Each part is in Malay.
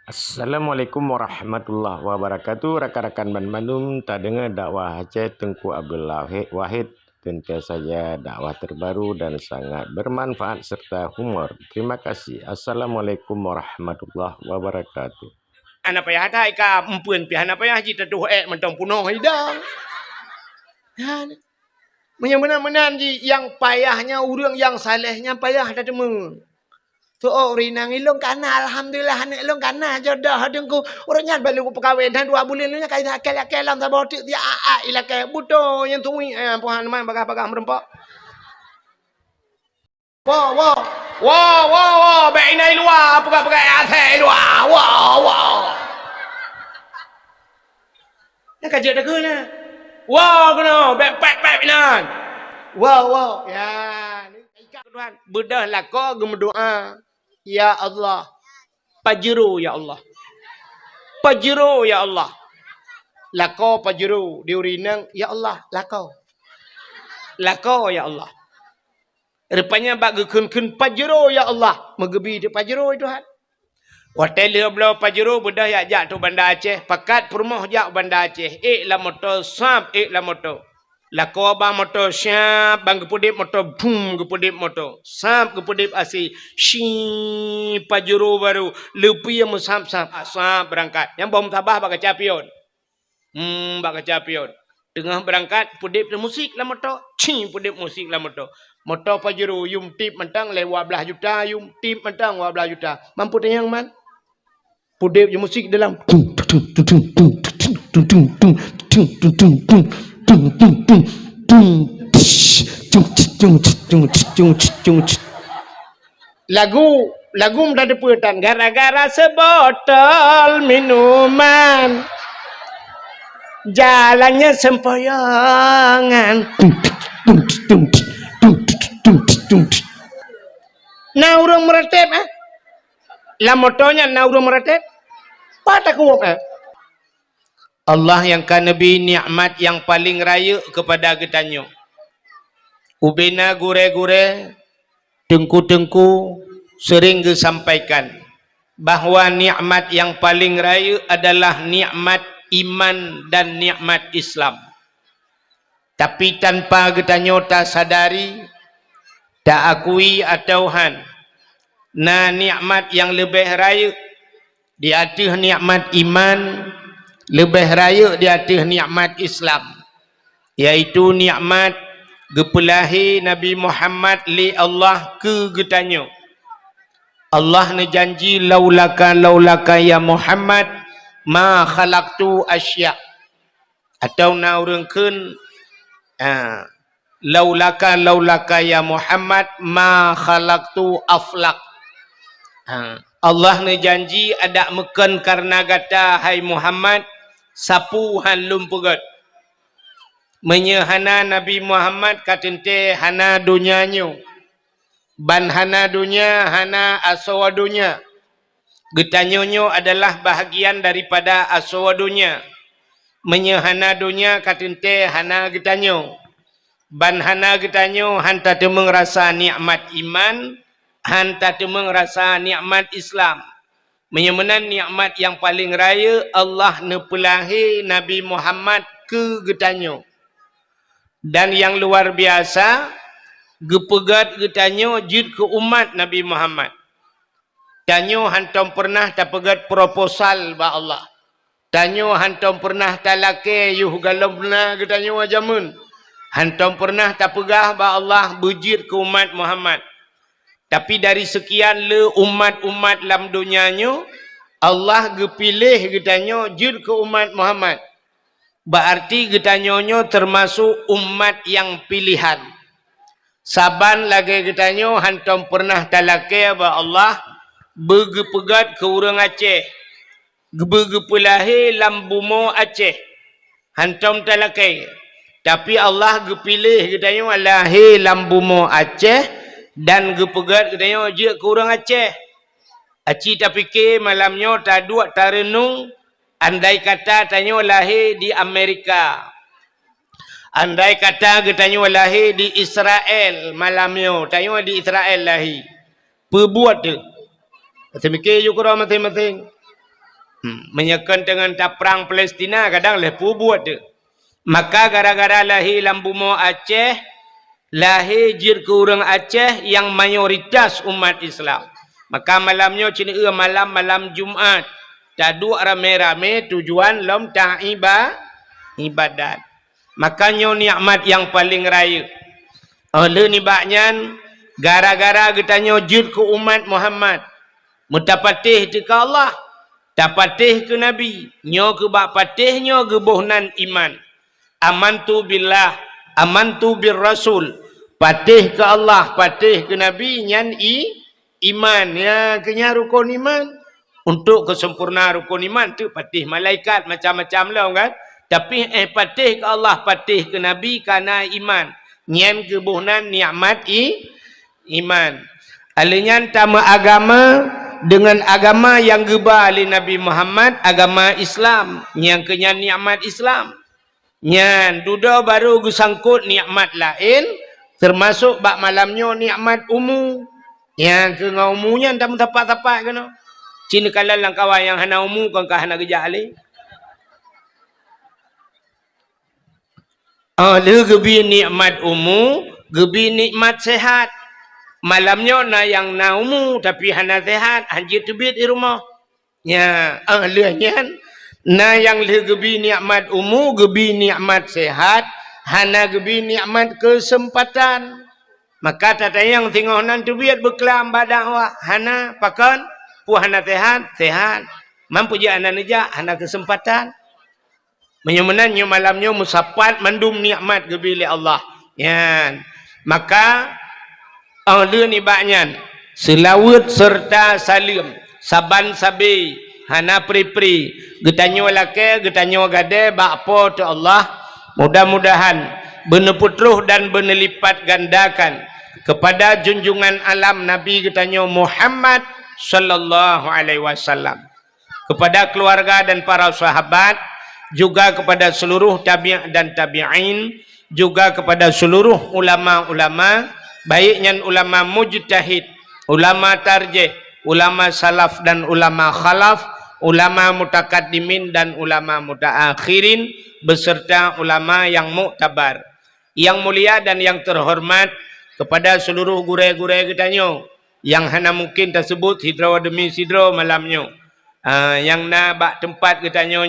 Assalamualaikum warahmatullahi wabarakatuh. Rakan-rakan Bandung, tak dengar dakwah Aceh Tengku Abdul Wahid. Tentu saja dakwah terbaru dan sangat bermanfaat serta humor. Terima kasih. Assalamualaikum warahmatullahi wabarakatuh. Anak payah ada ika empun pi anak payah ji teduh mentong punoh hidang. Menyang-menan ji yang payahnya urang yang salehnya payah ada temu. Tu rinang ilung kana alhamdulillah anak ilung kana jodoh dengku urangnya balu pekawin dan 2 bulan nya kai akel-akelan ta botik dia ila ke buto yang tungui puhan man bagah-bagah merempak. Wah, bainai luar pegang-pegang atas luar. Wah. Nak kerja dah ke na? Wah, kena pek nan. Wah. Ya, ni ikat Tuhan. Bedah lako berdoa. Ya Allah. Pajero ya Allah. Pajero ya Allah. Lako pajero diurinang ya Allah lako. Lako ya Allah. Rupanya bak gekun pajero ya Allah. Megebi di pajero Tuhan. Hotel dia belau pajero bedah ya jak tu Bandar Aceh. Pakat perumah jak Bandar Aceh. La motor sap, la motor. Lako abang motor syap, bang gepudip motor boom gepudip motor. Sap gepudip asi. Shi pajero baru. Lepi yang sap berangkat. Yang bom tabah bak kecapion. Bak kecapion. Tengah berangkat pudip musik lah motor. Pudip musik lah motor. Motor pajero yum tip mentang lewat belah juta, yum tip mentang 12 juta. Mampu tayang man? Pudip je musik dalam. Lagu dah deputan gara-gara sebotol minuman. Jalannya sempoyongan. Nah urang meretep lah motonya nah urang meretep pada kuwak Allah yang kan Nabi nikmat yang paling raya kepada getanyo. Ubena gure-gure tengku-tengku sering disampaikan bahawa nikmat yang paling raya adalah nikmat iman dan nikmat Islam. Tapi tanpa getanyo tak sadari, tak akui atau nah nikmat yang lebih raya di atas nikmat iman, lebih raya di atas nikmat Islam, yaitu nikmat gepelahi Nabi Muhammad li Allah ke getanyo. Allah ne janji laulaka ya Muhammad ma khalaqtu asya, atau na urangkeun laulaka ya Muhammad ma khalaqtu aflak. Allah ne janji ada meken karena gata hai Muhammad sapu han lumpugat. Menyehana Nabi Muhammad katente hana dunianyo. Ban hana dunia hana aswadunya. Getanyonyo adalah bahagian daripada aswadunya. Menyehana dunia katente hana getanyo. Ban hana getanyo hanta temeng rasa nikmat iman, hanta temeng rasa nikmat Islam. Menyemenan nikmat yang paling raya Allah nepelahi Nabi Muhammad ke getanyo. Dan yang luar biasa gepegat getanyo jid ke umat Nabi Muhammad. Tanyo hantam pernah tak pegat proposal ba Allah. Tanyo hantam pernah talake yuh galomna getanyo wajamun. Hantam pernah tak pegah ba Allah bujir ke umat Muhammad. Tapi dari sekian le umat-umat dalam dunianyo, Allah gepilih getanyo jud ke umat Muhammad. Berarti getanyonyo termasuk umat yang pilihan. Saban lagi getanyo hantam pernah talake ba Allah begepegat ke urang Aceh. Begepulahi lambumo Aceh. Hantam talake. Tapi Allah gepilih getanyo alahi lambumo Aceh dan gepegat getanyo je ke urang Aceh. Aci tak fikir malamnya tak dua tak renung. Andai kata tanyo lahir di Amerika. Andai kata getanyo lahir di Israel malamnya. Tanyo di Israel lahir. Perbuat tu. Kita mikir je kurang masing-masing. Menyekan dengan perang Palestina kadang lepu buat tu. Maka gara-gara lahir dalam bumi Aceh, lahir jir ke orang Aceh yang mayoritas umat Islam. Maka malamnya cina malam Jumaat. Tadu rame-rame tujuan lom ibadat. Makanya nikmat yang paling raya. Oleh ni baknyan gara-gara getanya jir ke umat Muhammad. Mutapatih ke Allah. Tapatih ke Nabi. Nyo ke bak patihnya gebohnan iman. Amantu billah. Amantu bir Rasul. Patih ke Allah. Patih ke Nabi. Nyan iman. Ya, kenya rukun iman. Untuk kesempurnaan rukun iman tu patih malaikat macam-macam lah kan. Tapi patih ke Allah. Patih ke Nabi kerana iman. Nyan gebohnan nikmat iman. Alinyan tama agama dengan agama yang geba oleh Nabi Muhammad, agama Islam, yang kenya nikmat Islam. Nyan duda baru gusangkut nikmat lain, termasuk bak malamnya nikmat umu. Yang ke ngau umunya entah tapak-tapak kena. Cina kala lang kawan yang hana umu kan ka hana gejak alih. Le gebi nikmat umu, gebi nikmat sehat. Malamnya na yang naumu tapi hana sehat, anjir tebit di rumah. Ya, lehnya na yang le gebi nikmat umu, gebi nikmat sehat, hana gebi nikmat kesempatan. Maka tata yang tengok nan tebit berkelam badan awak, hana pakan, pu hana sehat. Mampu je hana neja, hana kesempatan. Menyemenannya malamnya musapat mandum nikmat gebi oleh Allah. Ya. Maka le ni baknyan selawat serta salim saban sabi hana pri-pri getanyo lake getanyo gade bakpo tu Allah mudah-mudahan beneputruh dan benelipat gandakan kepada junjungan alam Nabi getanyo Muhammad sallallahu alaihi wasallam, kepada keluarga dan para sahabat, juga kepada seluruh tabi' dan tabi'in, juga kepada seluruh ulama-ulama, baiknya ulama mujtahid, ulama tarjih, ulama salaf dan ulama khalaf, ulama mutakaddimin dan ulama mutaakhirin, beserta ulama yang muktabar. Yang mulia dan yang terhormat kepada seluruh gure-gure kitanya yang hana mungkin tersebut hidro demi sidro malamnya. Yang na bak tempat kitanya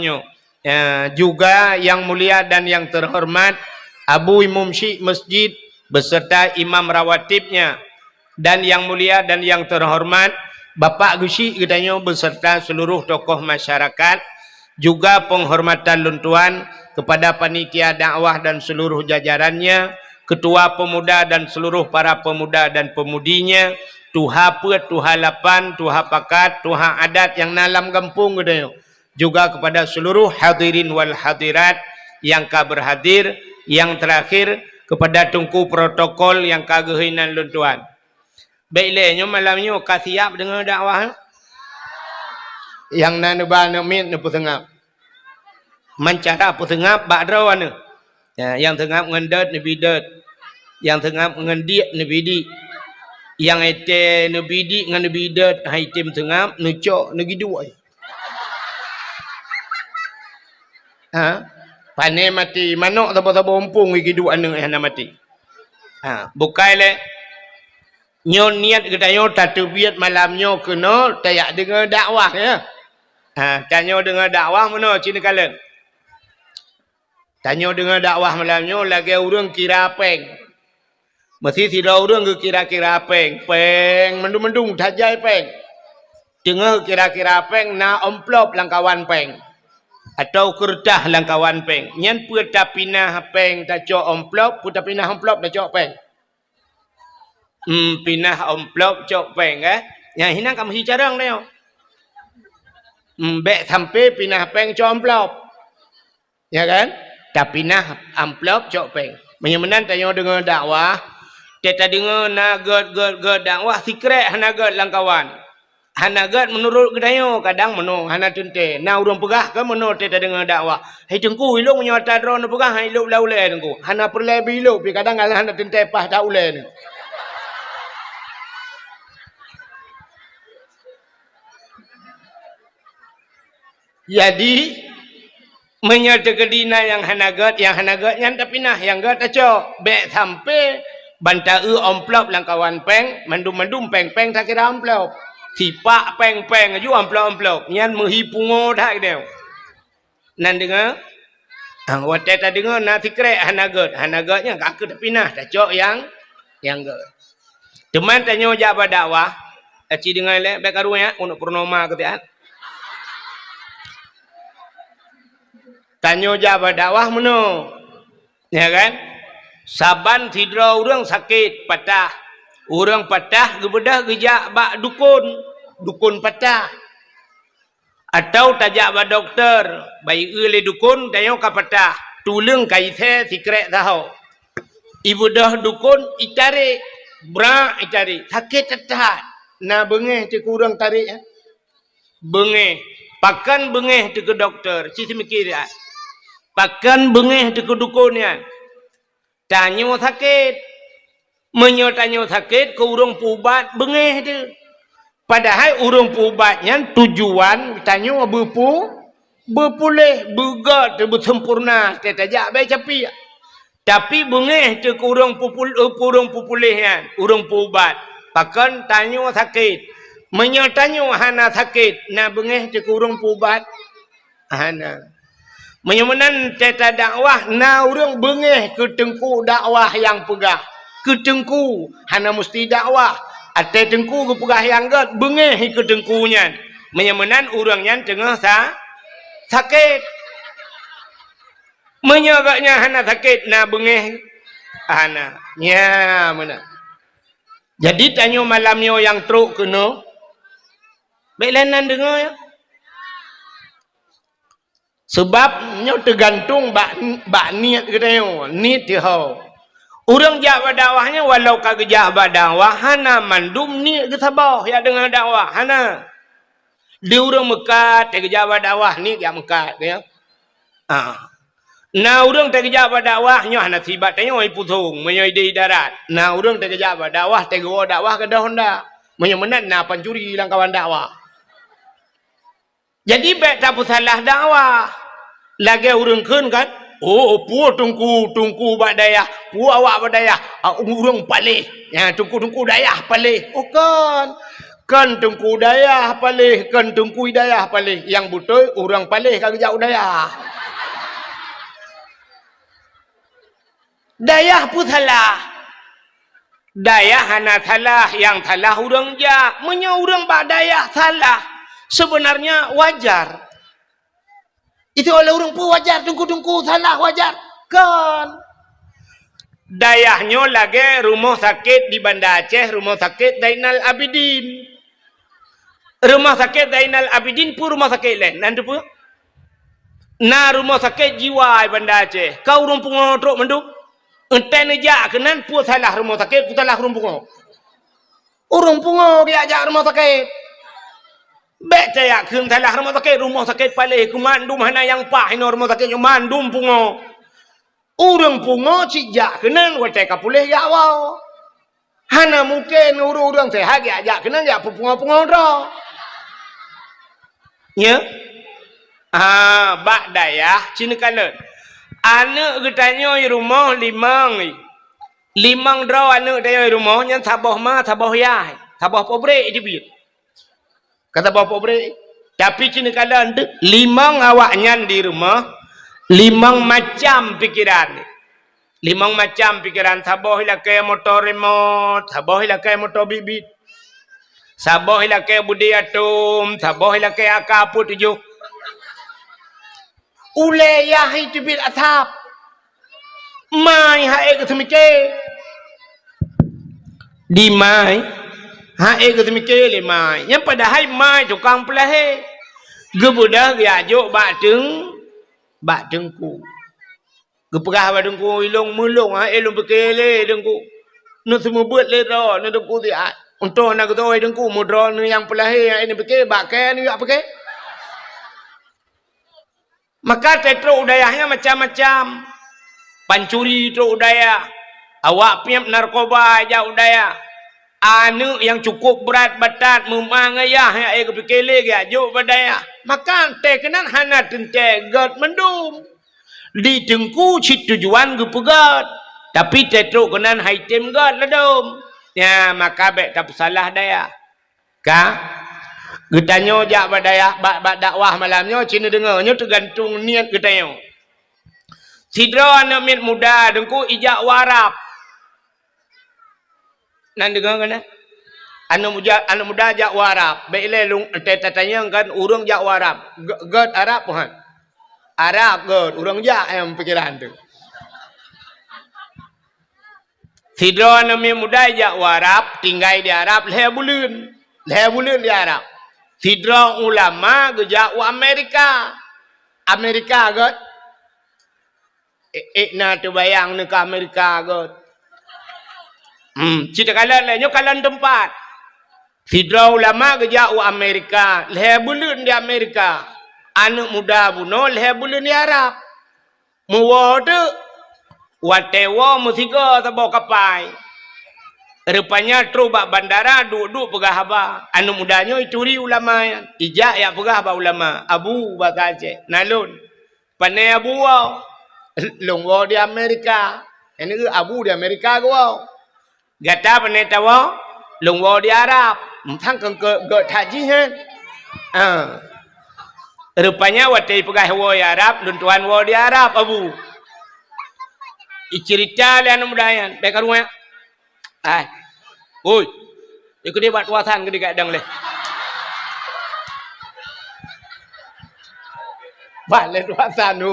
juga yang mulia dan yang terhormat Abu Imam Syekh Masjid beserta imam rawatibnya, dan yang mulia dan yang terhormat Bapak Gusi katanya beserta seluruh tokoh masyarakat, juga penghormatan luntuan kepada panitia dakwah dan seluruh jajarannya, ketua pemuda dan seluruh para pemuda dan pemudinya, tuha pet, tuha lapan, tuha pakat, tuha adat yang nalam kampung katanya, juga kepada seluruh hadirin wal hadirat yang ka berhadir, yang terakhir kepada tungku protokol yang kagehinan luntuan. Baiklah, malamnya ka siap dengan dakwah. Yang naneba namit nu petengap. Mencara petengap badrawana. Yang tengap ngendat nu bidat. Yang tengap ngendiak nu bidi. Yang ete nu bidi ngan nu bidat hai tim tengap nu cok nu giduai. Pane mati manok tabo-tabo umpung gidu anu hana mati. Bukai le nyo niat gedayo tatubiat malamnya kena tayak dengar dakwah ya. Tanyo dengar dakwah mana cina kalen. Tanyo dengar dakwah malamnya lagi urang kira peng. Mesti tidak urang ke kira-kira peng. Peng mendung-mendung tajai peng. Dengar kira-kira peng na amplop langkawan peng. Atau kertas langkawan peng. Nyan puta pinah peng tak cok amplop, puta pinah amplop tak cok peng. Pinah amplop cok peng Yang hina kamu hicarang dia. Bek sampai pinah peng cok amplop. Ya kan? Tak pinah amplop cok peng. Menyemenan tanya dengan dakwah, kita dengar na god dakwah secret hana god langkawan. Hanagat menurut kedayo kadang meno hana tunte na urang pegah ke meno teta dengar dakwah hai tengku ilung nyata dron pegah hai ilung laule tengku hana perle bilo pi kadang hana tunte pah ta ule ni Jadi menyertegedina yang hanagat yang tapi nah yang gat acok bek sampai banta amplop lang kawan peng mandum peng tak kira amplop sipak peng ju amplop nyan menghipungo dah dia nan dengar wate ta dengar na tikre hanagatnya gak ke tapi nah acok yang gat teman tanyo jaba dakwah aci dengar le bek karunya untuk purnama ketian tanyo jaba dakwah meno ya kan saban tidra urang sakit patah urang patah gebedah gejak bak dukun patah atau tajak bak doktor bayi le dukun tanyo ka patah tulung kai the sikrek tahu ibu dah dukun itari bra itari sakit tetah na bengeh ti kurang tarik ya bengeh pakan bengeh ti ke doktor si mikir ya pakan bengeh di kedukunnya tanyo sakit tanyo sakit ke urang pubat bengeh tu padahal urang pubatnya tujuan tanyo berpulih begat bersempurna tetajak baik tapi bengeh tu ke urang pupulihnya urang pubat pakan tanyo sakit tanyo hana sakit na bengeh tu ke urang pubat hana menyemenan teta dakwah na urang bengeh ke tengku dakwah yang pegah ke tengku hana mesti dakwah ate tengku ke pegah yang gat bengeh ke tengkunya menyemenan urangnya tengah sakit menyagaknya hana sakit na bengeh hana nya mana jadi tanyo malamnya yang truk kena belenan dengar ya sebabnya tergantung bak niat kita niat dia orang jak dakwahnya walau kagak jak dakwah hana mandum niat ke sabah ya dengan dakwah hana di orang mekat tak jak dakwah ni jak mekat ya na orang tak jak dakwahnya hana sibat tanya oi putung menyoi di darat na orang tak jak dakwah tak go dakwah ke dah honda menyemenan na pancuri lang kawan dakwah jadi baik tak salah dakwah lagi urang keun kan pu tungku bak dayah pu awak bak dayah urang palih ya tungku dayah palih kan tungku dayah palih kan tungku dayah palih yang betul urang palih kagak jauh dayah pu salah dayah hana salah yang salah urang ja menya urang bak dayah salah sebenarnya wajar itu oleh orang pun wajar tungku salah wajar kan dayahnya lagi rumah sakit di Banda Aceh rumah sakit Zainal Abidin pun rumah sakit lain nanti pun na rumah sakit jiwa Banda Aceh kau orang pengotrok menduk enten aja kenan pun salah rumah sakit pun salah orang pungo dia ajak rumah sakit bek saya kun salah rumah sakit palih ku mandum hana yang pah ino rumah sakit yang mandum pungo urang pungo cijak kenan wate kapulih ya wau hana mungkin urang sehat ya ajak kenan ya pungo ro nya bak dayah cina kalet anak getanyo rumah limang draw anak dayo rumah yang sabah yai sabah pobre idibit kata bapak beri tapi cina kala limang awaknya di rumah limang macam pikiran sabah ila kaya motor remote sabah ila kaya motor bibit sabah ila kaya budi atom sabah ila kaya akapu tujuh ule ya itu bil atap mai hae kesemike di mai hae ketemike le mai yang padahal mai tukang pelahe gebudah gajuk bak tengku geperah bak tengku ilung mulung hae ilung bekele tengku nu semua buat le ro nu tengku dia untuk nak tu tengku mudra nu yang pelahe ini beke bak ke ni yak beke maka tetro udayahnya macam-macam pancuri tro udayah awak piap narkoba aja udayah Anu yang cukup berat batat memangayah yang air kepikele ya juk badaya. Maka tekenan hana tente god mendum. Di tengku cit tujuan gepegat. Tapi tetruk kenan haitem god ladum. Ya maka baik tak salah daya. Ka? Getanyo jak badaya bak dakwah malamnya cina dengarnya tergantung niat getanyo. Sidra anak mit muda dengku ijak warap. Nan dengar kan? Anak muda jak warap. Baiklah lung tanya kan urang jak warap. God Arab pun. Arab god urang jak yang pikiran tu. Sidra anak mit muda jak warap tinggal di Arab leh bulan di Arab. Sidra ulama gejak wa Amerika. Amerika god. Nak terbayang nak ke Amerika god. Cerita kalan lainnya kalan tempat. Sidra ulama kerja di Amerika. Leh bulan di Amerika. Anak muda bunuh leh bulan di Arab. Muwa tu. Watewa musiga tabau kapai. Rupanya terubak bandara duduk pegah haba. Anak mudanya ituri ulama. Ijak yang pegah haba ulama. Abu bakace. Nalun. Panai abu wow. Lungwa di Amerika. Ini ke abu di Amerika ke wow. Gata panai tawa. Lungwa di Arab. Thang ke taji kan. Rupanya watai pegah wa di Arab. Luntuan wa di Arab abu. Icerita le anu mudayan. Baik rumah. Oi. Ikut dia buat wasan ke dekat dang le. Balik wasan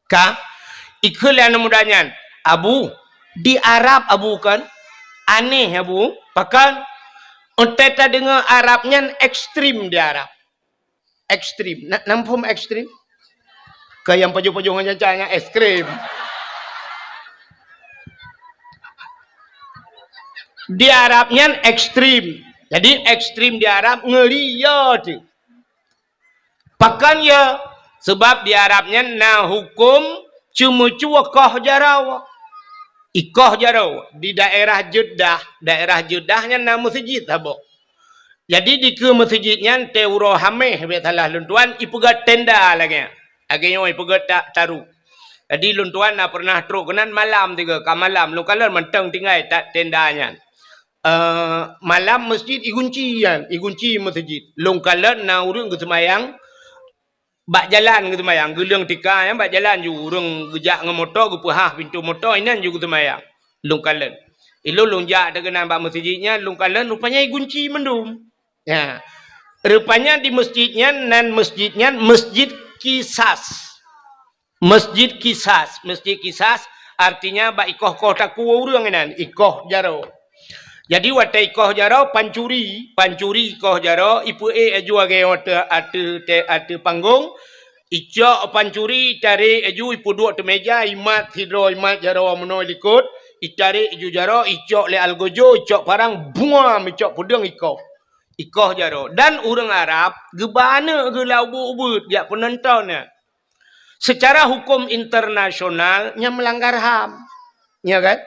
Ka ikut le anu mudayan. Abu di Arab abu kan aneh abu bahkan kita dengar Arabnya ekstrim di Arab ekstrim nampum ekstrim ke yang pojok-pojoknya cahaya es krim di Arabnya ekstrim jadi ekstrim di Arab ngeri ya tu bahkan ya sebab di Arabnya nah hukum cuma cuakah jarawa ikoh jaro di daerah Jeddahnya nama masjid habo. Jadi di ke masjidnya teuro hameh betalah luntuan ipugat tenda lagi. Agaknya ipugat taru. Jadi luntuan nak pernah truk kenan malam tiga ka malam lu kalau mentang tinggal tak tendanya. Malam masjid igunci masjid. Lung kalau na urang ke semayang bak jalan gitu mayang gelang tika yang bak jalan ju urang gejak nge motor gu pahah pintu motor inan ju gitu mayang lung kalen ilo lung jak dengan bak masjidnya lung kalen rupanya igunci mendum ya rupanya di masjidnya nan masjidnya masjid kisas artinya bak ikoh kota ku urang inan ikoh jaro jadi watai ikoh jaro pancuri ikoh jaro ipu aju age ate panggung icok pancuri tarik aju ipu dua te meja imat hidro imat jaro menoi likut itari aju jaro icok le algojo icok parang buam icok pudeng ikoh jaro dan urang Arab gebana ge labu-ubut ya penontonnya secara hukum internasional nya melanggar HAM ya kan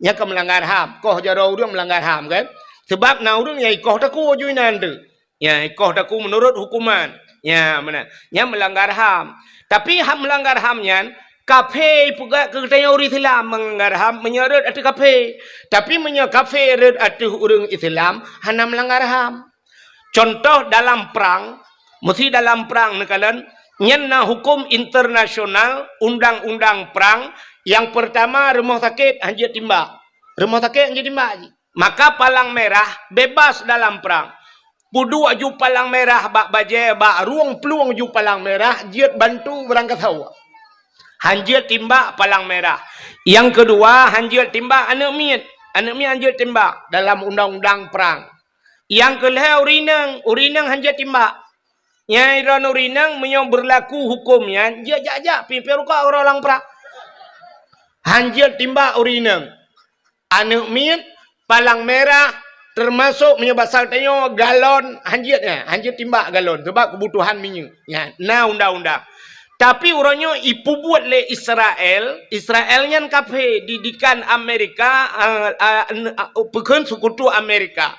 nya ke melanggar HAM koh jaro urang melanggar HAM kan sebab na urang ya ikoh taku juinan tu ya ikoh taku menurut hukuman ya mana nya melanggar HAM tapi HAM melanggar HAM-nya kafe puga ke tanya urang Islam melanggar HAM menyeret atu kafe tapi menyo kafe red atu urang Islam hana melanggar HAM contoh dalam perang mesti dalam perang nekalan nya hukum internasional undang-undang perang. Yang pertama rumah sakit hanjit timbak. Maka palang merah bebas dalam perang. Pudu aju palang merah bak baje bak ruang peluang aju palang merah jiat bantu berangkat hawa. Hanjit timbak palang merah. Yang kedua hanjit timbak anak miat hanjit timbak dalam undang-undang perang. Yang kelih urinang hanjit timbak. Nyai ron urinang menyong berlaku hukumnya jajak piperuka orang perang. Hanjil timbak urinang. Anak miat palang merah termasuk menyebasal tanya galon hanjilnya. Hanjil timbak galon sebab kebutuhan minyak. Ya, nah undang-undang. Tapi orangnya ipu buat le Israel. Israel yang kafe didikan Amerika, pekan sekutu Amerika.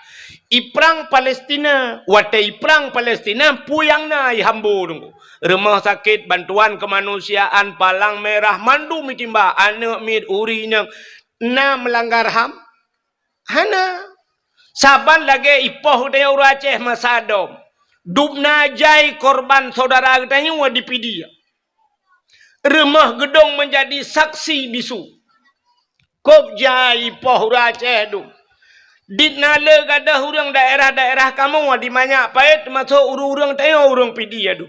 Iprang Palestina, watai iprang Palestina, puyang na ihambu nunggu. Rumah sakit, bantuan kemanusiaan, palang merah, mandu mitimba, anak mit urinya, na melanggar HAM. Hana. Saban lagi ipoh dia orang Aceh masadom. Dubna jai korban saudara katanya wadipi dia. Rumah gedung menjadi saksi bisu. Kop jai ipoh orang Aceh tu. Ditnala gadah orang daerah-daerah kamu di banyak pait masuk urang-urang tanya orang pidi adu.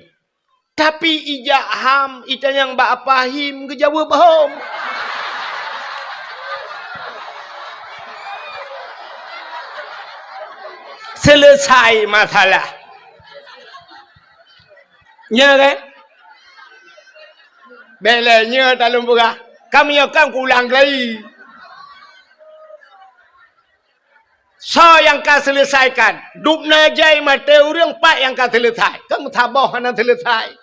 Tapi ijak HAM ita yang ba apahim ke jawab bahom. Selesai masalah. Ya kan? Belanya talung pura. Kami akan ulang lagi. So yang kau selesaikan. Dupna jai mata orang pak yang kau selesai. Kamu tabah hana selesai.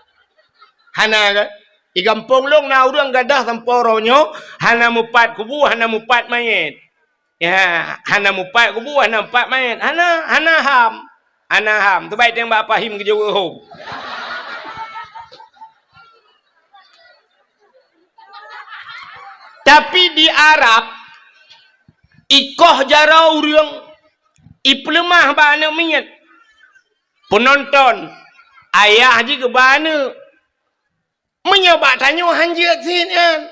Hana kan? Di kampung long na orang gadah samporonyo. Hana mupat kubu, hana mupat mayat. Ya, hana mupat kubu, hana mupat mayat. Hana HAM. Hana HAM. Terbaik yang bapa him ke Jawa home. Tapi di Arab ikoh jara urang iplemah bana minyak penonton ayah je ke bana menyebab tanya hanjat sini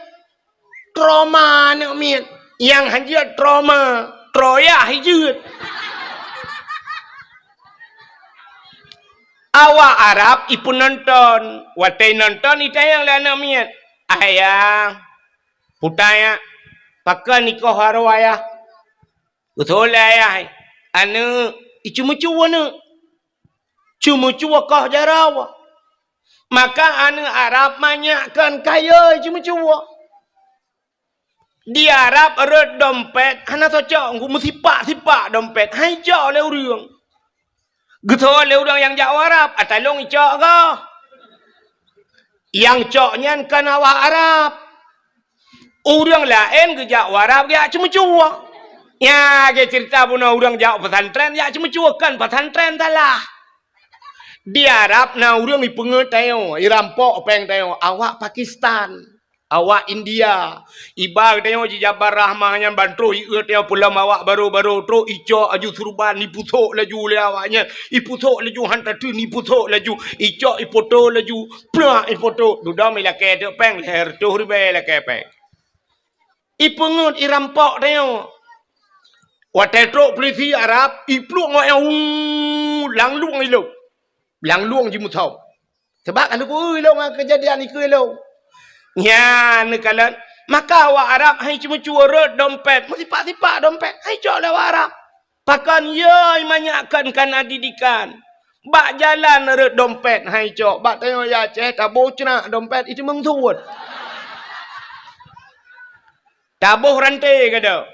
trauma nak minyak yang hanjat trauma troyah hijut awak Arab ipu nonton watai nonton itayang lana minyak ayah putaya pakai nikah haru ayah betul ayah anu cuma-cuma nu cuma-cuma kah jarawa maka anu Arab banyakkan kaya cuma-cuma di Arab ada dompet hana cocok mesti sipak dompet hai jauh le urang betul le urang yang jauh Arab atalong icok kah yang coknya kan awak Arab orang lain ke jauh Arab dia cuma-cuma. Ya, ke cerita pun orang jauh pesantren ya cuma-cuma kan pesantren salah. Di Arab na orang ni pengertian, irampok peng tayo awak Pakistan, awak India. Iba tayo di Jabar Rahmahnya bantu ieu tayo pulang awak baru-baru tu ico aju surban ni putok laju le awaknya. Iputok laju hantar tu ni putok laju. Ico ipoto laju, plak ipoto. Duda mila ke tu peng leher tu ribe la ke peng. Ipungut irampok tayo. Watetro polisi Arab ipluk ngoyang lang luang ilo. Lang luang jimu tahu. Sebab kalau ku ilo kejadian iku ilo. Ya nekalan maka awak Arab hai cuma cuara dompet, mesti pak dompet. Hai cok lewat Arab. Pakan ye banyakkan kana didikan. Bak jalan re dompet hai cok. Bak tengok ya Aceh tabuh cena dompet itu mengtuut. Tabuh rantai kada.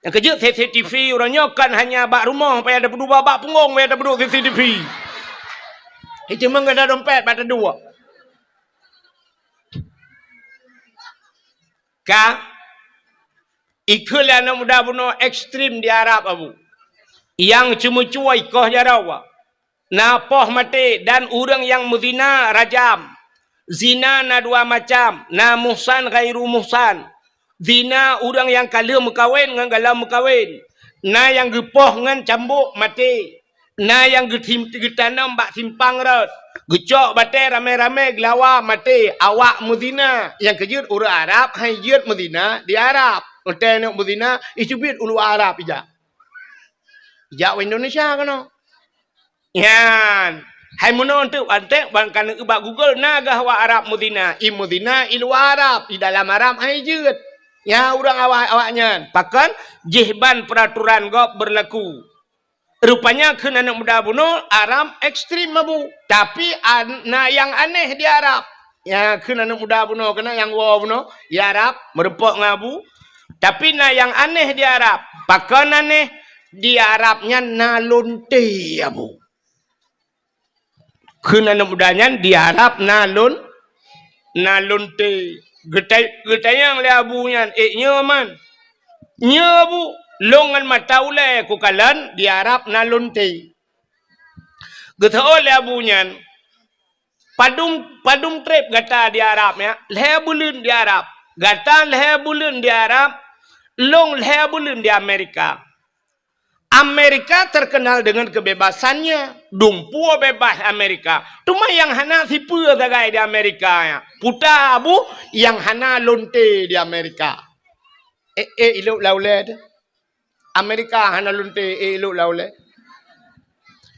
Yang kerja CCTV orangnya kan hanya bak rumah supaya ada berdua bak punggung supaya ada berdua CCTV. Itu memang ada dompet pada dua. Ka ikul yang muda bunuh ekstrim di Arab abu. Yang cuma-cuma ikoh jarawa. Napoh mati dan orang yang muzina rajam. Zina na dua macam. Na muhsan gairu muhsan. Zina orang yang kala mekawin dengan gala mekawin. Na yang gepoh dengan cambuk mati. Na yang getanam bak simpang rot. Gecok batai rame-rame gelawa mati. Awak muzina. Yang kejut orang Arab hai jut muzina di Arab. Hotel nak muzina isubit ulu Arab ija. Ija Indonesia kan? Yan. Hai mono untuk antek bangkan ubak Google naga wa Arab muzina. I muzina ilu Arab. Di dalam Arab hai jut. Ya orang awaknya pakan jihban peraturan gop berlaku. Rupanya kena anak muda bunuh Arab ekstrim mabu. Tapi yang aneh di Arab. Ya kena anak muda bunuh kena yang wow bunuh di Arab merepok ngabu. Tapi yang aneh di Arab. Pakan aneh di Arabnya nalunti abu. Kena anak mudanya di Arab nalun na lonte getayang le abunya nyaman nyabu longan mataule ku kalan di Arab na lonte getao le abunya padum trip gata di Arab ya le bulun di Arab gata le bulun di Arab long le bulun di Amerika. Amerika terkenal dengan kebebasannya. Dumpu bebas Amerika. Cuma yang hana sipu tagai di Amerika ya. Puta abu yang hana lonte di Amerika. Iluk laule. Amerika hana lonte iluk laule.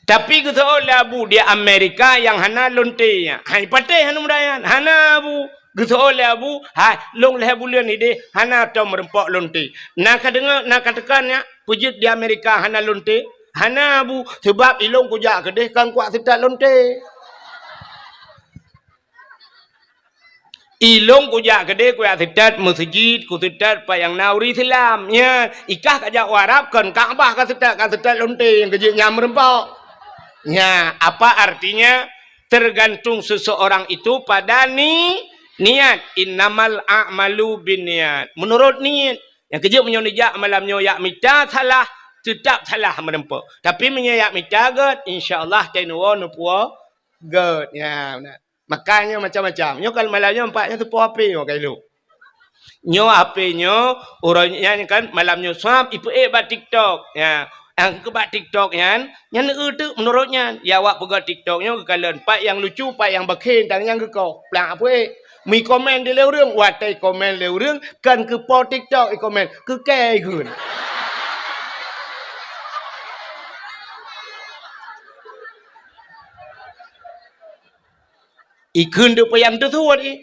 Tapi kita oleh abu di Amerika yang hana lonte ya. Hai pateh hana mudayan. Hana abu. Kita oleh abu. Hai long leh bulan ide hana tau merempok lonte. Nak dengar nak katakannya. Pujit di Amerika hana lonte, hana abu sebab ilong kujak kedeh kan kuat setat lonte. Ilong kujak kedeh kuat setat masjid, ku setat pa yang nauri Islam nya. Ikah kajak Arab kan Kaabah kan setat lonte yang kejik nyam rempok. Nya, apa artinya? Tergantung seseorang itu pada niat. Innamal a'malu binniat. Menurut niat. Yang kejap menyonijak malamnya yak mita salah, tetap salah merempuk. Tapi menyayak mita get, insyaAllah tenuwa nupuwa get. Ya, benar. Makanya macam-macam. Nyo kalau malamnya empatnya tu puas api yo kailu. Nyo apinya orangnya kan malamnya swab ipu bat TikTok. Ya. Yang ke bat TikTok yan, yang tu menurutnya ya awak pegang TikToknya ke kalian pak yang lucu, pak yang bakhin tang yang ke kau. Pelang apa mi komen di leuរឿង watai komen leuរឿង kan ke po TikTok i komen ke kai kun ikun de payang tu tuat i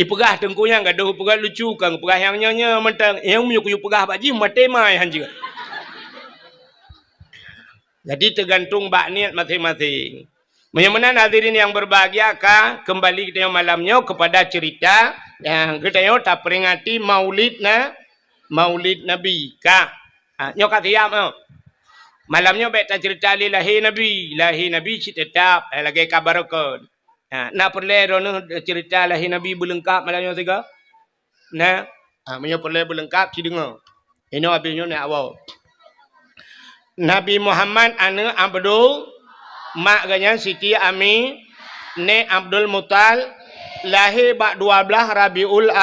i pegah tengku yang gaduh pegah lucu kan pegah yang nyonya mentang yang menyuku pegah baji mate mai han juga. Jadi tergantung bak niat masing-masing. Menyamanan hadirin yang berbahagia kah kembali kita malamnya kepada cerita yang kita tak peringati maulid Nabi kah. Nyo kat siap malamnya beta cerita lahir Nabi tetap lagi kabar kon. Nak perlu rono cerita lahir Nabi berlengkap malamnya tiga. Nah, menyo perlu berlengkap si dengar. Ini habisnya nak awal. Nabi Muhammad ana Abdul mak ganyan Siti Ami ne Abdul Mutal lahir bak 12 Rabiul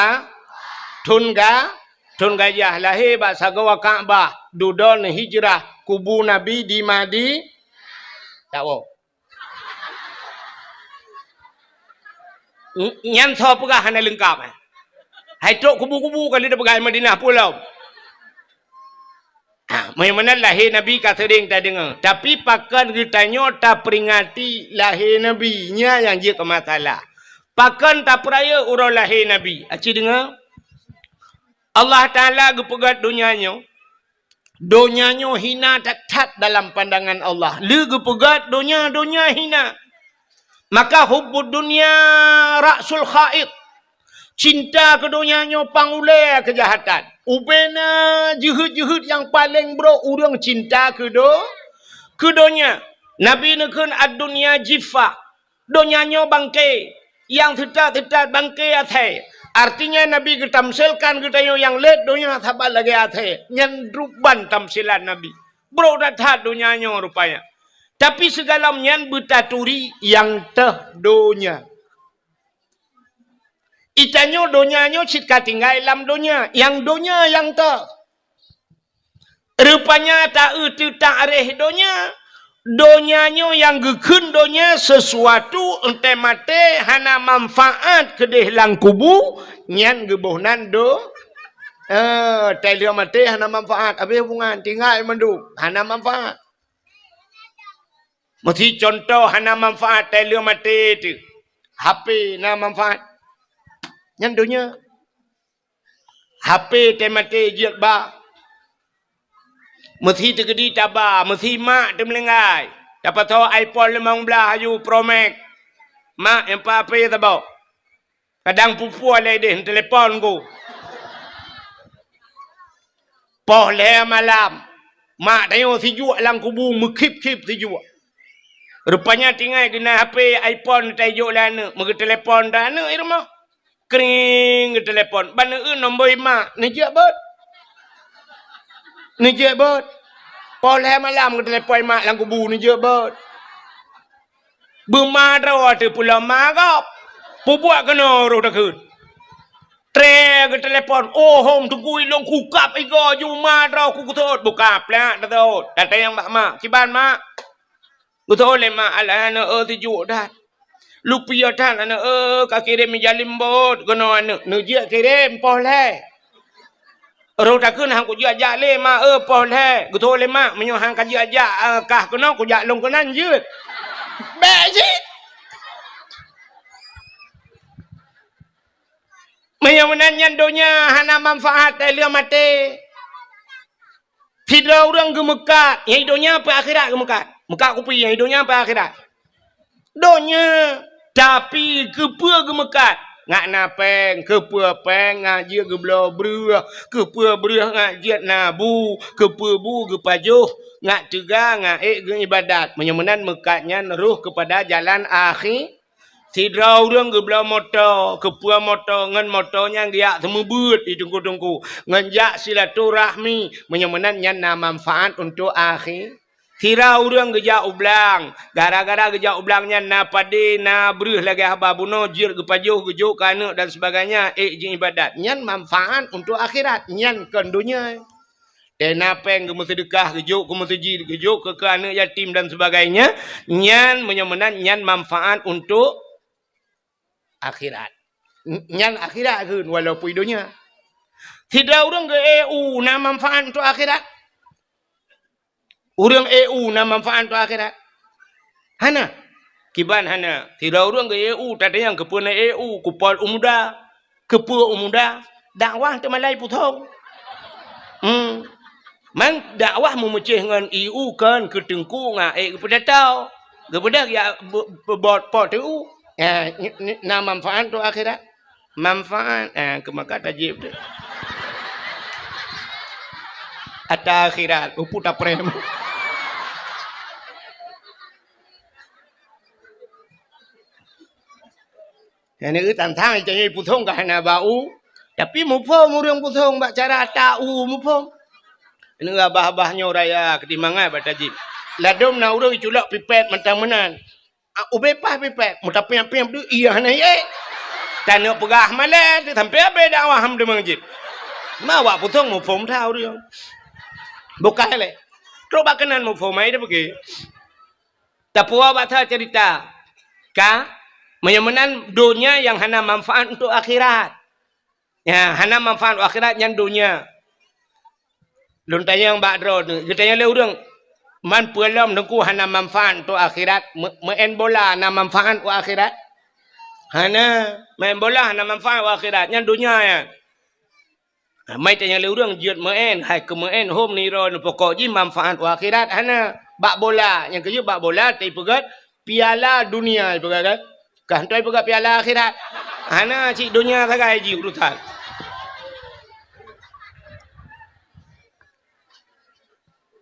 Tunggajah lahir bak sagawa Kaabah dudon hijrah kubu Nabi di Madi tahu nyan tho pegah hana lengkap hai trok kubu-kubu kali dah pegai Madinah pulau. Mana lahir Nabi kata sering tak dengar. Tapi pakan ditanya tak peringati lahir Nabi nya yang dia ke masalah. Pakan tak peraya urang lahir Nabi. Acik dengar? Allah Ta'ala gepegat dunianya. Dunianya hina tak dalam pandangan Allah. Lu gepegat dunia hina. Maka hubbud dunia ra'sul khaid. Cinta ke dunianya pangulai kejahatan. Ubena juhud-juhud yang paling bro urang cinta ke dunia. Nabi nekun ad-dunya jifa. Dunianya bangkai. Yang tetap bangkai atai. Artinya Nabi ketamsilkan kita yang let dunia sabar lagi atai. Yang ruban tamsilan Nabi. Bro datang dunianya rupanya. Tapi segala nyan betaturi yang teh dunia. Itanyo donyanya cika tinggal dalam dunia. Yang dunia yang tak. Rupanya tak itu tak areh dunia. Donyanya yang gekun dunia sesuatu ente mate hana manfaat kedeh lang kubu. Nyan gebuhnan Telia mate hana manfaat. Habis hubungan tinggal mendu. Hana manfaat. Mesti contoh hana manfaat telia mate tu. HP na manfaat. Yang dunia HP temate jiat ba mesti tegedi taba mesti mak temelengai dapat tahu iPhone 15 ayu Pro Max mak yang apa ya tabau kadang pupu ale deh telefon ku poh le malam mak tayo si juak lang kubu mekip-kip si juak Rupanya tinggal kena HP iPhone tajuk lah anak. Mereka telefon dah anak rumah. Kering ke telefon. Bana nombor mak. Ni je bot. Ni je bot. Poleh malam ke telefon mak lang kubu ni je bot. Bermadra tu pula magap. Pubuat kena roh dah kun. Tre ke telefon. Oh home tunggu ilong kukap igo. Juma drau kukutot. Bukap lah. Datang yang mak. Kiban mak. Kutot le mak. Alah anak tujuk dah. Lupia tan anak kaki kirim jalim bot. Kena anak. Nujia kirim. Poleh. Roh dah kun hang kujia ajak le mak. Poleh. Kutot le mak. Menyuh hang kajia ajak. Kah kena kujak long kenan je. Bajit. Menyanyian donya hana manfaat dari mati. Tidak orang gemekat. Yang hidupnya apa akhirat gemekat. Mekat kupi yang hidupnya apa akhirat. Donya. Tapi kepua gemekat. Ngak napeng. Kepua peng. Ngajia geblau beruah. Kepua beruah ngajia nabu. Kepua bu gepajuh. Ngak cegah ngak ibadat. Menyemenan mekatnya neruh kepada jalan akhir. Tidak orang geblau motor, kepua motor, ngan motornya giak semubut di tungku-tungku. Nganjak silaturahmi, menyemenannya na manfaat untuk akhir. Tidak orang gejak ublang, gara-gara gejak ublangnya na pade, na beruh lagi haba buno, jir gepajuh, gejuk, kanuk dan sebagainya, jin ibadat. Nyan manfaat untuk akhirat, nyan kan dunia. Dan apa yang kamu sedekah, gejuk, kamu sejid, gejuk, ke anak yatim dan sebagainya. Nyan menyemenan, nyan manfaat untuk akhirat. Yang akhirat ke walaupun dunia. Tidak orang ke EU na manfaat untuk akhirat. Orang EU na manfaat untuk akhirat. Hana. Kiban hana. Tidak orang ke EU tadi yang kepuna EU kupal umuda. Kepua umuda. Dakwah temalai putong. Man dakwah memecah dengan EU kan ketengku ngah kepada tahu. Kepada ya bot pot EU. Na manfaat tu akhirat. Manfaat. Kemaka tajib tu. Ada akhirat. Puta prem. Yang ni tantang jangan putong kahana bau. Tapi mupong orang putong bak cara tahu mupong. Ini abah-abahnya raya ketimangan bak tajib. Ladom na orang culak pipet mentang menan. Ubepah pipet, mutapiam-piam tu iya na ye. Tanah pegah malah tu sampai apa dakwah ham de masjid. Mawa putong mu phom thau dia. Bukan le. Terus bakanan mu phom ai dah pergi. Tapua batha cerita. Ka menyemenan dunia yang hana manfaat untuk akhirat. Ya, hana manfaat untuk akhirat yang dunia. Lun tanya yang bakdro tu, kita tanya le urang man pualam nengku hana manfaat untuk akhirat. Main bola hana manfaat untuk akhirat. Hana main bola hana manfaat untuk akhirat. Yang dunia ya. Mai tanya le urang jiut main, hai ke main home ni ro pokok ji manfaat untuk akhirat. Hana bak bola, yang kerja bak bola tai pegat piala dunia pegat kan. Kan tai pegat piala akhirat. Hana cik dunia sagai ji urusan.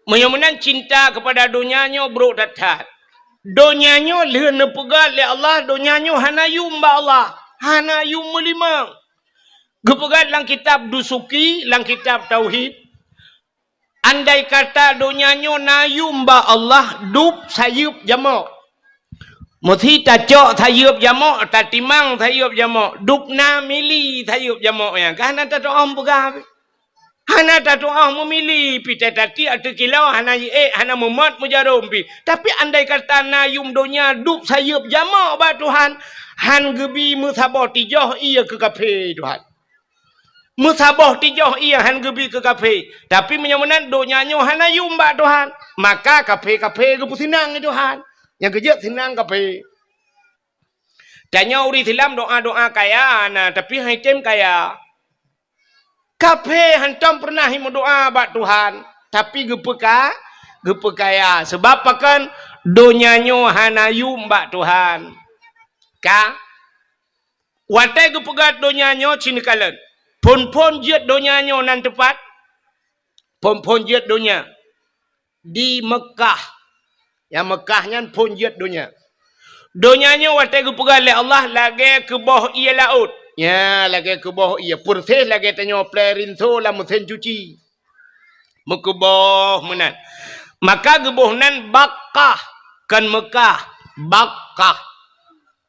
Menyemenan cinta kepada dunianya bro datat. Dunianya lehna pegat le Allah, dunianya hana yum ba Allah. Hana yum melimang. Gepegat lang kitab dusuki, lang kitab tauhid. Andai kata dunianya na yum ba Allah, dup sayup jamak. Muthi tacok sayup jamak, tatimang sayup jamak. Dup na mili sayup jamak yang. Kahana tak doa pegah. Hana tak doa memilih pita tati atau kilau hana hana memat mujarum pi. Tapi andai kata na yum dunia dup sayup jamak ba Tuhan, han gebi musabah tijoh ia ke kafe Tuhan. Musabah tijoh ia han gebi ke kafe. Tapi menyemenan dunianya hana yum ba Tuhan. Maka kafe-kafe gebu senang Tuhan. Yang kerja senang kafe. Tanya uri silam doa-doa kaya na tapi haitem kaya. Kafe hantam pernah doa bak Tuhan. Tapi gepekaya. Sebab pakan dunianya hana yum bak Tuhan. Ka? Watai gepegat dunianya cinikalan. Pon-pon jet dunianya nan tepat. Pon-pon jet dunia. Di Mekah. Yang Mekahnya pun jut dunia. Dunianya watai ku pegalai Allah lagi ke bawah ia laut. Ya, lagi ke bawah ia. Purtih lagi tanya play rinso lah mesin cuci. Mekebah menan. Maka gebuhnan Bakkah. Kan Mekah. Bakkah.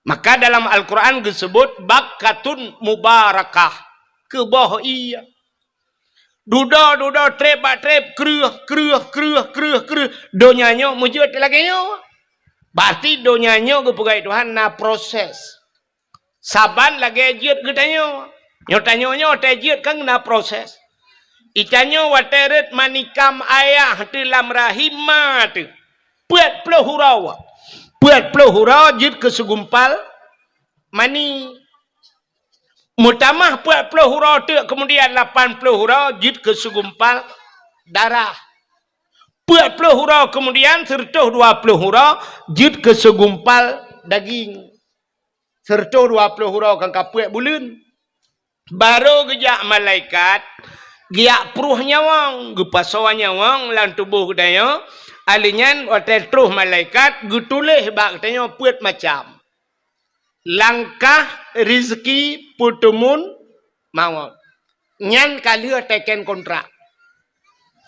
Maka dalam Al-Quran disebut Bakkatun Mubarakah. Ke bawah ia. Duda, trep, keruh. Donyanya mujud lagi nyo. Berarti donyanya ke pegai Tuhan na proses. Saban lagi jid ke tanyo. Nyo tanyo tajid kan na proses. Itanyo wateret manikam ayah dalam rahimah tu. Puat puluh hurau. Puat puluh hurau jid ke segumpal mani. Mutamah puat puluh hurau tu kemudian 80 hurau jid ke segumpal darah. Puat puluh hurau kemudian serta 20 hurau jid ke segumpal daging. Serta 20 hurau kan kapuat bulan. Baru gejak malaikat giak pruh nyawang, gepasawa nyawang lan tubuh kedaya, alinyan hotel truh malaikat, getulih bak kedaya puat macam. Langkah rezeki putumun maut. Nyan kali teken kontrak.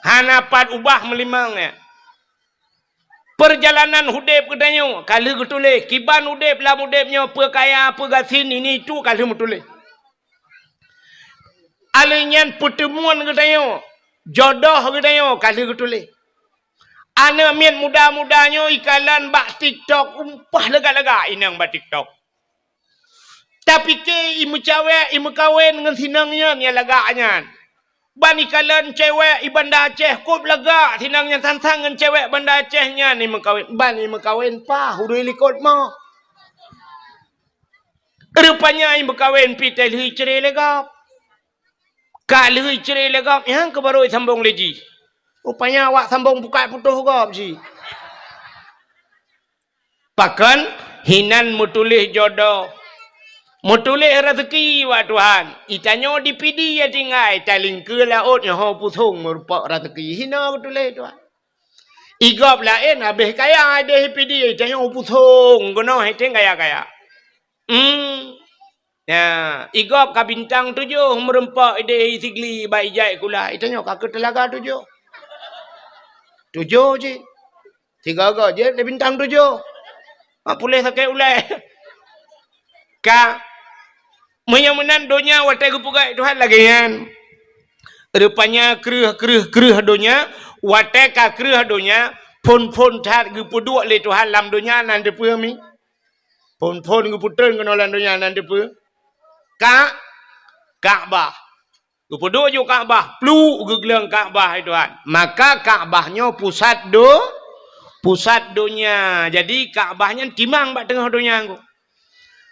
Hanapat ubah melimang ya. Perjalanan hudep kedanya, kali getulih. Kiban hudep lah hudepnya, perkaya, pergasin, ini itu kali metulih. Alinyan pertemuan katanya, jodoh katanya, kali ketulih. Ana mian muda-mudanya ikalan bak TikTok, umpah lega-lega inang bak TikTok. Tapi ke imu cewek, imu kawin dengan sinangnya, ni laganya. Ban ikalan cewek ibanda Aceh, kup lega, sinangnya sansang dengan cewek banda Acehnya, ni kawin. Ban imu kawin, pah, hudui likot mah. Rupanya imu kawin, pitel hui cerai lega. Kalau cerai legap, yang kebaru sambung lagi. Rupanya awak sambung buka putuh gap si. Bahkan hinan mutulih jodoh, mutulih rezeki wa Tuhan. Itanyo dipidi ya tinggal, taling ke laut yang hau pusung merupak rezeki. Hina mutulih Tuhan. Igap lain habis kaya ada dipidi, itanyo pusung, guna hiting kaya-kaya. Ya, igop ka bintang 7 merempak ide sigli baik jai kula. Itanya kakak telaga 7. 7 je. 3 je de bintang 7. Apa boleh sakai ulai. Ka menyamanan dunia watai gupugai Tuhan lagi kan. Rupanya keruh dunia, watai ka keruh dunia, pon tat gupuduk le Tuhan lam dunia nan depu mi. Pon guputun kena lam dunia nan depu. Ka'bah. Gupuduk je Ka'bah. Plu gegelang Ka'bah Tuhan. Maka Ka'bahnya pusat dunia. Jadi Ka'bahnya timang bak tengah dunia aku.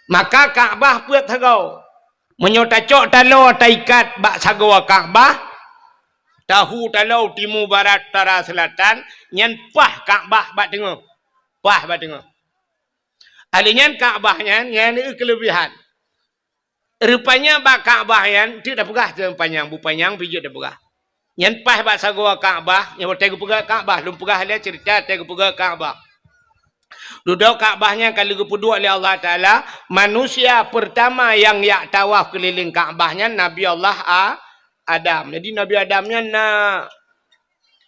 Maka Ka'bah puat sagau. Menyotacok talau taikat bak sagau Ka'bah. Tahu talau timur barat utara selatan. Nyan pah Ka'bah bak tengah. Pah bak tengah. Alinyan Ka'bahnya yang ini kelebihan. Rupanya bak Ka'bah yang tidak pegah panjang, bu panjang pijak dah pegah. Yang pas bak sagwa Ka'bah, yang tegu pegah Ka'bah, lum pegah dia cerita tegu pegah Ka'bah. Duduk Ka'bahnya kali kepuduk oleh Allah Taala, manusia pertama yang yak tawaf keliling Ka'bahnya Nabi Allah Adam. Jadi Nabi Adamnya nak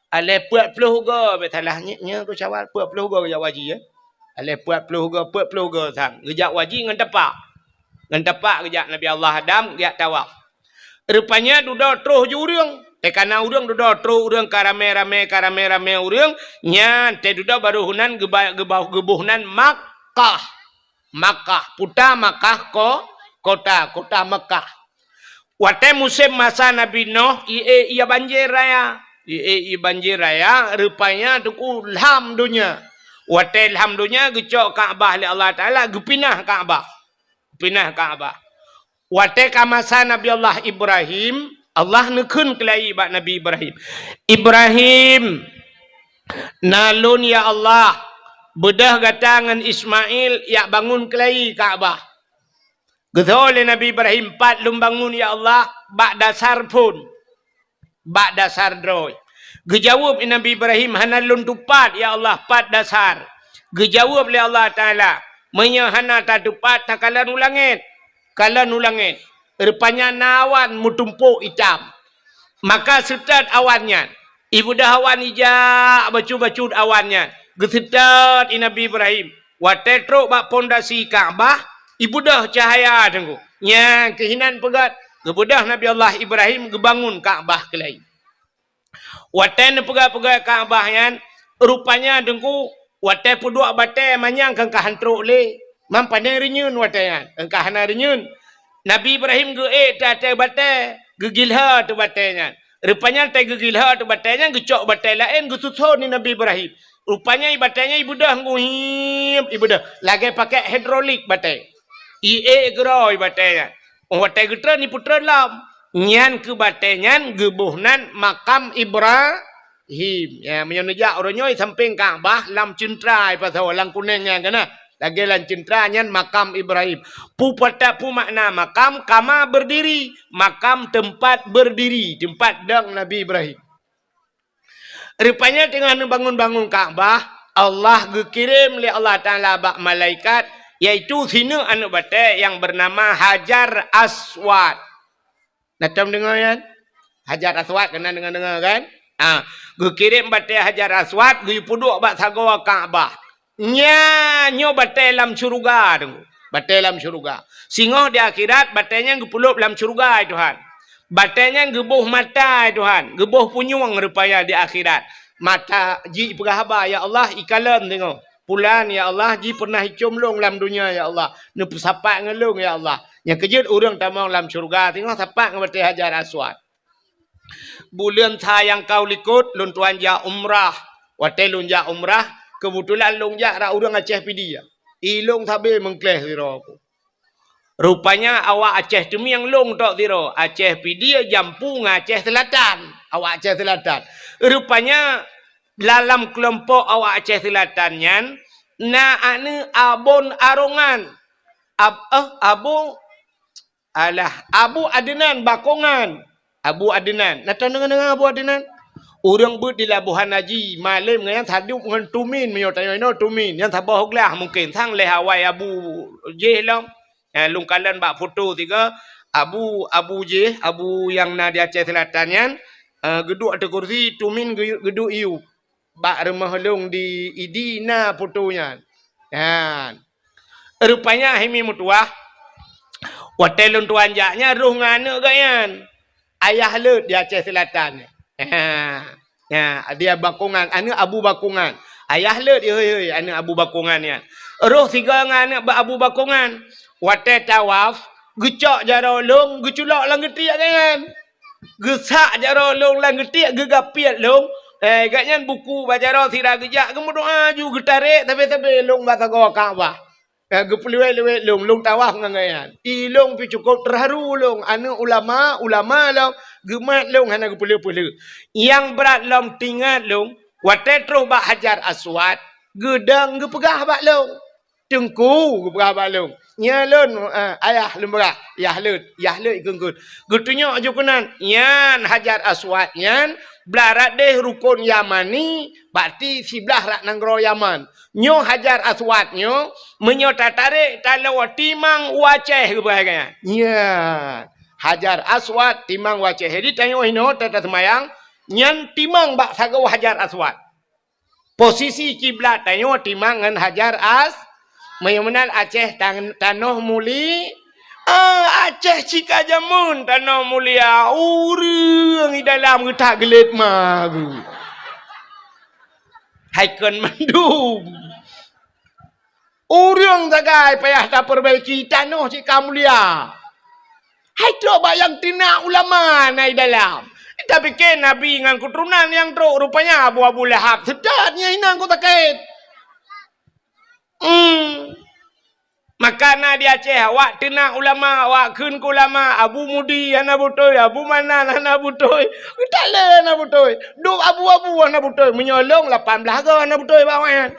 ale puat puluh go betalahnya ko cawal puat puluh go gejak waji ya. Ale puat puluh go sang. Gejak waji ngan tepak. Dan tepak kejak Nabi Allah Adam dia tawaf. Rupanya duduk terus jurung. Tekana urang duduk terus urang karame-rame urang. Nyan te duduk baru hunan gebuhnan Makkah. Makkah. Puta Makkah kota Makkah. Wate musim masa Nabi Nuh ia banjir raya. Ia banjir raya. Rupanya tuku ilham dunia. Wate ilham dunia gecok Ka'bah oleh Allah Ta'ala. Gepinah Ka'bah. Pinah Ka'bah. Wate masa Nabi Allah Ibrahim, Allah nekun kelai bak Nabi Ibrahim. Ibrahim, nalun ya Allah, bedah gatangan Ismail, ya bangun kelai Ka'bah. Getol Nabi Ibrahim, 4 lum bangun ya Allah, bak dasar pun. Bak dasar droy. Gejawab Nabi Ibrahim, hana lun tupat ya Allah, pat dasar. Gejawab oleh Allah Ta'ala, menya hana tak tupat tak kalan ulangit. Kalan ulangit. Rupanya nawan mutumpuk hitam. Maka setat awannya. Ibu dah awan ijak bacu-bacu awannya. Gesetat Nabi Ibrahim. Watetrok bak pondasi Kaabah. Ibu dah cahaya tengku. Nya kehinan pegat. Gebudah Nabi Allah Ibrahim gebangun Kaabah ke lain. Watan pegat-pegat Kaabah yan. Rupanya tengku. Watan puduk batai manyang kengkah hantruk le. Mampanai renyun watan yan. Kengkah hana renyun. Nabi Ibrahim tak batai. Gegilha tu batainya. Rupanya tak gegilha tu batainya. Gecok batai lain. Gesusun ni Nabi Ibrahim. Rupanya batainya ibu dah nguhim. Ibu dah. Lagi pakai hidrolik batai. Geroi batainya. Batai getra ni putra lam. Nyan ke batainya. Gebuhnan makam Ibrahim. Ya, menyonejak orangnya samping Kaabah. Lam centrai pasal lang kuningnya kena. Lagi lan centranya makam Ibrahim. Pu makna makam, kama berdiri. Makam tempat berdiri. Tempat dang Nabi Ibrahim. Rupanya tengah bangun-bangun Kaabah. Allah gekirim oleh Allah Ta'ala bak malaikat. Iaitu sini anak batai yang bernama Hajar Aswad. Natam dengar kan? Hajar Aswad kena dengar kan? Gekirim batai Hajar Aswad. Gepuduk bak sagawa Kaabah. Nyo batai dalam syurga tu. Batai dalam syurga. Singoh di akhirat batainya gepulup dalam syurga Tuhan. Batainya gebuh mata Tuhan. Gebuh punyung rupanya di akhirat. Mata ji perahaba ya Allah ikalan tengok. Pulan ya Allah ji pernah hicum long dalam dunia ya Allah. Nu sapak ngelung ya Allah. Yang kejut orang tamang dalam syurga tengok sapak ngebatai Hajar Aswad. Bulan sayang kau likut lun tuan ja umrah. Watai lun ja umrah. Kebetulan long jak rak urang Aceh pidi ya. Ilong sabe mengkleh zero aku. Rupanya awak Aceh tu yang long tok zero. Aceh pidi jampu Aceh Selatan. Awak Aceh Selatan. Rupanya dalam kelompok awak Aceh Selatan nyan na ane abon arongan. Abu Adnan Bakongan. Abu Adnan. Nak tahu dengan Abu Adnan? Orang ber di Labuhan Haji malam yang tadi dengan tumin menyotanya no tumin yang tabah hoglah mungkin sang leh awai Abu J long lungkalan bak foto tiga Abu J Abu yang na di Aceh Selatan yang geduk ada kursi tumin geduk iu bak rumah long di idina fotonya kan rupanya himi mutuah hotel tuan jaknya ruh ngane gayan ayah lut di Aceh Selatan. Ya, dia Bakongan, anak Abu Bakongan. Ayah le dia anak Abu Bakongan ya. Roh tiga anak Abu Bakongan. Wate tawaf, gecok jaro long, geculok lang getiak kan. Gesak jaro long lang getiak gegapiat long. Gaknya buku bajaro sira gejak kemudian aju getarik tapi long bata go Kaabah. Gepeluai long tawaf ngangayan. Ilong pi cukup terharu long anu ulama long gemat long hana gepelu-pelu. Yang berat long tinggal long watetro bak Hajar Aswad gedang gepegah bak long. Tengku gepegah bak long. Nya lon ayah lemberah yah lut genggut. Getunyo aju kenan yan Hajar Aswad yan belarat deh rukun Yamani berarti sebelah rak nanggro Yaman. Nyo Hajar Aswad nyo menyo tarik kalau timang Aceh kebahagiaan. Ya. Hajar Aswad timang Aceh. Jadi tanya ino tata semayang nyan timang bak sagau Hajar Aswad. Posisi kiblat tanya timang ngan Hajar Menyamanan Aceh tanah muli. Aceh cika jamun tanah mulia. Urang di dalam getak gelit magu. Haikon mandum. Urang tagai payah tak perbaiki tanah cika mulia. Hai tu bayang tina ulama nai dalam. Tapi ke Nabi dengan keturunan yang teruk rupanya Abu Lahab. Sedatnya inang ku takait. Maka na di Aceh awak tina ulama awak kun ku ulama Abu Mudi ana butoy Abu Manan ana butoy. Tak le ana butoy. Duk abu-abu ana butoy menyolong 18 ke ana butoy bawan.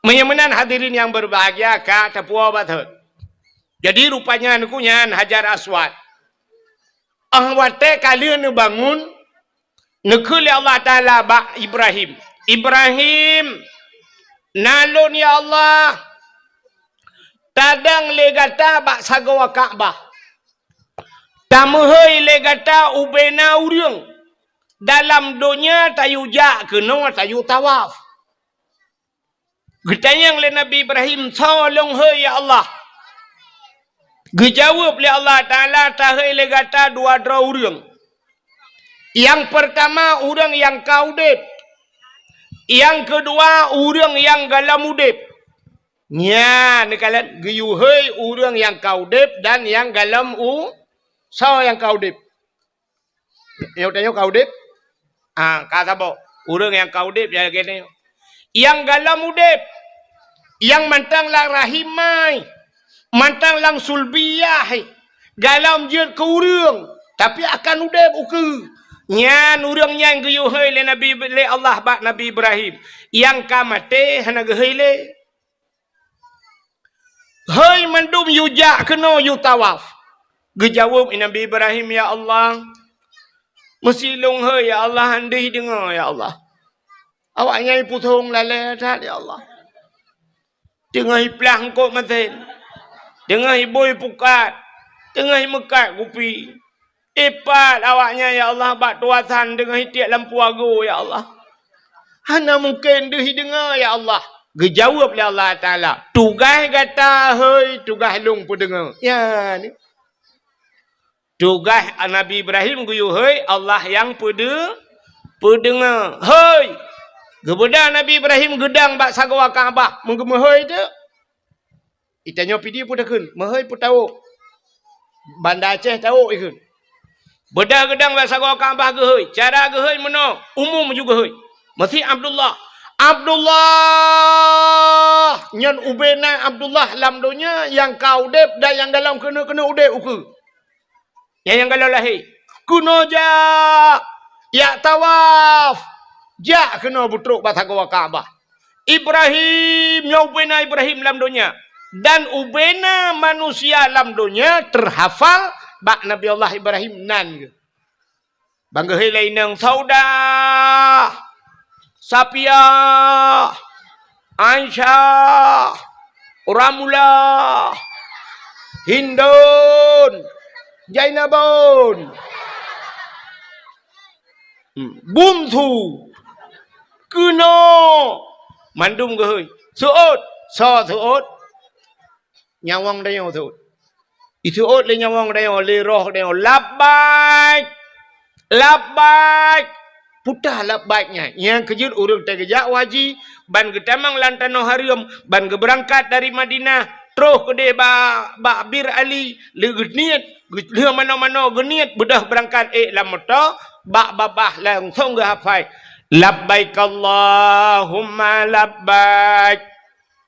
Menyamanan hadirin yang berbahagia ka tapua bathut. Jadi rupanya nukunyan Hajar Aswad. Ahwate kalian bangun nekuli Allah Ta'ala ba Ibrahim. Ibrahim nalun ya Allah tadang legata ba sagawa Ka'bah. Tamuhai legata ubena uriung. Dalam dunia tayu jak kena tayu tawaf. Getanyang le Nabi Ibrahim tolong hai ya Allah. Gejawab le Allah Ta'ala tahai legata dua uriung. Yang pertama orang yang kaudip. Yang kedua orang yang galam udip. Nya nekalan geyuhai orang yang kaudip dan yang galam so yang kaudip. Yang tanya kaudip? Kata bo, orang yang kaudip ya gini. Yang galam udip, yang mantang lang rahimai, mantang lang sulbiyah, galam je ke urang, tapi akan udip uke. Nyan urang yang geyuhai le Nabi le Allah bak Nabi Ibrahim, yang kamate hana gehai le. Hai mandum yujak kena yu tawaf. Gejawab Nabi Ibrahim, ya Allah, mesilung hai ya Allah, andai dengar ya Allah. Awak nyai putung lalai dah ya Allah. Tengah pelang kok maten. Tengah boy pukat. Tengah mekat kupi. Epat awaknya ya Allah bak tuasan dengan tiap lampu ago ya Allah. Hana mungkin deh dengar ya Allah. Gejawab oleh Allah Ta'ala. Tugas kata hei tugas long pun dengar. Ya ni. Tugas Nabi Ibrahim guyu hei Allah yang pendengar. Hei. Kepada Nabi Ibrahim gedang bak sagawa Kaabah. Mengemahai tu. Itanya pidi pun dah kun. Mahai pun tahu. Bandar Aceh tahu ikun. Bedah gedang bak sagawa Kaabah ke hei. Cara ke hei mana? Umum juga hei. Masih Abdullah. Abdullah. Nyan ubena Abdullah lam dunia yang kau dep dan yang dalam kena udep uke. Yang galau lahir. Kuno ja. Ya tawaf. Jak kena butruk batang gua Kaabah. Ibrahim, ya ubena Ibrahim lam dunia. Dan ubena manusia lam dunia terhafal bak Nabi Allah Ibrahim nan. Bangga helai nang sauda. Sapia. Aisyah. Ramula. Hindun. Jainabun. Bumthu. Kuno. Mandum ke hei. Suot. So suot. Nyawang dayo suot. Isuot le nyawang dayo. Le roh dayo. Labbaik. Labbaik. Putah labbaiknya. Yang kejut urut terkejak waji. Ban ketamang lantano harium. Ban keberangkat dari Madinah. Terus ke dia Bir Ali. Le geniat. Le mana-mana geniat. Bedah berangkat lamata. Bak babah langsung ke hafai. Labbaik Allahumma labbaik.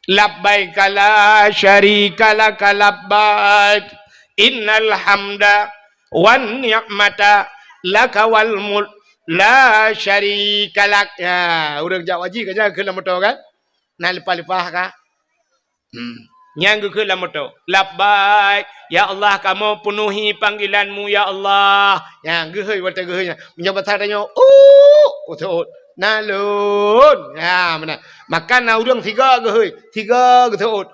Labbaik la syarika laka labbaik. Innal hamda wan ni'mata laka wal mulk la syarika lak. Ya, urang jak waji ke jaga ke lamoto kan? Nah lepas-lepas ka. Nyang ke lamoto. Labbaik. Ya Allah, kamu penuhi panggilanmu ya Allah. Yang gehoi wata gehoinya. Menjabat tanya, utut. Nalun. Ya, mana? Makan na urang tiga gehoi. Tiga getut.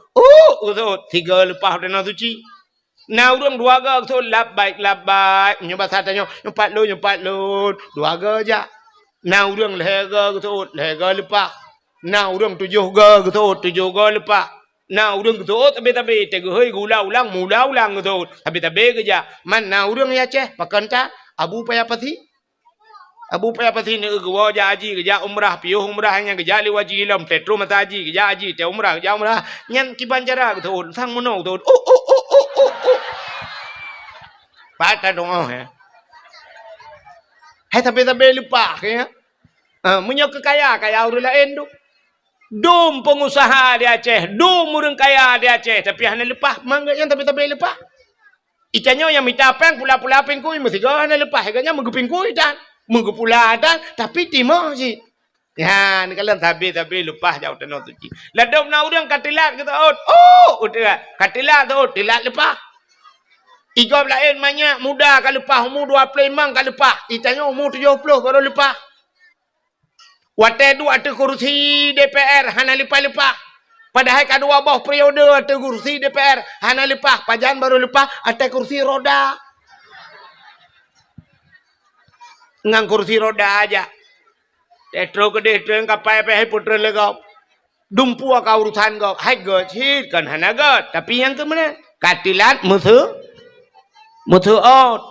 Utut. Tiga lepas dana suci. Na urang dua ga getut. Labbaik, labbaik. Menjabat tanya, nyempat lun. Dua ga aja. Na urang lega getut. Lega lepas. Na urang tujuh ga getut. Tujuh ga lepas. Na urang getut tapi tegehoi gula ulang mula ulang getut tapi keja man na urang ya ceh pakanta abu payapati ni gua ja haji keja umrah piuh umrahnya keja liwaji lam tetru mata haji keja haji te umrah nyan kibanjara getut sang mono getut pata dong hai tapi lupa ya munyo kaya urang lain tu. Dum pengusaha di Aceh, dum orang kaya di Aceh, tapi hanya lepas, mangga yang tapi lepas. Ikannya yang minta apa yang pula pengkui, mesti kau hanya lepas, ikannya menggepingkui dan menggepula dan tapi timah sih. Ya, ni kalian tapi lepas jauh tanah suci. Ladom na orang katilat kita udah katilat tu tilat lepas. Igop lain banyak muda kalau lepas umur 25 kalau lepas. Ditanya umur 70 baru lepas. Waktu tu ada kursi DPR hana lepas-lepas. Padahal kedua bawah periode ada kursi DPR hana lepas. Pajan baru lepas ada kursi roda. Ngang kursi roda aja. Tetro ke detro kapai pe putra legau. Dumpu ka urusan kau. Hai god hit kan hana god. Tapi yang ke mana? Katilat musuh out.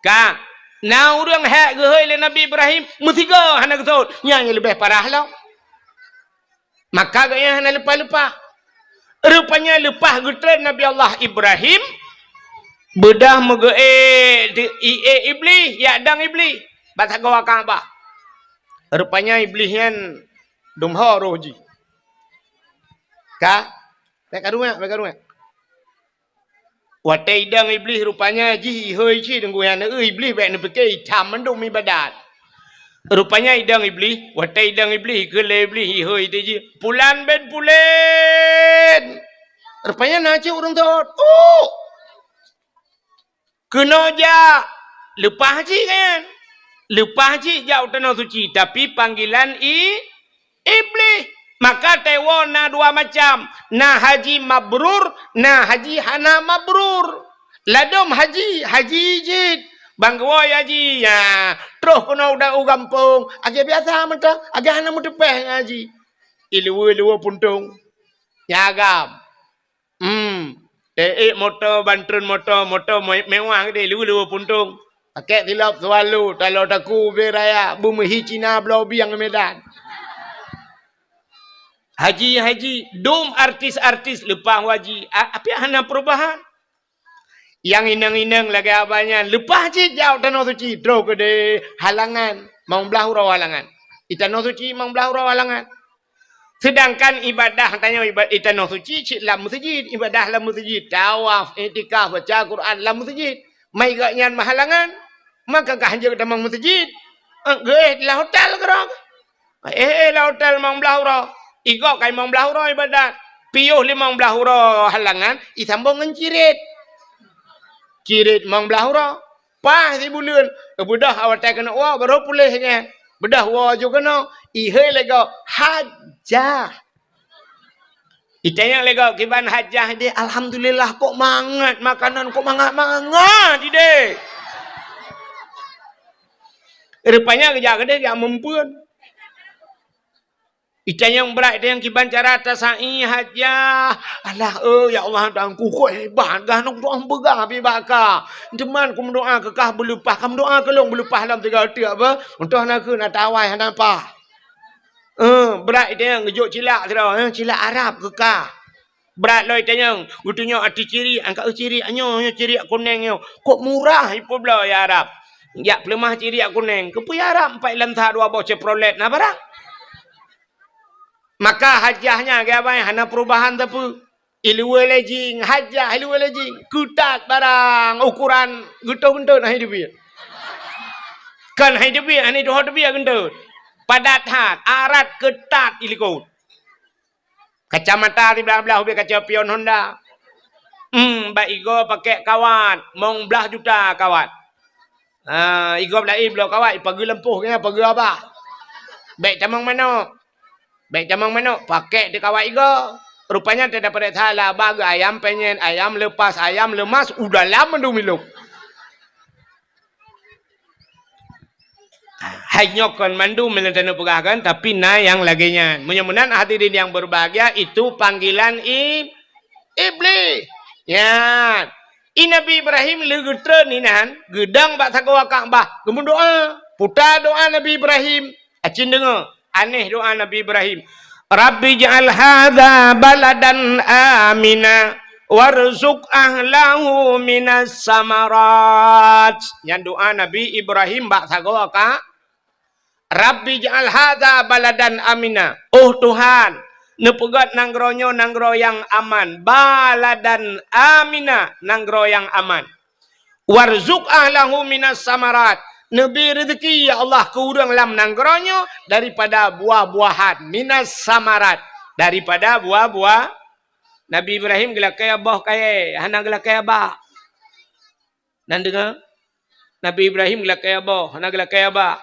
Ka na urang hak ge hei le Nabi Ibrahim musiga hana gesot. Yang lebih parah lah. Maka gaya hana lepas-lepas. Rupanya lepas getren Nabi Allah Ibrahim bedah mege iblis ya dang iblis. Bata gawa Kaabah. Rupanya iblis yang dumha roji. Ka baik rumah. Watai dang iblis rupanya ji hoi chi dengku yang iblis baik nak pakai hitam mendung mi badat. Rupanya idang iblis, watai idang iblis ke le iblis hoi dia ji. Pulan ben pulen. Rupanya naci orang tu. Oh. Kena ja lepas ji kan. Lepas ji jauh tanah suci tapi panggilan iblis. Maka tewa na dua macam. Na haji mabrur, na haji hana mabrur. Ladom haji jid. Bangwa haji. Ya, terus kena udah gampung. Agak biasa mentah, agak hana mutepeh haji. Ilu puntung. Ya agam. Motor bantun motor mewah gede ilu puntung. Pakai tilap selalu. Kalau taku beraya bumi Cina belau biang Medan. Haji, dom artis lepas haji. Apa hana perubahan? Yang inang-inang lagi abanya. Lepas haji jauh tanah suci. Terus ke de halangan. Mau belah hurau halangan. Tanah suci mau belah hurau halangan. Sedangkan ibadah, tanya ibadah tanah suci, cik lam masjid. Ibadah lam masjid. Tawaf, etikaf, baca Quran lam masjid. Mai gaknya mahalangan. Maka kah hanya tamang masjid. Lah hotel kerang. Lah hotel mau belah hurau. Igok kai mong belah hurau ibadat. Piyuh limang belah hurau halangan. Isambung dengan cirit. Cirit mong belah hurau. Pah si bulan. Bedah awak tak kena wah. Baru pulihnya. Bedah wah juga kena. Ihai lego. Hajah. Itanya lego. Kiban hajah dia. Alhamdulillah kok mangat. Makanan kok mangat. Dia. Rupanya kerja dia yang mempunyai. Itanya yang berat dia yang kiban cara tasai hajah. Alah ya Allah tangku kok hebat gah nok doa begah bi baka. Teman ku doa ke kah berlupah kamu doa ke long berlupah dalam 3 hati apa. Untuk nak ke nak tawai hana apa. Berat dia yang ngejok cilak tira cilak Arab ke kah. Berat loi dia yang gutunya ati ciri angka ciri anyo ciri kuning yo. Kok murah ipo bla ya Arab. Ya pelemah ciri kuning. Kepu ya Arab 4 lantah 2 bocah prolet na barang. Maka hajahnya ke apa hana perubahan tapi ilmu lejing hajah ilmu lejing kutat barang ukuran gentut nah hidup dia kan hidup dia ani doh dia gentut padat hat arat ketat ilikut kacamata di belah-belah ubi kaca pion Honda igo pakai kawat mong belah juta kawat igo belah kawat pagi lempuh kena pagi apa baik tamang mana baik jamang manok pakai di kawat igo. Rupanya tidak pada salah bagi ayam penyen, ayam lepas, ayam lemas udah lama dumiluk. Hanyokon mandu melentano pegagan tapi na yang laginya. Mudah-mudahan hadirin yang berbahagia itu panggilan iblis. Ya. Nabi Ibrahim legetre ninan gedang bak sakawa Kaabah. Kemudian doa, putar doa Nabi Ibrahim. Acin dengar. Aneh doa Nabi Ibrahim. Rabbi ja'al hadha baladan amina warzuq ahlahu minas samarat. Yang doa Nabi Ibrahim bak sagawa ka. Rabbi ja'al hadha baladan amina. Oh Tuhan, nepegat nanggronyo nanggro yang aman. Baladan amina, nanggro yang aman. Warzuq ahlahu minas samarat. Nabi rezeki ya Allah ke urang lam nanggronya daripada buah-buahan minas samarat daripada buah-buah. Nabi Ibrahim gelak kaya bah kaya hana gelak kaya bah Nan dengar? Nabi Ibrahim gelakai abah, hana gelakai abah.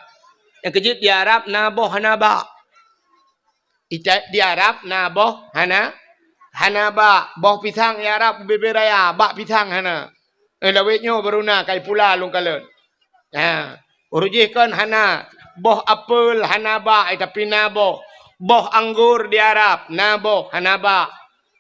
Yang kejut di Arab naboh hana ba. Di Arab naboh hana ba. Boh pisang di Arab beberaya ba pisang hana. Lawetnya beruna kai pula lung kalen. Urujihkan hana boh apel hana ba tapi naboh. Boh anggur di Arab naboh hana ba.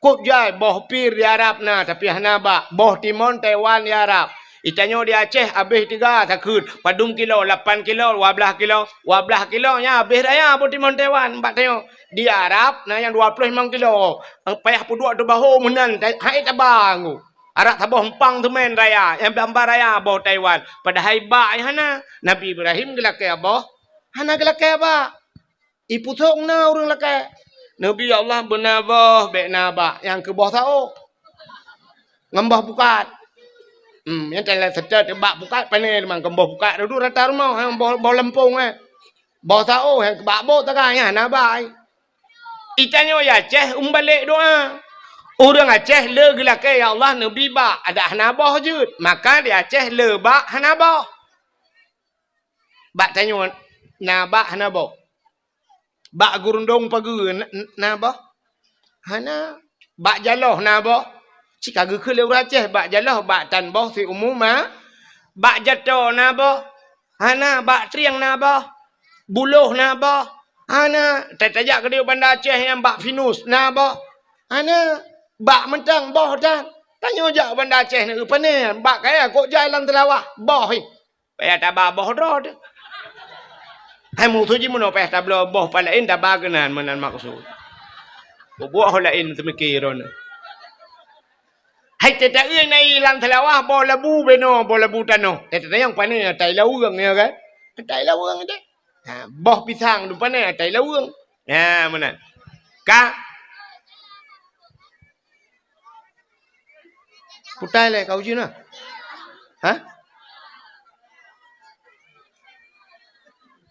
Kut jai boh pir di Arab na tapi hana ba. Boh timun Taiwan di Arab. Itanyo di Aceh habis 3 takut. Padum kilo 8 kilo 12 kilo. 12 kilonya habis raya boh timun Taiwan. Mbak tengok di Arab na yang 25 kilo. Payah puduk tu bahu menan hai tabang. Arak tabah empang tu main raya. Yang gambar raya boh Taiwan. Padahal ba hana. Nabi Ibrahim gelakai abah. Hana gelakai abah. Iputok na orang lakai. Nabi Allah benabah baik nabah. Yang ke bawah tahu. Ngambah pukat. Yang telah serta tebak pukat. Panik memang kembah pukat. Duduk rata rumah. Yang bawah lempung. Bawah tahu. Yang kebak bawah takanya nabah. Itanyo ya Aceh balik doa. Orang Aceh le gelakai ya Allah Nabi ba. Ada hanabah je. Maka di Aceh le ba hanabah. Bak tanya nabah hanabah. Bak gurundong pagi nabah. Hana. Bak jaloh nabah. Cik agak ke lewat Aceh. Bak jaloh. Bak tanbah si umum. Bak jatuh nabah. Hana. Bak triang nabah. Buluh nabah. Hana. Tajak ke dia bandar Aceh yang bak finus nabah. Hana. Bak mentang boh dah. Tanya je bandar Aceh ni. Apa ni? Bak kaya kok jalan telawah. Boh ni. Payah tabah boh dah. Hai musuh je mana payah tablah boh palain tabah kenan menan maksud. Buah lain temikirun. Hai tetak na ilang telawah boh labu beno boh labu tano. Tetak yang pani tai lawang ya kan? Tai lawang deh. Boh pisang tu pani tai lawang. Ya menan. Ka putai le kau je na.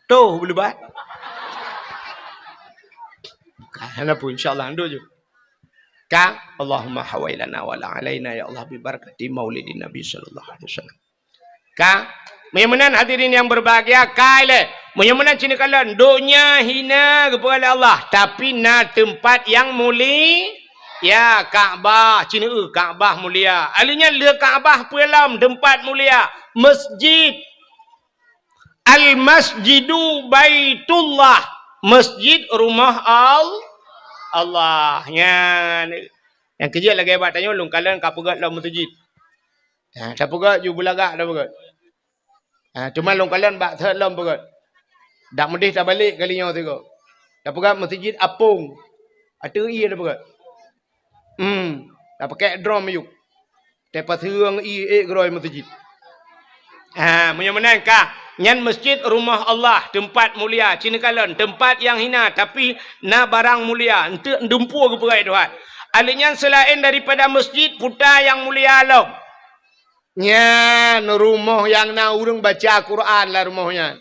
Tuh boleh buat. Karena pun insyaAllah ando je. Ka Allahumma hawailana wala alaina ya Allah bi barakati maulidin Nabi sallallahu alaihi wasallam. Ka menyamanan hadirin yang berbahagia kaile menyamanan cina kalan dunia hina kepada Allah tapi na tempat yang mulia ya Kaabah cina Kaabah mulia. Alinya le Kaabah pelam tempat mulia masjid. Al-masjidu baitullah. Masjid rumah Allah. Yang kerja lagi hebat tanya ulung kalian kapegat lah masjid. Tak pegat you belagak dah pegat. Cuma ulung kalian bak third lam pegat. Dak medih tak balik kalinya tengok. Tak pegat masjid apung. Ada i dah pegat. Tak pakai drum yuk. Tepat serang i groi masjid. Menyamanan kah? Nyan masjid rumah Allah, tempat mulia. Cina kalan, tempat yang hina tapi na barang mulia. Untuk dempu ke perai Tuhan. Alinya selain daripada masjid, putar yang mulia alam. Nyan rumah yang na orang baca Quran lah rumahnya.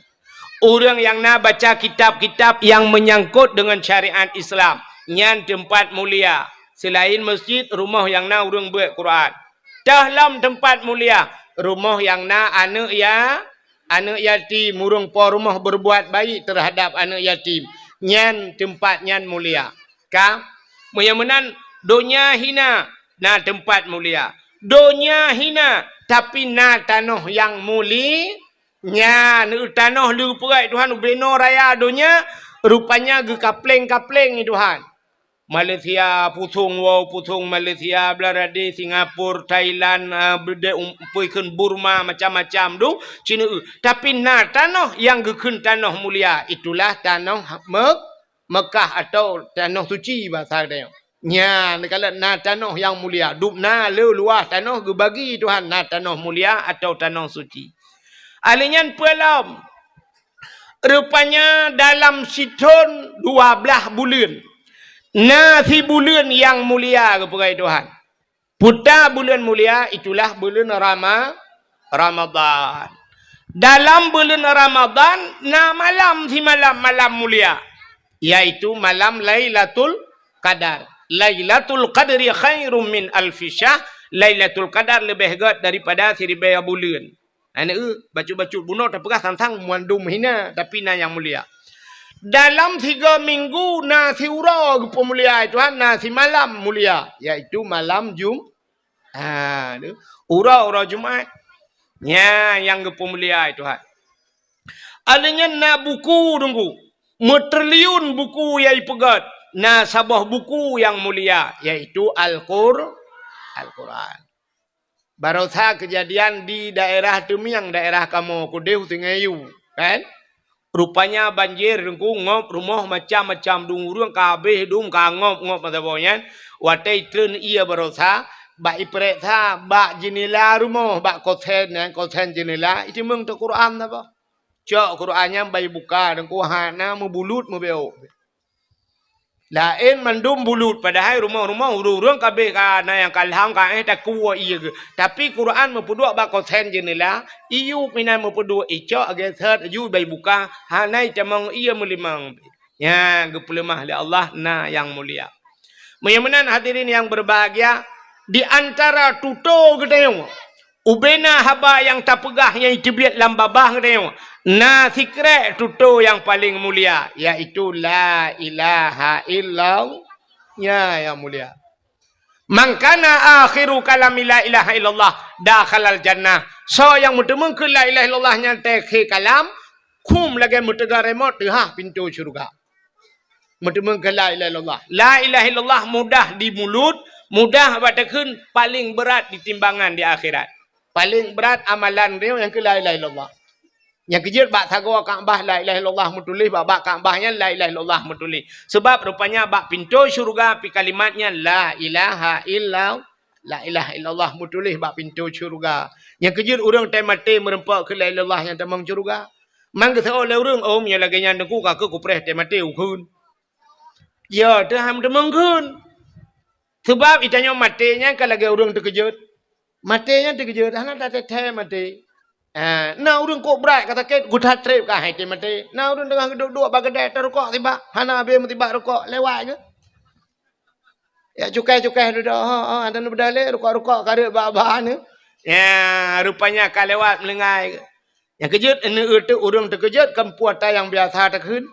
Orang yang na baca kitab-kitab yang menyangkut dengan syariat Islam. Nyan tempat mulia. Selain masjid, rumah yang na orang buat Quran. Dalam tempat mulia. Rumah yang na anak yatim, murung po rumah berbuat baik terhadap anak yatim. Nyan tempat nyan mulia. Ka menyamanan dunia hina na tempat mulia. Dunia hina tapi na tanah yang mulia. Nyan tanah lu perai Tuhan beno raya dunia rupanya ge kapleng-kapleng ni Tuhan. Malaysia putung Malaysia belaradi Singapura Thailand puikan Burma macam-macam tu Cina tapi na tanah yang gekun tanah mulia itulah tanah Mekah atau tanah suci bahasa dia nya kalau na tanah yang mulia duk na luas tanah ge bagi Tuhan na tanah mulia atau tanah suci alinyan pelam rupanya dalam situn 12 bulan nasi bulan yang mulia kepada Tuhan. Putar bulan mulia itulah bulan Ramadan. Dalam bulan Ramadan, na malam si malam mulia. Yaitu malam Lailatul Qadar. Lailatul Qadri khairum min alfi syahr. Lailatul Qadar lebih hebat daripada 1000 bulan. Ana baca-baca bunuh tak pegah tantang muandum hina tapi na yang mulia. Dalam 3 minggu nasi ura pemulia Tuhan, nasi malam mulia, iaitu malam ura Jumaat. Ya, yang pemulia Tuhan. Adanya na buku tunggu. Metriliun buku yang pegat. Na sabah buku yang mulia, iaitu Al-Quran. Barusan kejadian di daerah Temiang, daerah kamu Kudeu Tingayu, kan? Rupanya banjir dengku ngop rumah macam-macam dungurung kabeh dum ka ngop matabonya. Watai tren ia barusan bak ipreta bak jenela rumah bak koten jenela itu mung tu Quran apa? Cok Qurannya bayi buka dengku hana mubulut mubeo. Lain mandum bulut padahal rumah-rumah urung kabeh kana yang kalhang ka tak kuwa iya ke. Tapi Quran mempudua bak koten jenela iu minan mempudua icok ageser ju bayi buka hanai camang iya melimang. Ya gepelemah li Allah na yang mulia. Menyamanan hadirin yang berbahagia, di antara tuto gedeng ubena haba yang tak pegah yang itibiat lambabah gedeng na sikre tuto yang paling mulia yaitu la ilaha illallah yang mulia. Mangkana akhiru kalami la ilaha illallah dakhalal jannah. So yang mutemeng ke la ilaha illallah nya tekhi kalam kum lagi mutega remote ha pintu syurga. Mutemeng ke la ilaha illallah. La ilaha illallah mudah di mulut, mudah batakeun, paling berat di timbangan di akhirat. Paling berat amalan dia yang ke la ilaha illallah. Yang kejut bak sago Kaabah la ilaha illallah mutulih bak Kaabahnya la ilaha illallah mutulih. Sebab rupanya bak pintu syurga pi kalimatnya la ilaha illallah. La ilaha illallah mutulih bak pintu syurga. Yang kejut urang tai mati merempak ke la ilaha illallah yang tamang syurga. Mang ke le urang om nya lagi nya ku ka ku preh tai mati ukun. Ya dah ham demengkeun. Sebab itanya matinya kalau lagi urang terkejut. Matinya terkejut hana tak teh mati. Na urang kok berat kata ket gudah trip ka hai te mati. Na urang tengah duduk bagedai terukok tiba. Hana be tiba rukok lewat ke. Ya cukai-cukai duduk. Ada nu bedale rukok-rukok karep ba-ba ni. Ya rupanya ka lewat melengai. Yang kejut ene itu urang terkejut kan puata yang biasa terkeun.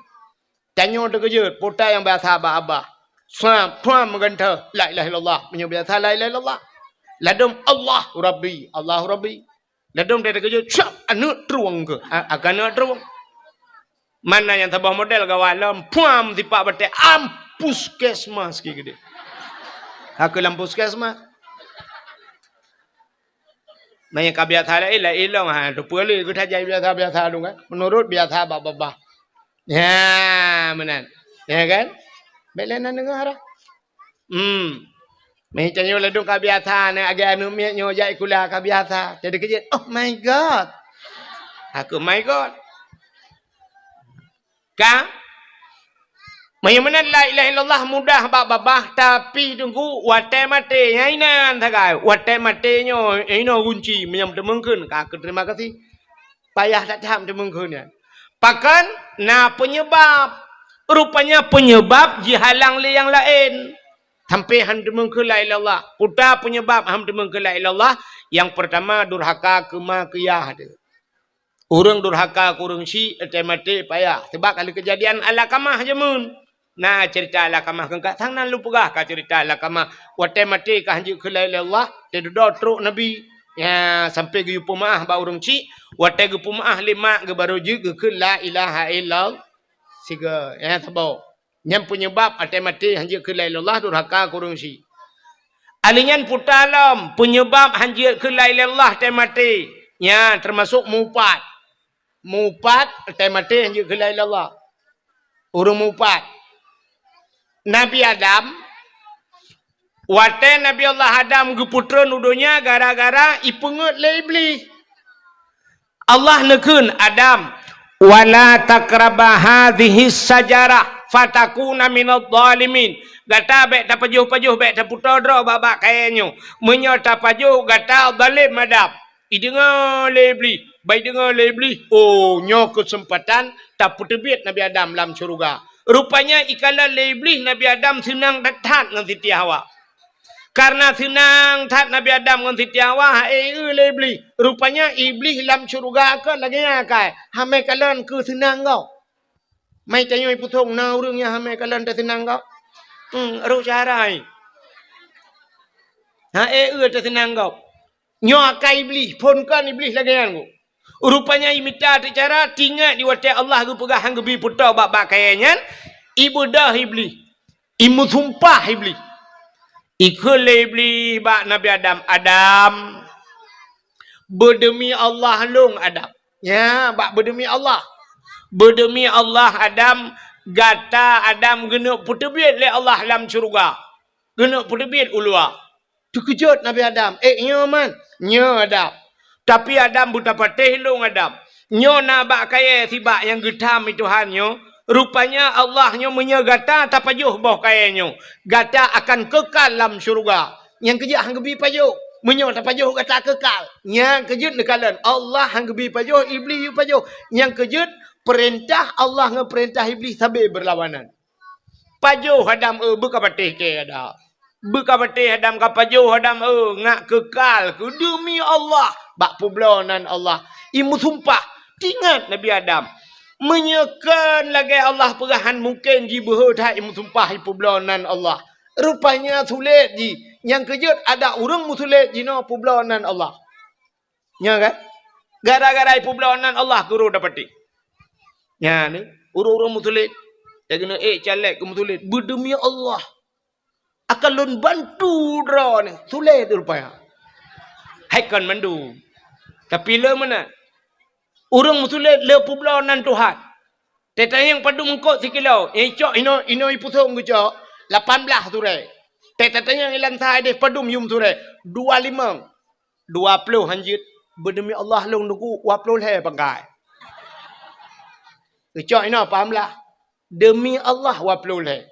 Tanyo terkejut puata yang biasa ba-abah. Puan menggantar la ilaha illallah. Punya biasa la ilaha illallah. Ladum Allah Rabbi. Allah Rabbi. Ladum dia terkejut. Syap. Anu teruang ke. Akan anu teruang. Mana yang tabah model kawalam. Puan tipak batik. Ampus kesma sikit gede. Aku lampus kesma. Nanya kabiasa la ilaha illallah. Tu boleh kita jadi biasa-biasa dong kan. Menurut biasa babah. Ya menan. Ya kan? Belenan dengar. Macamnya ladung kabiasa nak agak anu miatnya jai kula kabiasa. Jadi kejut. Oh my God. Aku my God. Ka? Mana la ilaha illallah mudah babah tapi tunggu watai mati nyainan tagai. Watai matinya ino kunci menyam temengkeun. Ka terima kasih. Payah tak jam temengkeun ya. Pakan na penyebab. Rupanya penyebab jihalang li yang lain. Sampai hamdemeng ke la ilallah. Puta penyebab hamdemeng ke la ilallah. Yang pertama durhaka kemakiyah. Urang durhaka kurang si mati payah. Sebab kalau kejadian ala kamah je mun. Nah cerita ala kamah kengkat sang nan lupugah ka cerita ala kamah. Watai mati ka hanji ke la ilallah. Dia duduk truk Nabi. Ya sampai ge pemaah ba urang si. Watai ge pemaah lima ge baru je ke la ilaha illallah. Siga ya sabau. Yang penyebab atai mati hanjir ke la ilallah durhaka kurang si. Alinyan putalam penyebab hanjir ke la ilallah atai mati. Ya termasuk mupat. Mupat atai mati hanjir ke la ilallah. Urang mupat. Nabi Adam. Watai Nabi Allah Adam ke putra nudunya gara-gara ipengut le iblis. Allah nekun Adam. Wala takraba hadhihi sajarah fatakuna minadh dhalimin. Gata bek ta pajuh-pajuh bek ta putodro babak kayanyo. Menyo ta pajuh gata zalim madap. Idengar lebli, baik dengar lebli. Oh, nyo kesempatan tak putebit Nabi Adam dalam syurga. Rupanya ikala lebli Nabi Adam senang datang dengan Siti Hawa. Karena senang tat Nabi Adam dengan Siti Hawa, iblis. Rupanya iblis dalam syurga ke lagi kai. Hamai kalian ke senang kau. Mai tanya ibu thong na urangnya hamai kalian tak senang kau. Ru carai. Tak senang kau. Nyo kai iblis, pun kan iblis lagi yang kau. Rupanya imita tu cara tinggal di watai Allah ke pegah hang gebi putar bak kayaknya. Ibu dah iblis. Imu sumpah iblis. Ikul iblis bak Nabi Adam. Adam. Berdemi Allah long Adam. Ya, bak berdemi Allah. Berdemi Allah Adam. Gata Adam kena putebit le Allah dalam syurga. Kena putebit ulua. Terkejut Nabi Adam. Nyo man. Nyo Adam. Tapi Adam buta patih long Adam. Nyo na bak kaya sibak yang getam itu hanyo. Rupanya Allah nyo menyegata tak pajuh boh kayanya. Gata akan kekal dalam syurga. Yang kejut hang gebi pajuh. Menyo tak pajuh gata kekal. Yang kejut nekalan. Allah hang gebi pajuh, iblis yu pajuh. Yang kejut perintah Allah ngeperintah iblis sambil berlawanan. Pajuh Adam buka patih ke ada. Buka patih Adam ka pajuh Adam ngak kekal ke demi Allah. Bak publonan Allah. Imu sumpah. Tingat Nabi Adam. Menyekan lagi Allah perahan mungkin jibuh tak imu sumpah publonan Allah. Rupanya sulit ji. Yang kejut ada orang musulit jino publonan Allah. Ya kan? Gara-gara publonan Allah guru dapati. Ya ni, orang-orang musulit. Dia kena calek ke musulit. Berdemi Allah. Akan lun bantu draw ni. Sulit rupanya. Haikan mandu. Tapi le mana? Orang musulit le publonan Tuhan. Tetanya yang padu mengkot sikilau. Cok ino ipusong ke cok. 18 turai. Tetanya yang ilan sahai deh padum yum turai. 25. 20 hanjit. Berdemi Allah long nunggu 20 le pangkai. Cok ino pahamlah. Demi Allah 20 le.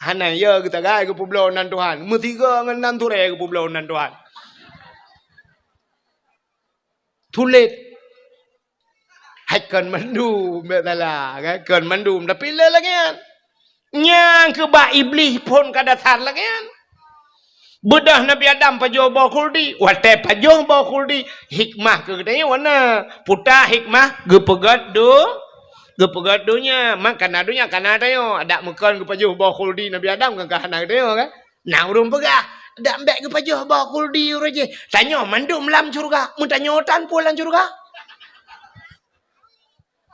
Hana ya kita gai ke publonan Tuhan. Metiga dengan 6 turai ke publonan Tuhan. Tulit. Haikan mandu betala kan mandu tapi le lagi kan nyang ke ba iblis pun kada tar lagi kan bedah Nabi Adam pajo ba kuldi wate pajo ba kuldi hikmah ke katanya wana puta hikmah gepegat donya makan adunya kana dayo ada mekan ke pajo ba kuldi Nabi Adam kan kana dayo kan nah urung pegah ada ambek ke pajo ba kuldi uraje tanya mandu melam surga mun tanya otan pulang surga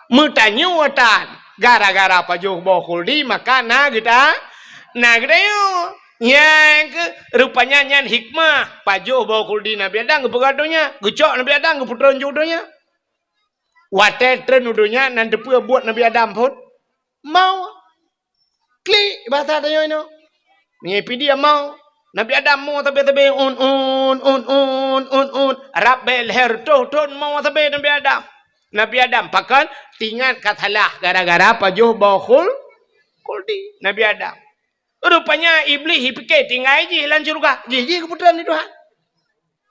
Mutanya watan gara-gara pajuh bokuldi maka kita yo yang ke rupanya nyan hikmah pajuh bokuldi Nabi Adam kepegadonya gecok Nabi Adam keputron jodohnya wate tren udonya nanti pua buat Nabi Adam pun mau klik bahasa tayo ino ngepi dia mau Nabi Adam mau tabe un rabbel herto ton mau tabe Nabi Adam Nabi Adam pakan tinggal katalah gara-gara pajuh bokul kuldi Nabi Adam. Rupanya iblis pikir tinggal je lan surga. Jiji keputran itu ha.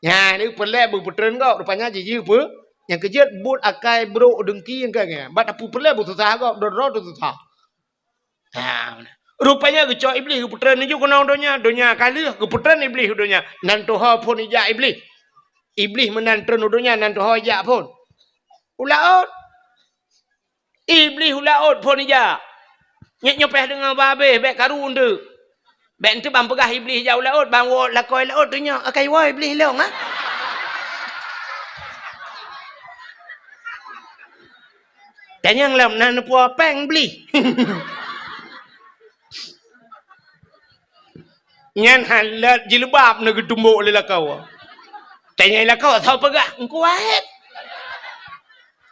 Ya ni pelak berputran kau rupanya jiji apa? Yang kejut but akai bro dengki yang kaya. Bat apu pelak bersusah kau dorot susah. Ha. Rupanya kecok iblis keputran ni juga donya kali keputran iblis donya. Nantoha pun ija iblis. Iblis menantun donya nantoha ija pun. Ulaut. Iblis ulaut pun ija. Nyopeh dengan babe bek karun tu. Bek tu bang pegah iblis ja ulaut bang wo lakoi laut tu nya akai wa iblis long ah. Tanya lam nan puo peng iblis. Nyan halat jilbab na getumbuk le lakau. Tanya lakau tau pegah engko wahet.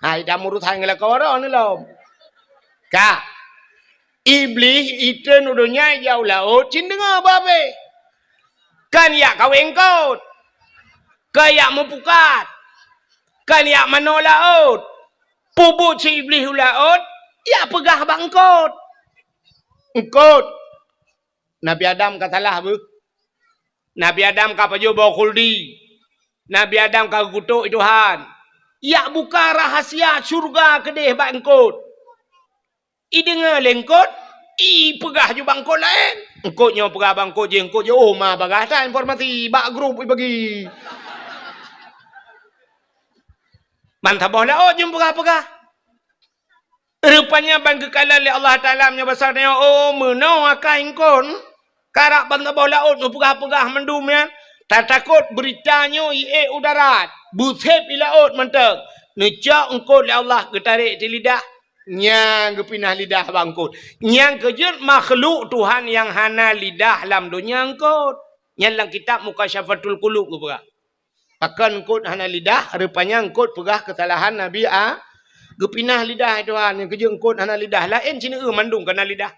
Hai dah murut hang lakau ro ni lom. Ka iblis itu nudunya jauh laut cin dengar babe. Kan ya kawin kau. Kayak mempukat. Kan ya mano laut. Pubut si iblis laut. Ya pegah bangkot. Engkot. Nabi Adam katalah bu. Nabi Adam kapa jo bawa kuldi. Nabi Adam kapa kutuk Tuhan. Ya buka rahasia surga kedeh bangkot. Idengar lengkot. Pegah je bangkut lain. Engkutnya pegah bangkut je, engkut je. Oh, ma bagah tak informasi. Bak grup bagi. Mantap bola. Oh, jom pegah-pegah. Rupanya bangga kala oleh Allah Ta'ala menyebasarnya. Oh, menau akan ingkun. Karak bantah bola laut. Pegah-pegah mendum ya. Tak takut beritanya udarat. Busep laut mentek. Necak engkut oleh Allah getarik di lidah. Nyang kepinah lidah bangkut. Nyang kejut makhluk Tuhan yang hana lidah dalam dunia engkut. Yang dalam kitab Mukasyafatul Qulub ke pegah. Akan engkut hana lidah. Rupanya engkut pegah kesalahan Nabi Gepinah lidah Tuhan. Yang kejut engkut hana lidah. Lain cina mandung kena lidah.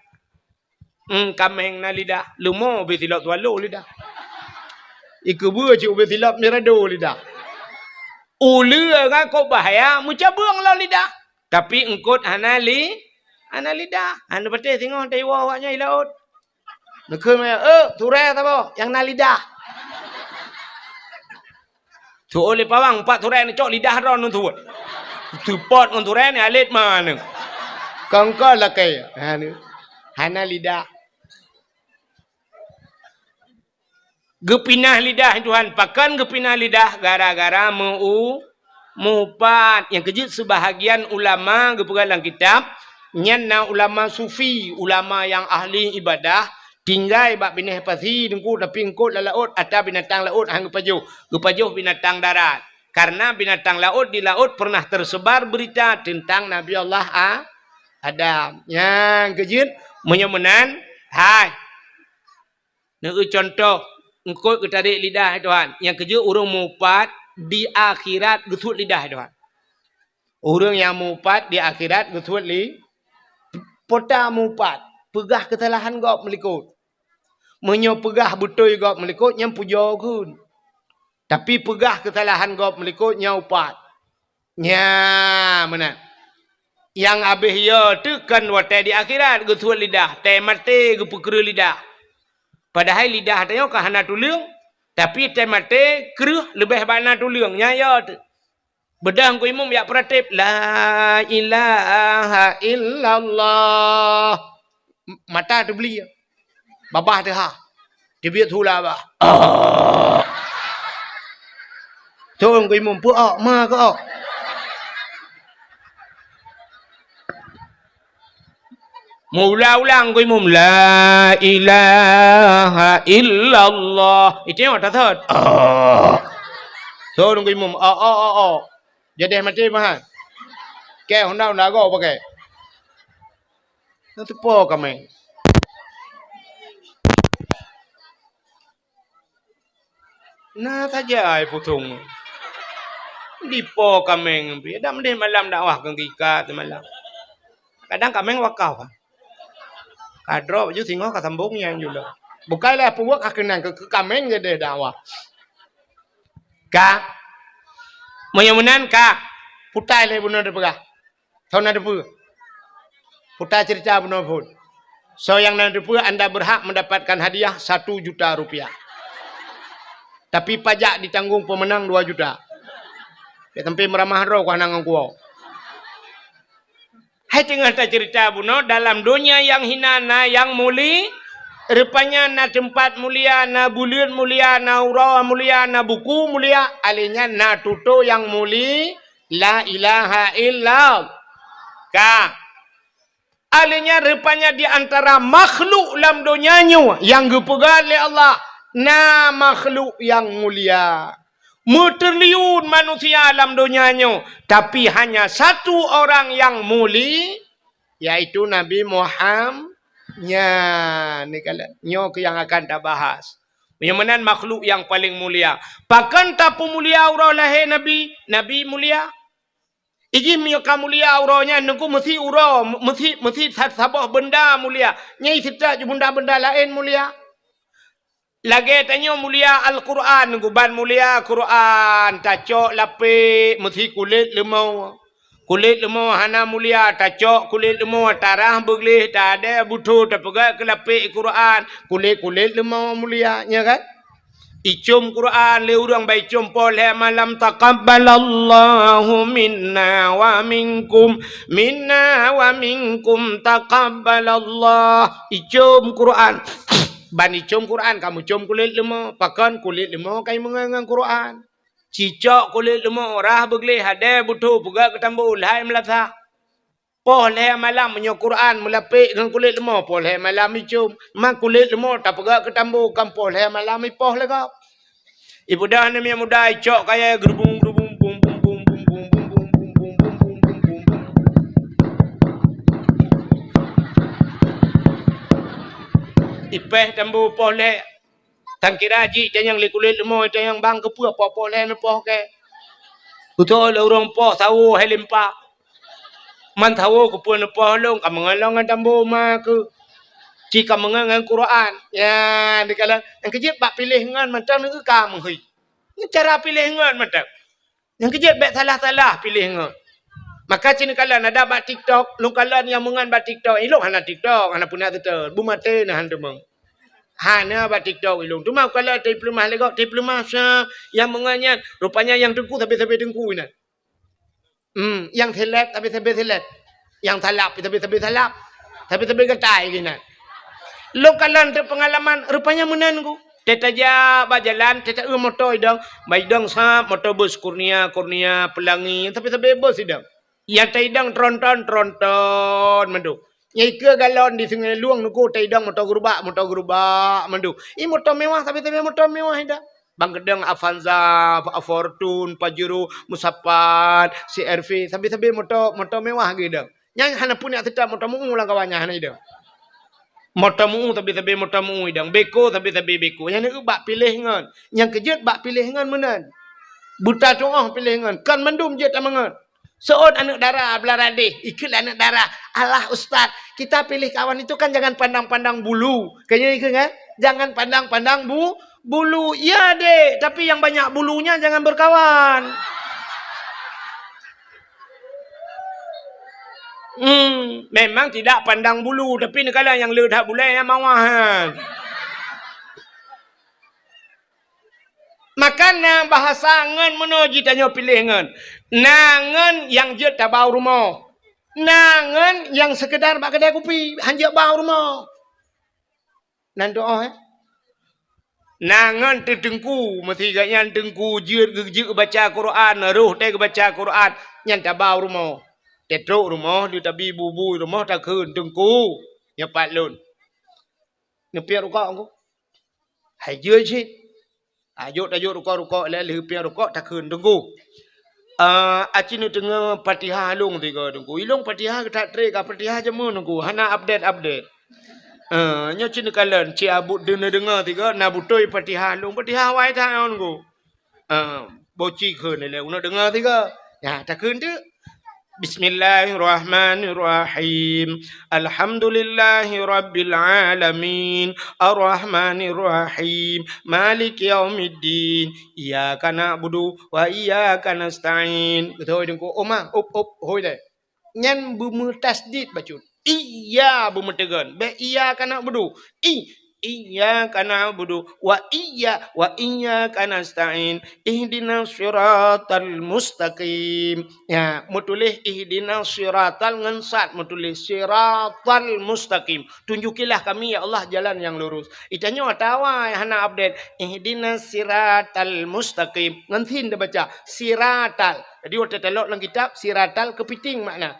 Kameng na lidah. Lumo betilap tualu lidah. Iku bua cik betilap mirado lidah. Ula kan kau bahaya. Muca buang lah lidah. Tapi engkut hana lidah. Hana betul tengok taiwa awaknya di laut. Nekun maya, turai tak apa? Yang na lidah. Tu oleh pawang, 4 turai ni cok lidah ron tu. Tupot con turai ni alit mana. Kangka lah kaya. Hana lidah. Gepinah lidah Tuhan. Pakan gepinah lidah gara-gara mupat. Yang kejut sebahagian ulama gepegalang kitab. Nyana ulama sufi. Ulama yang ahli ibadah. Tinggal bak binah pasi. Dengku tapi engkut la laut. Atau binatang laut. Hang gepajuh. Gepajuh binatang darat. Karena binatang laut di laut pernah tersebar berita tentang Nabi Allah Adam. Yang kejut. Menyemenan. Hai. Nak contoh. Engkut ketarik lidah Tuhan. Yang kerja orang mupat di akhirat getut lidah Tuhan. Orang yang mupat di akhirat getut pota mupat. Pegah kesalahan gop melikut. Menyo pegah betul gop melikut yang puja kun. Tapi pegah kesalahan gop melikut yang upat. Nya mana? Yang habis ya tu kan watai di akhirat getut lidah. Teh mati gepekera lidah. Padahal lidah tanya ke hana tulang. Tapi temate keruh lebih banyak tulang. Nyaya tu. Bedah ku imam ya peratip. La ilaha illallah. Mata tu beli. Babah tu ha. Dia biar tu lah bah. Tu ku imam pu ma ke Mula-ulang ku imam la ilaha illallah. Itu yang tak tahu. So ku imam jadi mati mah. Ke honda go pakai. Itu po kami. Nah saja ai putung. Di po kami. Dah mendih malam dakwah ke kita malam. Kadang kami wakau. Kadro baju tengok kat sambung yang juga. Bukanlah puak akenan ke kameng gede dakwah. Ka. Menyemenan ka. Putai le bunuh depegah. Tahu nak depu. Putai cerita bunuh pun. So yang nak depu anda berhak mendapatkan hadiah 1 juta rupiah. Tapi pajak ditanggung pemenang 2 juta. Ya tempi meramah roh kau nangang kuau. Hai tengah tak cerita bunuh dalam dunia yang hinana yang muli. Rupanya na tempat mulia, na bulan mulia, na urau mulia, na buku mulia. Alinya na tuto yang muli. La ilaha illallah. Ka. Alinya rupanya di antara makhluk dalam dunianya. Yang dipegang oleh Allah. Na makhluk yang mulia. Terliun manusia dalam dunianya. Tapi hanya 1 orang yang muli. Yaitu Nabi Muhammad. Ni kalian. Nyok yang akan kita bahas. Bagaimana makhluk yang paling mulia. Bahkan tak mulia aurah lahir Nabi. Nabi mulia. Iji mereka mulia aurahnya. Nunggu mesti urah. Mesti sabah benda mulia. Nyai sita benda-benda lain mulia. Lagi tanya mulia Al-Quran. Guban mulia Quran. Tacok lapik. Mesti kulit lemau. Kulit lemau hana mulia. Tacok kulit lemau. Tarah bergelih. Tak ada butuh. Tak pegang ke lapik Quran. Kulit lemau mulia. Ya kan? Icum Quran le urang bai icum pole malam taqabbalallahu minna wa minkum taqabbalallah. Icum Quran. Ban icum Quran kamu cium kulit lemah, pakan kulit lemah kai mengangang Quran. Cicak kulit lemah orah begle hade butuh buga ketambu lai melasa. Poh le malam menyo Quran melapik dengan kulit lemah, poh le malam icum. Mak kulit lemah tak pegak ketambu kan poh le malam ipoh le kau. Ibu dah ni muda icok kaya gerubung gerubung bum bum bum bum bum bum bum bum bum bum bum bum bum. Ipeh tambu poh le. Tang kira ji yang li kulit lemah yang bang ke poh le poh ke. Betul orang poh tahu helimpa. Man tahu ke poh long kam mengalong tambu ma ke. Jika mengangan Quran, ya dikala yang kejip bak pilih ngan macam ni kam hui. Ni cara pilih ngan macam. Yang kejip bak salah-salah pilih ngan. Maka cini kala ada bak TikTok, lu kala yang mengan bak TikTok, ilung hana TikTok, hana punya tu, bumate na han demeng. Hana bak TikTok ilung. Cuma kala diploma legok, diploma yang mengannya rupanya yang dengku tapi dengku ni. Yang telat tapi telat. Yang talap tapi talap. Tapi getai gini. Lokalan tu pengalaman rupanya menangu. Teta ja bajalan, teta motor idang, baidang sa motor bus kurnia pelangi, tapi bebas idang. Ya taidang tronton mendu. Ya ke galon di sungai luang nuku taidang motor gerubak mendu. I motor mewah tapi motor mewah idang. Bang gedang Avanza, Fortune, Pajero, Musapan, CRV, tapi motor mewah gitu. Yang hana punya tetap motor mu ulang kawannya hana idang. Motamu tapi motamu idang beko tapi beko. Yang ni bak pilih ngan. Yang kejut bak pilih ngan menan. Buta tongah pilih ngan. Kan mendum je tak mengan. Seon anak darah belarade. Ikut anak darah. Alah ustaz. Kita pilih kawan itu kan jangan pandang-pandang bulu. Kayaknya ikut kan? Jangan pandang-pandang bulu. Ya dek. Tapi yang banyak bulunya jangan berkawan. Memang tidak pandang bulu, tapi negara yang ledak bulai yang mawahan. Makanya bahasa ngan menuju tanya pilih ngan. Nangan yang je tak bau rumah. Nangan yang sekedar bak kedai kopi, hanya bau rumah. Nan doa Nangan terdengku, mesti ganyan dengku je baca Quran, roh teh baca Quran, yang tak bau rumah. Tetro rumah dia tabi bubu rumah tak keun tengku nyepat lun. Ngepiak rukak aku. Hai je cik. Ayuk rukak le lepiak rukak tak keun tengku. Aci ni tengah Fatihah long tiga tengku. Ilong Fatihah tak trek Fatihah jemu tengku. Hana update. Nya cini kalan cik abut dengar tiga na butoi Fatihah long Fatihah wai tak tengku. Boci keun le una dengar tiga. Ya tak keun tu. Bismillahirrahmanirrahim. Alhamdulillahi rabbil alamin. Ar-Rahmanirrahim. Malik yaumiddin. Iyyaka na'budu wa iyyaka nasta'in. Betul dengku. Oma, hoi deh. Nyan bermutasdid bacun. Iya bermutegan. Be iyyaka na'budu. Iyyaka na'budu wa iyyaka nasta'in. Ihdinas siratal mustaqim. Ya, mutulih ihdinas siratal ngensat mutulih siratal mustaqim. Tunjukilah kami ya Allah jalan yang lurus. Itanya tawa hana update. Ihdinas siratal mustaqim. Ngantin dia baca siratal. Jadi waktu telok dalam kitab siratal kepiting makna.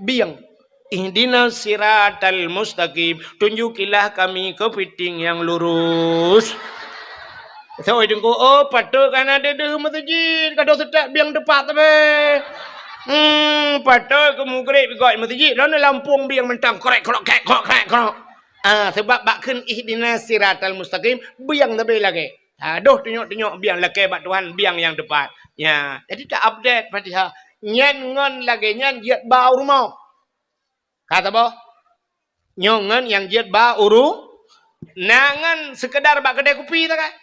Biang. Ihdinas siratal mustaqim. Tunjukilah kami kepiting yang lurus. So dengku patut kan ada deh masjid. Kado tetap biang depan tapi. Patut ke mugrib goi masjid. Lalu Lampung biang mentang korek. Sebab bakun ihdinas siratal mustaqim biang tapi lagi. Aduh tunjuk biang lagi bak Tuhan biang yang depan. Ya, jadi tak update Fatihah. Nyan ngon lagi nyan jiat bau rumah. Kata boh, nyongan yang jiat ba uru, nangan sekedar bak kedai kopi tak kan?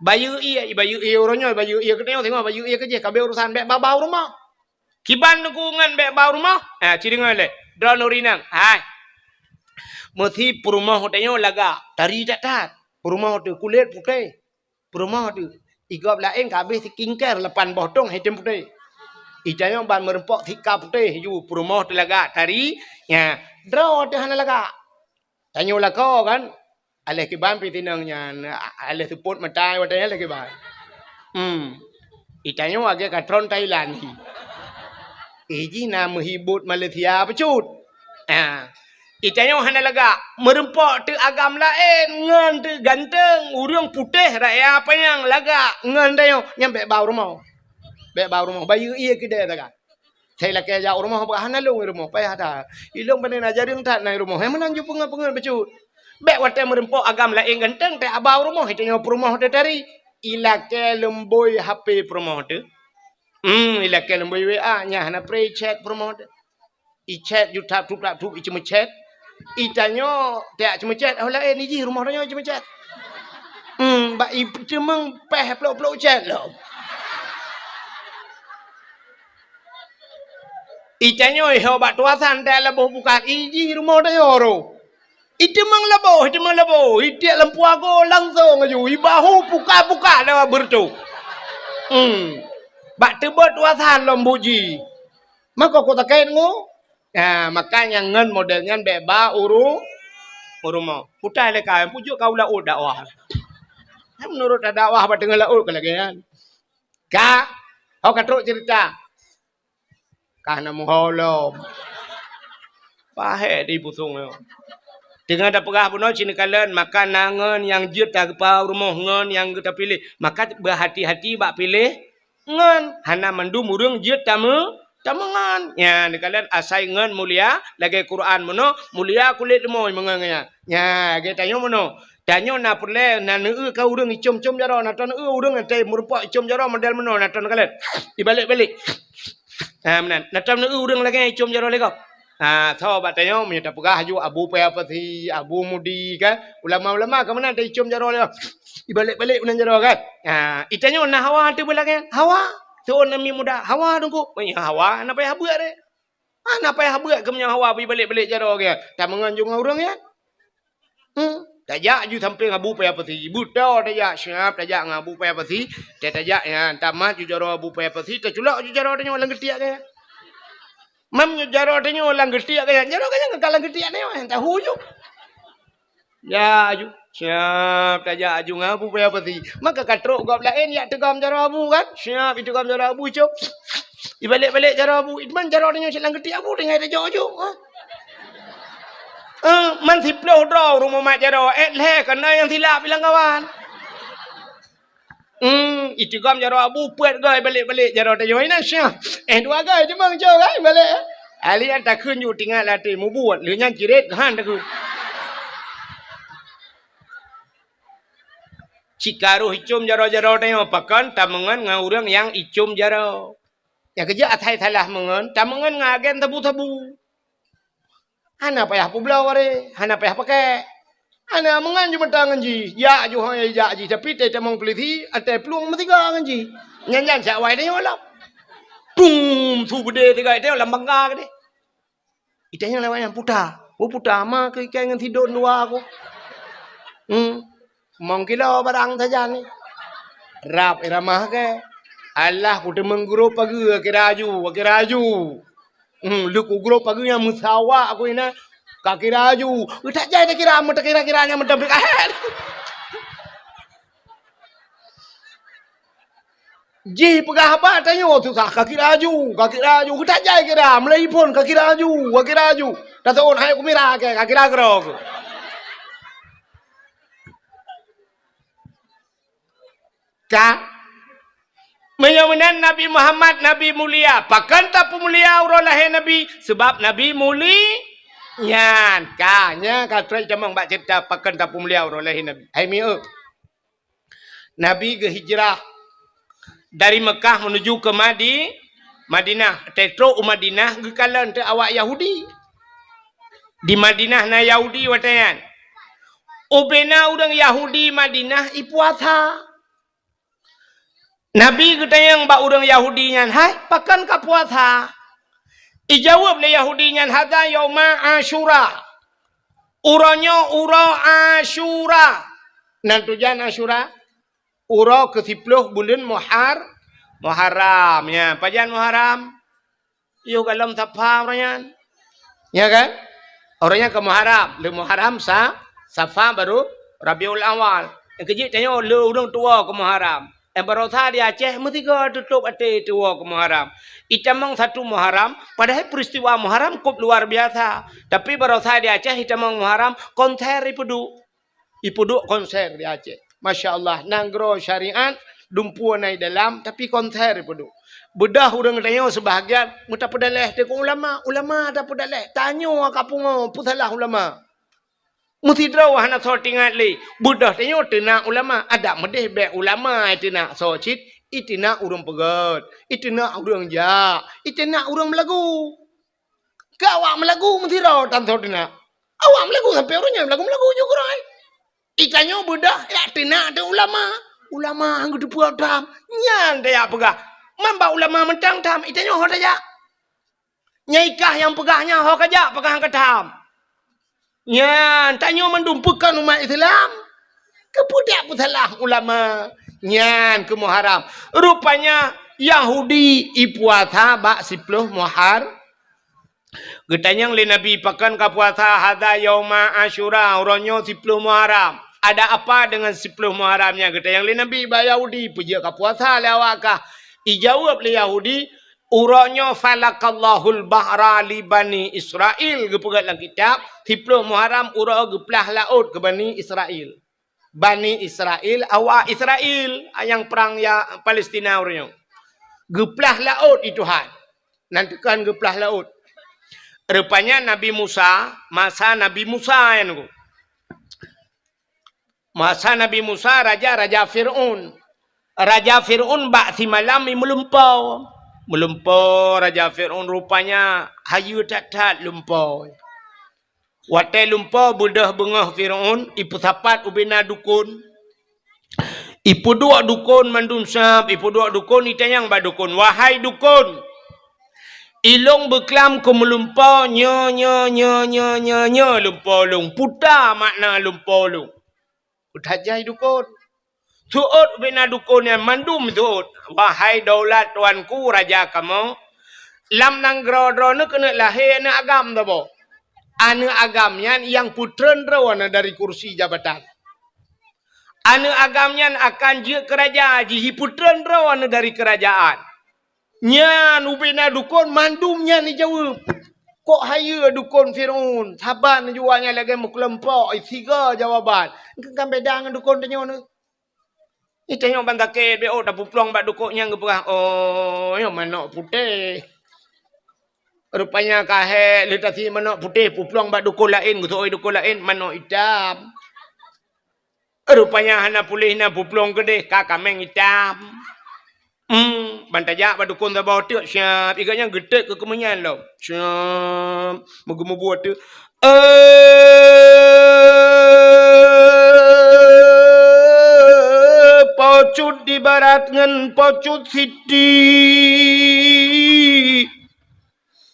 Bayu iya orangnya bayu iya kedai tengok bayu iya kerja kabel urusan bek bau rumah. Kiban dukungan bek bau rumah, ciri ngale, drone urinang, hai. Mesti perumah hotelnya laga, tari tak tat, perumah hotel kulit putih. Perumahan tu. Igap lain kabeh sikingker lepan botong hitam putih. Ijanya ban merempok tika putih ju perumahan tu laga tari nya draw tu hana laga. Tanyo lako kan. Aleh kiban pitinangnya aleh support matai watanya lagi ban. Itanyo agak katron Thailand. Iji na menghibut Malaysia pecut. Itanyo hana laga merempok tu agam lain ngan tu ganteng urang putih raya apa yang laga ngan tayo nyampe bau rumah. Be bau rumah bayu iya kide laga. Saya laki jauh rumah hana long rumah payah dah. Ilong pandai ajarin tak naik rumah. He menang ju pengen pecut. Be wate merempok agam lain ganteng te abau rumah itanyo rumah tu tari ilake lemboi HP rumah tu. Ilake lemboi WA nya hana pre chat rumah tu. I chat you tap tu i cuma chat. Itanyo tak cuma chat oh lain ni rumah dia cuma chat. Ba i cuma peh pelok chat lo. Itanyo hebat tuasan dah leboh bukan iji rumah dia oro. Itu mang leboh. Itu lampu aku langsung aja. Ibahu buka dah bertu. Bak tebot tuasan lembuji. Maka kota kain ngo. Makanya ngan modelnya beba rumah. Putai lekai pujuk kau laut dakwah. Menurut dakwah apa dengan laut kelagian. Kau katruk cerita. Karena muholom. Pahe di pusung yo. Dengan ada pegah pun cina kalian makan nangan yang jut tak pa rumah ngan yang kita pilih. Maka berhati-hati bak pilih ngan. Hana mandum urang jut tamangan. Ya ni kalian asai ngan mulia lagi Quran mono mulia kulit moy mengangnya. Ya kita tanya mono. Tanya na perle na neu ka urang icom-com jaro na tan urang ante merupak icom jaro model mono na tan kalian. Dibalik-balik. Menan. Natam nu urang lagi icom jaro lego. Tahu batanya minta pegah ju abu payapati, abu mudi kan. Ulama-ulama ke mana ada icom jaro lego. Dibalik-balik menan jaro kan. Itanya na hawa tu belakang. Hawa. Tu nami muda. Hawa dongku. Hawa apa ya buat deh. Apa ya buat ke punya hawa balik-balik jaro ke. Tak menganjung urang ya. Tajak ju sampai ngabu payapati. Buta tajak siap tajak ngabu payapati. Tajak ya tamat ju jaro abu payapati. Terculak ju jaro tanya orang getiak ke. Mam ju jaro tanya orang getiak ke. Jaro ke jangan kalang getiak ni. Tahu ju. Ya ju siap tajak ju ngabu payapati. Maka katruk gap lain ya tegam jaro abu kan. Siap itu gam jaro abu cuk. Dibalik-balik jaro abu. Itman jaro tanya silang getiak abu dengan tajak ju. Man tiploh draw rumah mak jaro leh kena yang silap bilang kawan. Itu gam jaro abu puat gay balik-balik jaro tayo ina sia. Dua gay cemang jo gay balik. Ali an tak khun yu tinggal latih mu buat le nyang kiret han tak khun. Cikaru icum jaro-jaro tayo pakan tamangan ngaurang yang icum jaro. Ya kerja atai salah mengan tamangan ngagen tabu-tabu. Hana payah publau are, hana payah pakai. Hana mengan ju mentangan ji. Ya ju hang ya ji tapi te temang peliti ate peluang metiga ngan ji. Nyan-nyan sak wai dia olah. Tum tu bede tiga dia lambang ga de. Itanya lawan yang puta. Puta ama ke ikan ngan tidur dua aku. Mong kilo barang saja ni. Rap iramah ke. Allah ku temeng guru pagi akiraju. Lu ku guru pagi yang musawa aku ina kakiraju. Tak jaya tak kira-kiranya mentabrik ahead. Ji pegah apa tanya tu sah kakiraju. Tak jaya kira Melayu pun kakiraju. Tak tahu hai ku mira ke kakira gerok. Menyamanan Nabi Muhammad Nabi mulia. Pakan tak mulia urolahe Nabi sebab Nabi muli nyan kanya katrai jamang bak cerita pakan tak mulia urolahe Nabi. Hai mi Nabi ke hijrah dari Mekah menuju ke Madinah. Tetro Madinah ke kalan te awak Yahudi. Di Madinah na Yahudi watayan. Ubena urang Yahudi Madinah ipuasa. Nabi kita yang bak urang Yahudi nyan, hai pakan ka puasa. Ijawab le Yahudi nyan hada yauma Asyura. Uranya ura Asyura. Nan tujuan Asyura Ura ke-10 bulan Muharram ya. Pajan Muharram. Yo dalam Safar orangnya. Ya kan? Orangnya ke Muharram. Le Muharram Safar baru Rabiul Awal. Yang kejik tanya le udang tua ke Muharram. Yang baru di Aceh mesti ke tutup ate tua ke Muharram. Itamang satu Muharram, padahal peristiwa Muharram cukup luar biasa. Tapi baru di Aceh itamang Muharram konser ipudu konser di Aceh. Masya Allah, nanggro syariat, dumpu naik dalam, tapi konser ipudu. Bedah orang tanya sebahagian, muta pedaleh teko ulama tak pedaleh. Tanyo kapungo putalah ulama. Mesti draw hana sortingat le. Bedah tanya tina ulama, ada medeh be ulama tina socit, itina urang pegat, itina urang ja, itina urang melagu. Kawak melagu mesti draw tan sortina. Awak melagu sampai orangnya melagu juga rai. Itanyo bedah ya tina ada ulama anggo depu adam nyan daya pegah mamba ulama mentang tam itanyo ho daya nyaikah yang pegahnya ho kaja pegah ketam nyan tanyo mendumpukan umat Islam kepudak putalah ulama nyan ke Muharram rupanya Yahudi ipuasa bak 10 Muharram getanyang le Nabi pakan ka puasa hada yauma Asyura uronyo 10 Muharram. Ada apa dengan 10 Muharramnya? Getanyang le Nabi ba Yahudi puja ka puasa le awakah. Ijawab le Yahudi uronyo falakallahul bahra li bani Israel gepegat dalam kitab 10 Muharram uro geplah laut ke bani Israel. Bani Israel awak Israel yang perang ya Palestina uronyo. Geplah laut itu Tuhan. Nanti kan geplah laut. Rupanya Nabi Musa, masa Nabi Musa yang masa Nabi Musa raja Fir'aun. Raja Fir'aun bak si malam melumpau. Melumpau Raja Fir'aun rupanya hayu tak lumpau. Watai lumpau budah bengah Fir'aun ipu sapat ubina dukun. Ipu dua dukun mandum sab, ipu dua dukun itanyang ba dukun. Wahai dukun, ilong beklam ke melumpau nyo lumpau long puta makna lumpau long utajai dukun suut bina dukun yang mandum suut wahai daulat tuanku raja kamu lam nang gro ne kena lahir ne agam tabo ane agamnya yang putren rawana dari kursi jabatan ane agamnya akan je kerajaan jihi putren rawana dari kerajaan nyan ubina dukun mandumnya ni jawab. Kok haya dukun Fir'aun? Saban jualnya lagi mukelempok. Tiga jawaban. Kan beda dengan dukun tanya ni. Ni tanya bantaket be dak puplong bak dukuknya ngeperah. Oh, yang mana putih. Rupanya kahe litasi mana putih puplong bak dukun lain, gusoi dukun lain mana hitam. Rupanya hana pulih na puplong gede kakameng hitam. Bantajak pada dukun tak bawa tu siap iganya gede ke kemenyan lo siap mau buat tu pocut di barat ngan pocut siti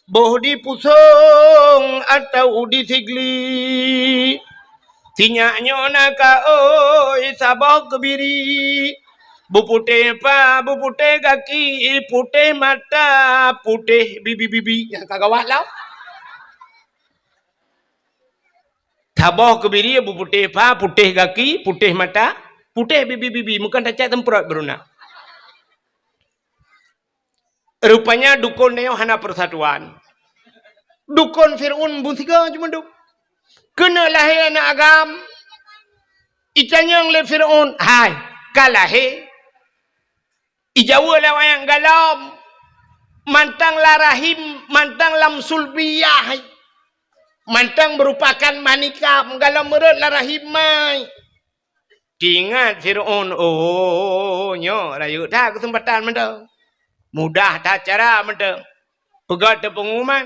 boh di pusong atau di sigli sinyaknya naka oi sabah kebiri Buputih pa, buputih kaki, putih mata, putih bibi-bibi. Yang kagak walau. Taboh kebiri, buputih pa, putih kaki, putih mata, putih bibi-bibi. Bukan tak tempat beruna. Rupanya dukun neo hana persatuan. Dukun Fir'aun buntiga cuma duk. Kena lahir anak agam. Itanyang le Fir'aun. Hai, kalahir. Ijawa lawan yang galam mantang larahim mantang lam sulbiyah mantang merupakan manika galam merut larahim mai diingat Fir'aun oh nyo rayu dah kesempatan menda mudah tak cara menda pegat pengumuman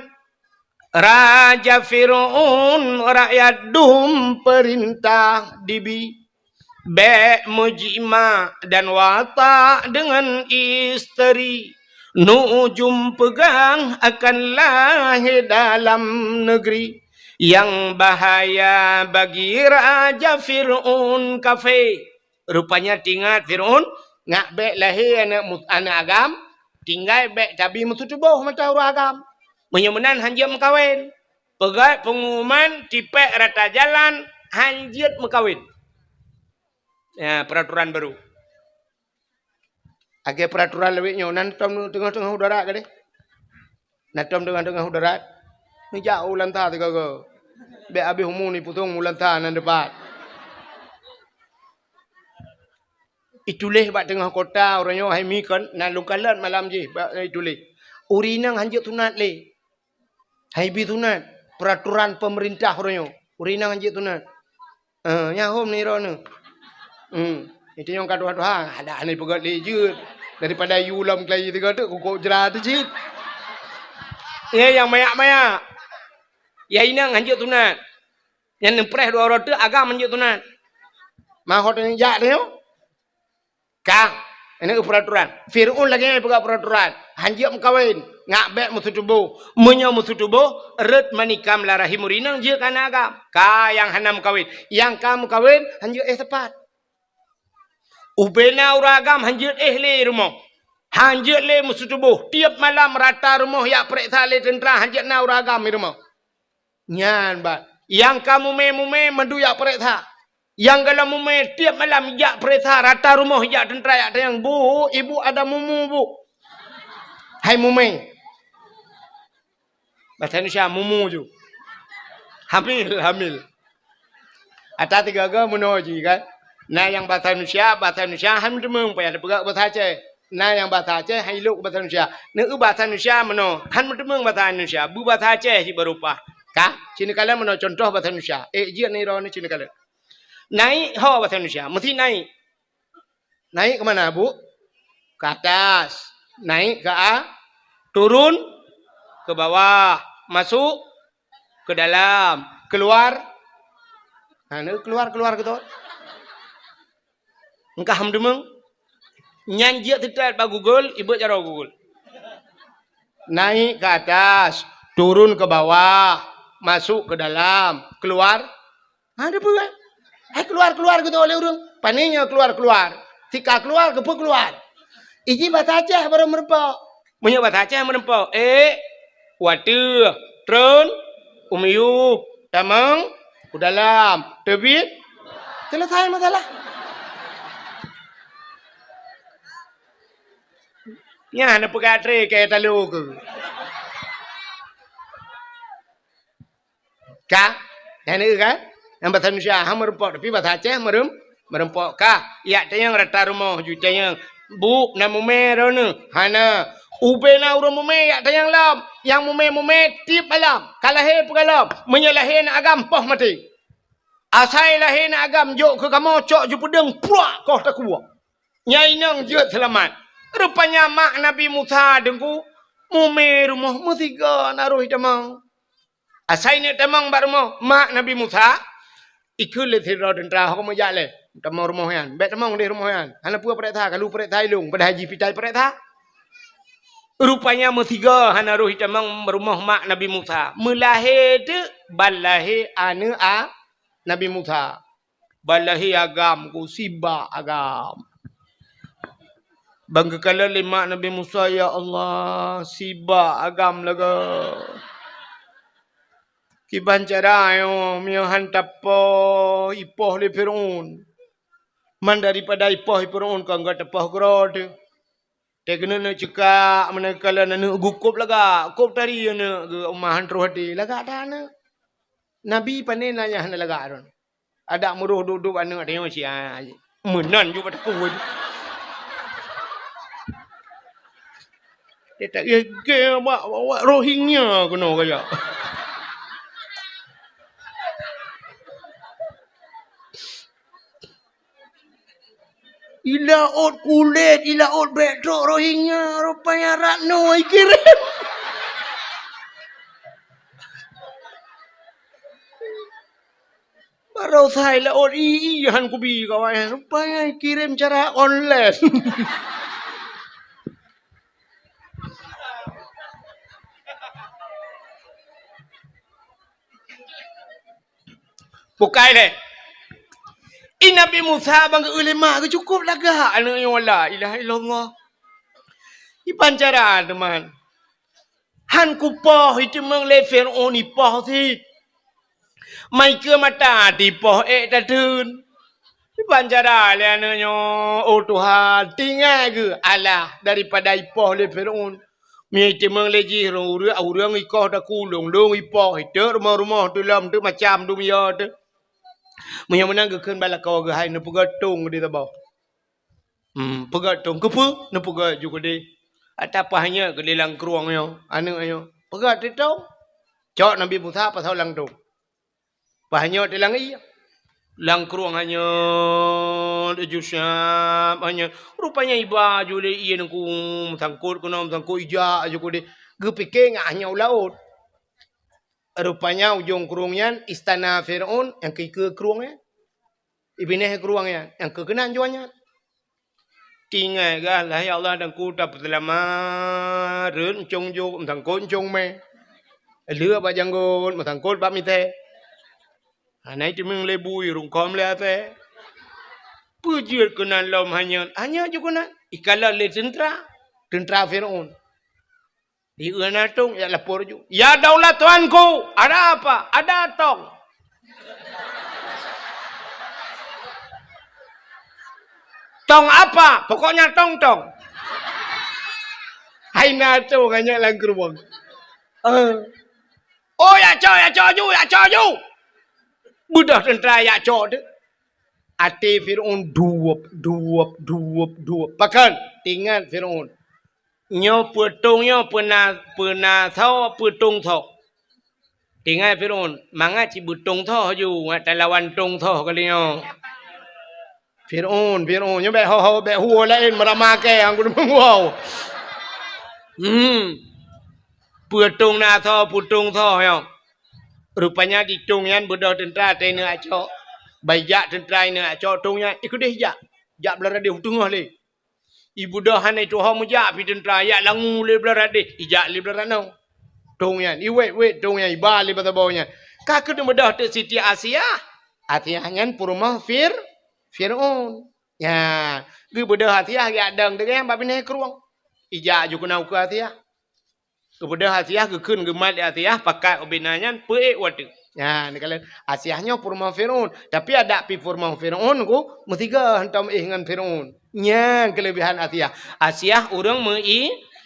Raja Fir'aun rakyat dum perintah dibi be mujima dan watak dengan isteri nujum pegang akan lahir dalam negeri yang bahaya bagi Raja Fir'aun kafir Rupanya tinggal Fir'aun ngak bek lahir anak agam, tinggal bek tabi mutu tubuh mata urang agam. Menyemenan hanjit mengkawin. Pegat pengumuman tipek rata jalan hanjit mengkawin. Ya, peraturan baru. Agak peraturan lebihnya nantom tengah-tengah udara ke deh. Nantom tengah-tengah udara. Ni jauh lantah tiga ke. Bek habis umum ni putung lantah nan depan. Itulah bak tengah kota orangnya hai mi kan nan lukalan malam je bak itulah. Urinang hanjit tunat le. Hai bi tunat peraturan pemerintah orangnya. Urinang hanjit tunat. Nyahom ni rona. Itu yang kata ada aneh pegat lejut daripada yulam kelai tiga tu kok jerah tu cit. Ya yang mayak-mayak. Ya inang hanjit tunat. Yang nempres dua orang tu agam hanjit tunat. Mahot ni jak dia. Kang, ini peraturan. Fir'aun lagi yang pegang peraturan. Hanjit mengkawin. Ngak bek mutu tubuh. Menyo mutu tubuh. Red manikam larahi murinang. Dia kana agam. Ka yang hanam kawin. Yang kamu kawin. Hanjit tepat. Ubena uragam hanjit le rumah. Hanjit le mutu tubuh. Tiap malam rata rumah. Yak periksa le tentera. Hanjit na uragam di rumah. Nyan bat. Yang kamu mume mendu yak periksa. Yang kalau mume tiap malam yak periksa rata rumah yak tentera yak yang bu, ibu ada mumu bu. Hai mume. Bahasa Indonesia mumu ju. Hamil. Ada tiga ga menuju kan. Nah yang bahasa Indonesia hamil demeng payah dipegak bahasa Aceh. Nah yang bahasa Aceh hai luk bahasa Indonesia. Neu bahasa Indonesia meno han demeng bahasa Indonesia. Bu bahasa Aceh si berupa. Kah? Sini kalian meno contoh bahasa Indonesia. Dia ni ro ni sini kalian. Naik ho bahasa Indonesia, mesti naik. Naik ke mana, Bu? Ke atas. Naik ke turun ke bawah, masuk ke dalam, keluar. Nah, keluar gitu. Engkau hamdemeng. Nyanjia tidak ba Google, ibu cara Google. Naik ke atas, turun ke bawah, masuk ke dalam, keluar. Ada apa? Keluar gitu oleh urang. Paninya keluar. Tika keluar, kepu keluar. Iji bahasa Aceh baru merempok. Punya bahasa Aceh merempok. Watu, tron, umiu, tamang, dalam, tebit. Selesai masalah. Ya, nak pegat tre kayak talu ke. Kah? Yang ni kan? Yang bahasa Indonesia ham merempok tapi bahasa Aceh merempok kah? Ya tayang rata rumah ju tayang bu na mume rona hana ube na urang mume ya tayang lam yang mume tip alam kalahe pegalam menyalahe na agam poh mati asai lahe na agam jok ke kamu cok ju pedeng puak koh tak kuat nyai nang je selamat rupanya mak Nabi Musa dengku mume rumah musiga naruh tamang asai ni tamang bar rumah mak Nabi Musa ikut le thira tentera hok mo jale tamang rumah yan bet tamang di rumah yan hana pua pereta kalau pereta ilung pada haji pitai pereta rupanya musiga hana roh tamang rumah mak Nabi Musa melahir tu balahi anu Nabi Musa balahi agam ku siba agam bangga kala lima Nabi Musa ya Allah siba agam laga Kiban cara yo miyohan tapo ipoh le Fir'aun. Man daripada ipoh Fir'aun kan gak tapoh grod. Tekno na cika menakala na gukup laga. Kup tari na umahan rohati laga dana. Nabi panen nanya hana laga aron. Ada muruh duduk anu ada yang si menan juga pada kuat. Dia tak ge bawa Rohingya kena kaya. Ilaut kulit, ilaut betrok Rohingya, rupanya Ratno kirim. Baru saya laut han kubi kawan, rupanya kirim cara online. Bukai deh. Nabi Musa bang ulama ke cukup lah gak anu yo la ilaha illallah. Ipancara teman. Han ku poh itu meng le Firaun ni poh thi. Mai ke mata di poh ta dun. Ipancara le anu yo oh Tuhan tinggal ke Allah daripada ipoh le Firaun. Mi itu meng le ji urang ikoh ta kulung long ipoh itu rumah-rumah tu lam tu macam tu ya tu. Maya menang ke keun bala kau ke hai nu pegatung di tabau. Pegatung kepu nu pega juga di. Atapahnya ke dalam keruang yo. Anu ayo. Pegat di tau. Cok Nabi Musa pasal lang tu. Pahnya di lang iya. Lang keruang hanya jusam hanya rupanya iba jule iya nku sangkut kuno sangkut ija juga di. Gepike ngahnya laut. Rupanya ujung kerungnya istana Firaun yang ke kerungnya. Ibineh kerungnya yang kekenan juanya. Tinggal lah ya Allah dan ku dapat lama run chung jo thằng côn chung me. Lửa ba janggon thằng côn ba mi the. Anai tu meng le bui rung kom le the. Pujur kenan lom hanya juga na ikala le tentara Firaun. Di anatung ya lapor juga. Ya daulat tuanku, ada apa? Ada tong. Tong apa? Pokoknya tong. Hai na tu hanya lang keruang. Oh ya coju. Budak tentara ya co tu. Ati Firaun duap. Pakan tinggal Firaun. Nyo petungnya pernah tahu petung tahu. Tinggal Firaun, manga ci butung tahu ju,แต่ละวัน tung tahu kali nyo. Firaun, nyo be ho be huo lain meramake ang kudu wow. Petung na tahu putung tahu yo. Rupanya di tungyan budak tentara tena aco. Bayak tentara ina aco tungnya ikut deh jak belara dia tungah le. Ibu dah hanai tu hom ja pi tentera ya langu le belara de ijak le belara no tongyan I wait tongyan iba le bata bawnya ka ke dah te Siti Asia ngan purma Firaun ya ge bedah Asia ya dang de ba bin kruang ijak ju kunau ke Asia ke bedah Asia ke keun ge mat Asia pakai obinanyan pe watu ya ni kalian Asianya purma Firaun tapi ada pi purma Firaun ku mesti ke hantam ngan Firaun nya kelebihan Asia orang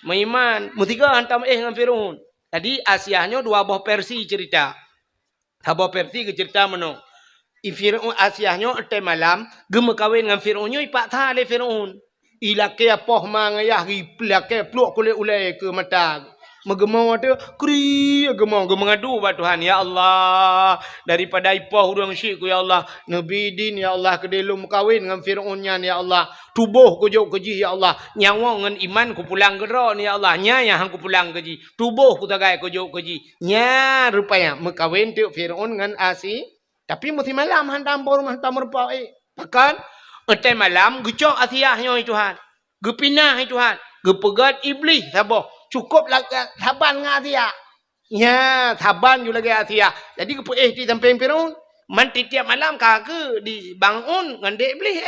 meiman mutiga hantam dengan Firaun tadi Asianya dua buah Persi cerita habah Persi ke cerita mano Firaun Asianya te malam gem kawin dengan Firaunnya ipak tha le Firaun ilake apoh mangayah iplake pluk kule ulai ke mata megemau tu kri gemau mengadu ba Tuhan ya Allah daripada ipoh urang syik ku ya Allah nabi din ya Allah kedelum kawin dengan Firaunnya ya Allah tubuh ku jauh keji ya Allah nyawa ngan iman ku pulang gero ni ya Allah nya hang ku pulang keji tubuh ku tagai ku jauh keji nya rupanya mekawin tu Firaun ngan Asi tapi mesti malam hantam merpa pakan ete malam gucok Asiahnya Tuhan gepinah Tuhan gepegat iblis saboh cukup lah saban dengan Asia. Ya, saban juga lagi Asia. Jadi ke di samping Firaun. Man tiap malam kagak dibangun dengan dek beli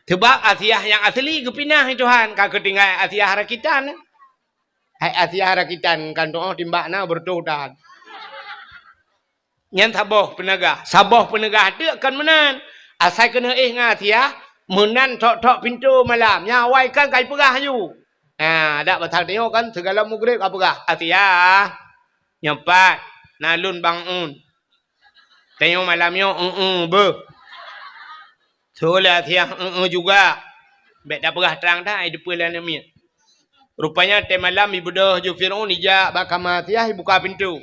Sebab Asia yang asli kepinah Tuhan. Kagak tinggal Asia harakitan. Hai Asia harakitan kan doa timbak na berdoa. Yang saboh penegah tu akan menan. Asal kena dengan Asia. Menan tok pintu malam nyawai kan kai pegah you dak batal tengok kan segala mugrib apa pegah Asia nyampat nalun bangun tengok malamnya be solat Asia juga bet dak pegah terang dah depan lan mi rupanya te malam ibu dah ju Firaun ija bakam Asia buka pintu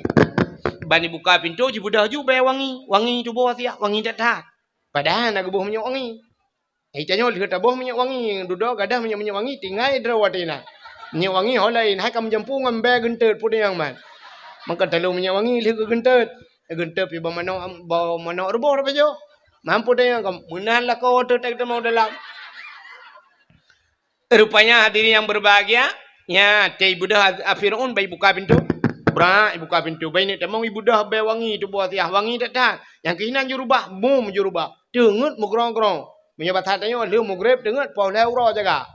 bani buka pintu ibu dah ju be wangi tu bawa Asia wangi dak padahal nak buh minyak wangi Icanyo lihat taboh minyak wangi, duduk gadah minyak wangi, tinggal drawatina. Minyak wangi lain, hai kamu jampu ngambil gentet pun yang man. Maka dalam minyak wangi lihat gentet pi bawa mana rubuh apa jo. Mampu dah yang kamu menan lah kau tu tak mau dalam. Rupanya hadirin yang berbahagia, ya tei budak Firaun bayi buka pintu. Berak buka pintu. Baik ni temong ibu dah be wangi tu buat tiah wangi tak tahan. Yang kehinan jurubah, mum jurubah. Dengut mugrong-grong. Menyebat hatanya lu mugrib dengut pau leuro jaga.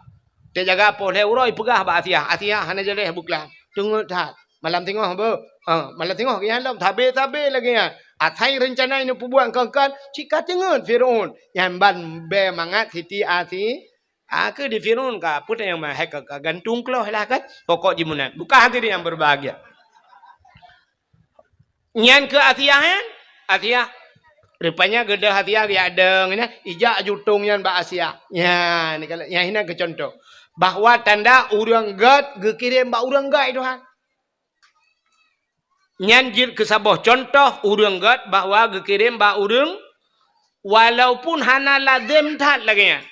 Dia jaga pau leuro pegah ba tiah. Atiah hana jeleh buklah. Dengut tak. Malam tengok be. Malam tengok yang lam tabe-tabe lagi ya. Atai rencana ini pubuan kangkan cika tengut Firaun. Yang ban be mangat siti ati. Ke di Firaun ka put yang mah hek gantung keloh lah kan. Pokok jimunan. Bukan hati dia yang berbahagia. Nyan ke Atiyah kan? Atiyah. Rupanya gedah Atiyah dia ada ni ijak jutung yan ba Asia. Ya, ni kalau yang ini ke contoh. Bahwa tanda urang gad gekirim ba urang gad Tuhan. Nyan jil ke sabah contoh urang gad bahwa gekirim ba urang walaupun hana lazim tak lagi yan.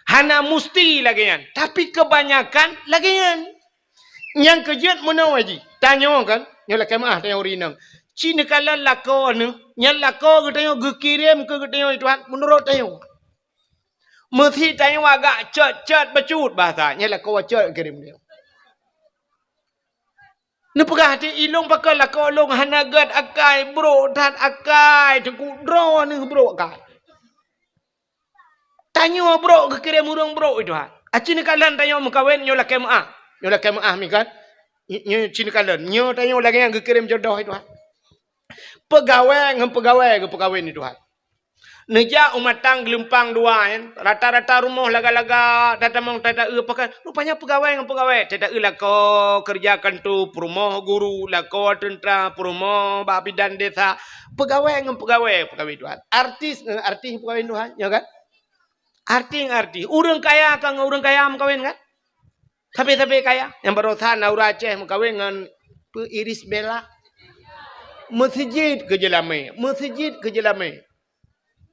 Hana musti lagi yan. Tapi kebanyakan lagi yan. Yang kejut menawaji. Tanya kan? Yang lah kemah tanya urinang. Cina kalau lako ni, yang lako kita yang gekirim ke kita yang Tuhan menurut tayo. Mesti tayo agak cet becut bahasa. Yang lako cet kirim dia. Nepegah hati ilung pakai lako long hanagat akai bro dan akai tengku draw ni bro akai. Tanya bro gekirim urang bro Tuhan. Cina kalau tayo mengkawin nyola kemah. Nyola kemah mi kan. Nyo cina kalau nyo tayo lagi yang gekirim jodoh Tuhan. Pegawai dengan pegawai ni Tuhan. Neja umat tang gelempang dua kan. Rata-rata rumah laga-laga datamang tada pakai. Rupanya pegawai dengan pegawai. Tada lako kerjakan tu perumah guru, lako tentera, perumah babidan desa. Pegawai dengan pegawai Tuhan. Artis pegawai Tuhan, ya kan? Arti. Urang kaya kan urang kaya mengkawin kan? Tapi kaya. Yang barusan Naura Aceh mengkawin dengan Iris Bella. Masjid ke Jelame.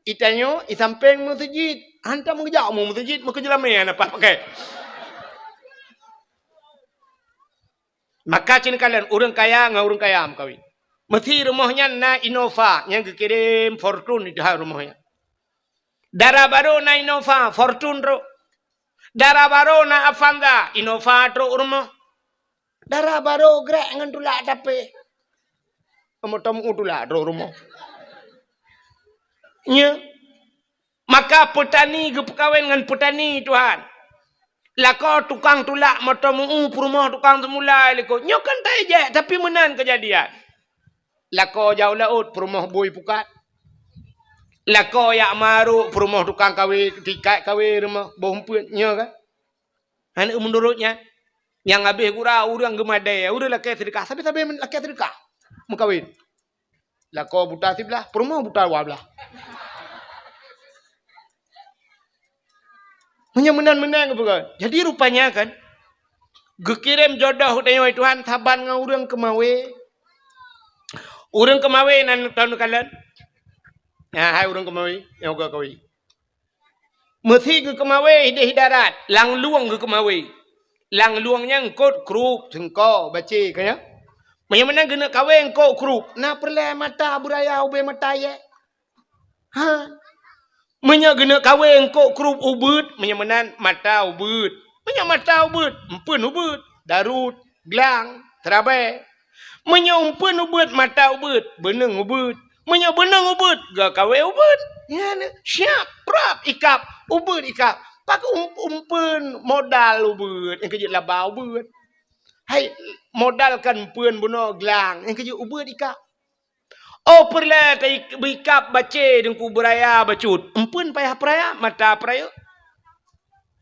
Itanyo, isampeng masjid. Hantar mengejak mu masjid, ke Jelame apa pakai. Maka cina kalian, orang kaya dengan orang kaya kawin. Mesti rumahnya na Innova, yang dikirim Fortune itu rumahnya. Darah baru na Innova, Fortune ro. Darah baru na Avanza, Innova ro rumah. Darah baru gerak dengan tulak tapi. Tamu itulah ada rumah. Ya. Maka petani ke perkahwin dengan petani Tuhan. Lako tukang tulak matamu perumah tukang semula liko. Nyo kan tak je tapi menan kejadian. Lako jauh laut perumah boy pukat. Lako yak maru perumah tukang kawin tikai kawin rumah bompun nyo kan. Anak menurutnya yang habis gura urang gemadai, urang laki sedekah, tapi laki sedekah. Mengkawin. Lako buta sebelah, perumah buta wablah. Menang ke bukan? Jadi rupanya kan, gekirim jodoh dengan Tuhan saban dengan urang kemawe. Urang kemawe nan tahun kalian. Ya, hai urang kemawe yang gak kawin. Mesti ke kemawe hidup darat, lang luang ke kemawe. Lang luangnya ngkot krup sengko baca kaya. Mana kena kawin kau krup. Na perle mata buraya ube mata ye. Ha. Mana kena kawin kau krup ubud. Mana mata ubud. Mana mata ubud. Empun ubud. Darut. Gelang. Terabai. Mana empun ubud. Mata ubud. Beneng ubud. Mana beneng ubud. Gak kawin ubud. Ya ne. Siap. Prap. Ikap. Ubud ikap. Pakai umpun modal ubud. Yang kejut labau ubud. Hai modalkan pun bunuh gelang yang kerja ubah dikap. Oh perlah bikap baca dengku beraya bacut. Empun payah peraya mata peraya.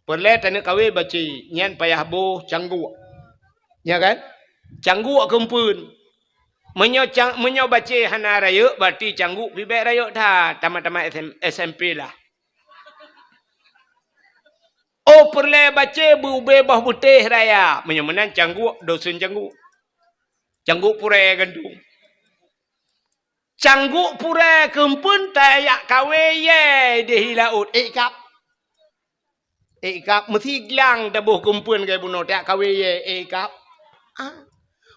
Perlah tanya kawin baca nyan payah boh canggu. Ya kan? Canggu ke empun. Menyo baca hana raya berarti canggu bibek raya dah tamat-tamat SMP lah. Oh perle baca berubah bah putih raya. Menyemenan cangguk dosun cangguk. Cangguk pura gandung. Cangguk pura kempun tayak kawe ye di laut. Ikap. Mesti gelang tabuh kempun kaya bunuh tayak kawe ye ikap.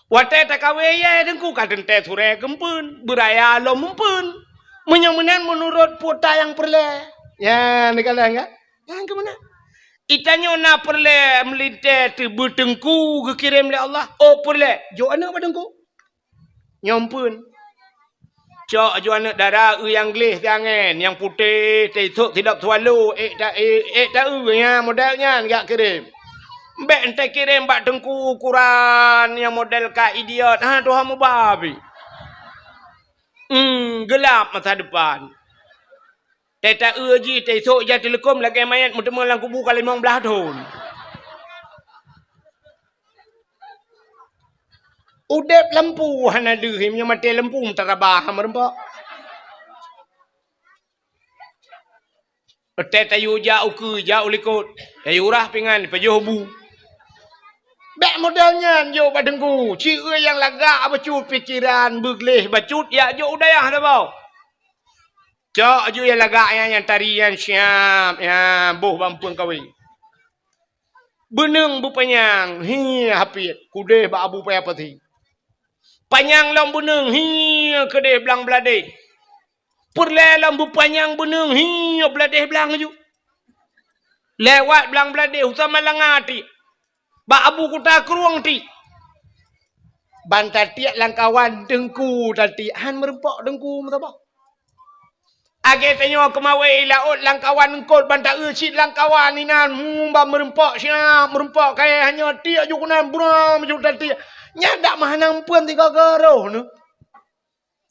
Watai tak kawe ye dengku kadang teh sure kempun. Beraya lo mumpun. Menyemenan menurut puta yang perle. Ya ni kalau enggak. Yang kemana? Itanya na perle melinte tu bertengku kekirim oleh Allah. Oh perle. Jo anak bertengku. Nyompun. Cok ju anak dara yang glih jangan, yang putih tidak tidak tualu, tak modelnya enggak kirim. Mbak ente kirim bak dengku ukuran yang model ka idiot. Ha Tuhan mu babi. Gelap masa depan. Teta uji tesok ja telekom lagi mayat mutemu lang kubu kali 15 tahun. Udep lampu hana dehim yang mati lampu terabah merempak. Teta yu ja uku ja ulikut. Ayu urah pingan pejoh bu. Bek modelnya jo badengku. Cik yang lagak bacut pikiran begleh bacut ya jo udayah dah bau. Cok ju yang lagak yang tarian siap ya boh bampun kawin. Beneng bu panyang hi hapit kudeh ba abu paya pati. Panyang lam beneng hi kedeh belang belade. Perle lam bu panyang beneng hi belade belang ju. Lewat belang belade usama langati. Ba abu kuta keruang ti. Bantar tiak langkawan dengku tadi han merempok dengku mutapa. Age tanyo kemawai laut langkawan engkot bantar ucit langkawan inan ba merempok siap merempok kaya hanya tiak ju kunan buram ju tadi. Nyadak mahanang pun tiga garoh nu.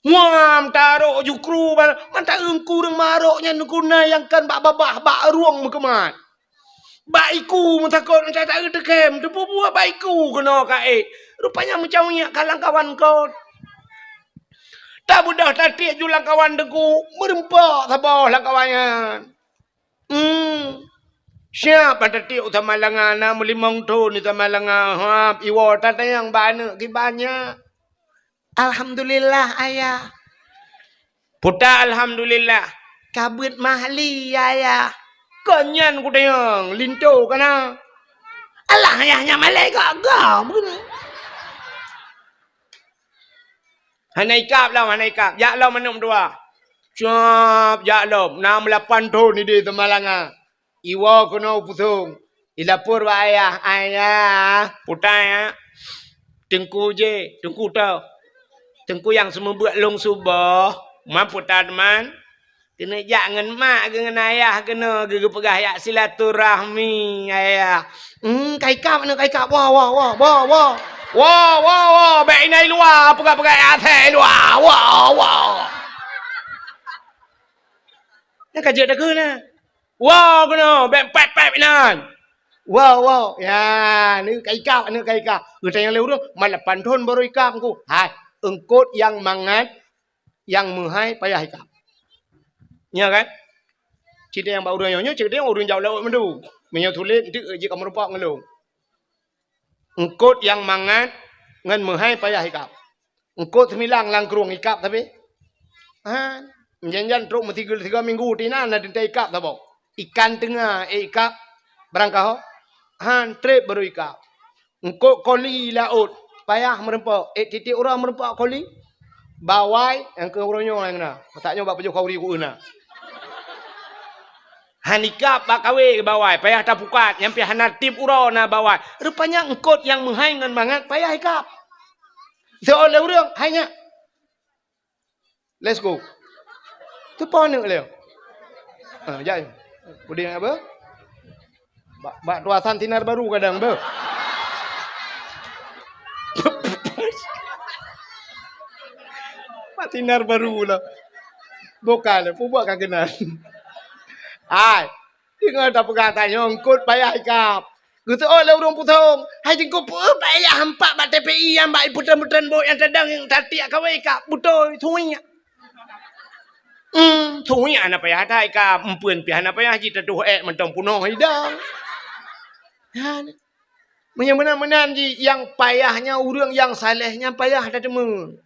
Wam taruh ju kru bantar engku reng maroknya nukuna yang kan bak babah bak ruang mekemat. Baiku mentakut mencari dekem depu buah baiku kena kae. Rupanya macam ni kalang kawan kau. Tak budak tatik ju langkawan deku merempak sabah langkawannya. Siap tatik utama langana melimong tu ni utama langana hap iwo tatayang bana kibanya. Alhamdulillah ayah. Puta alhamdulillah. Kabut mahli ayah. Kanyan ku tayang linto kana. Alah ayahnya malai gagam begini. Hanai kap lah, hanai kap. Ya lah menum dua. Cap, ya lah. 68 tahun ni di Temalanga. Iwa kena pusung. Ilapur wa ayah. Ayah. Putai ya. Tengku je. Tengku tau. Tengku yang semua buat long subah. Mampu tak teman. Kena jangan mak dengan ayah. Kena gege pegah ya silaturahmi ayah. Kai kap mana kai kap. Wah. Wah, baik ini luar, pegang atas luar, wah. Nak kaji dah ke na? Wah, kena, baik pep nan. Wah, ya, ni kaikap. Kita yang lewat malah pantun baru ikap ku. Hai, engkot yang mangat, yang menghai payah ikap. Ya kan? Cerita yang baru nyonya, cerita yang urun jauh lewat mendu. Menyatulit, itu je kamu rupak ngelung. Engkot yang mangat ngan menghai payah ikap. Engkot semilang langkrung ikap tapi. Menjanjan truk tiga minggu tina na dinta ikap tabo. Ikan tengah ikap berangkah. Trip baru ikap. Engkot koli laut payah merempok. Titik orang merempok koli. Bawai yang ke orangnya yang na. Mataknya bak pejuh kauri ku na. Hanikap bak kawe ke bawah, payah tak pukat, yang payah natip urau na bawah. Rupanya engkot yang menghai ngan mangat, payah ikap. Seolah orang, hanya. Let's go. Tu pun nak leo. Jai. Buding apa? Bak tuasan sinar baru kadang ber. Bak sinar baru lah. Bukan, buat kan kenal. Hai, tinggal tak pegang tanya engkut payah ikap. Gitu oh lorong putung. Hai jengkut payah hampak bak TPI yang bak putan-putan bot yang sedang yang tatiak kau ikap butoi thuinya. Thuinya ana payah tak ikap empun pian apa payah ji teduh mentong punong hidang. Ha. Menan ji yang payahnya urang yang salehnya payah ada demen.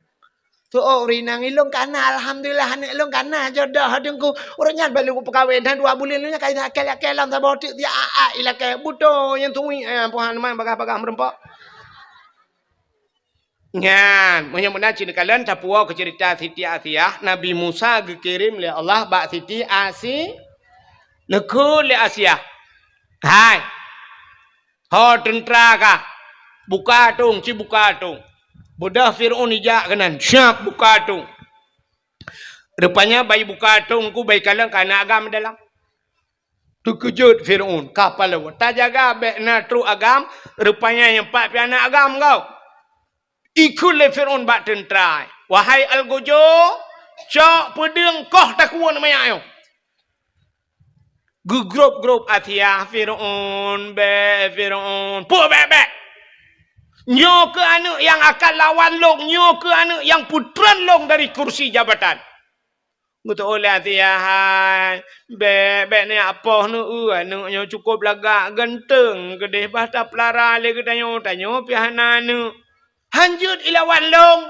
Tu rinang ilung kana alhamdulillah anak ilung kana jodoh dengku urangnya balik ku pegawai dan 2 bulan nya kai akel-akelan ta botik dia ilake buto yang tungui puhan man bagah-bagah merempok. Ngan menyamuna cina kalian tapua ke cerita Siti Asiyah Nabi Musa dikirim oleh Allah bak Siti Asiyah nekul le Asiyah. Hai. Ho tentera ka. Buka tung. Budak Fir'aun ijak kanan. Syap buka tu. Rupanya bayi buka tu ku bayi kalang kana agam dalam. Terkejut Fir'aun. Kapal lawa. Tak jaga bek na tru agam. Rupanya yang 4 piana agam kau. Ikut le Fir'aun bak tentrai. Wahai Al-Gojo. Cok pedeng koh takuan mayak yo. Gegrup-grup Athiah Fir'aun. Fir'aun. Puh bek. Nyo ke anak yang akan lawan long. Nyo ke anak yang putran long dari kursi jabatan. Betul oleh Athiah. Bek ni apa nu anaknya cukup lagak genteng. Kedih bahasa pelara le tanyo pihana nu. Hanjut ilawan long.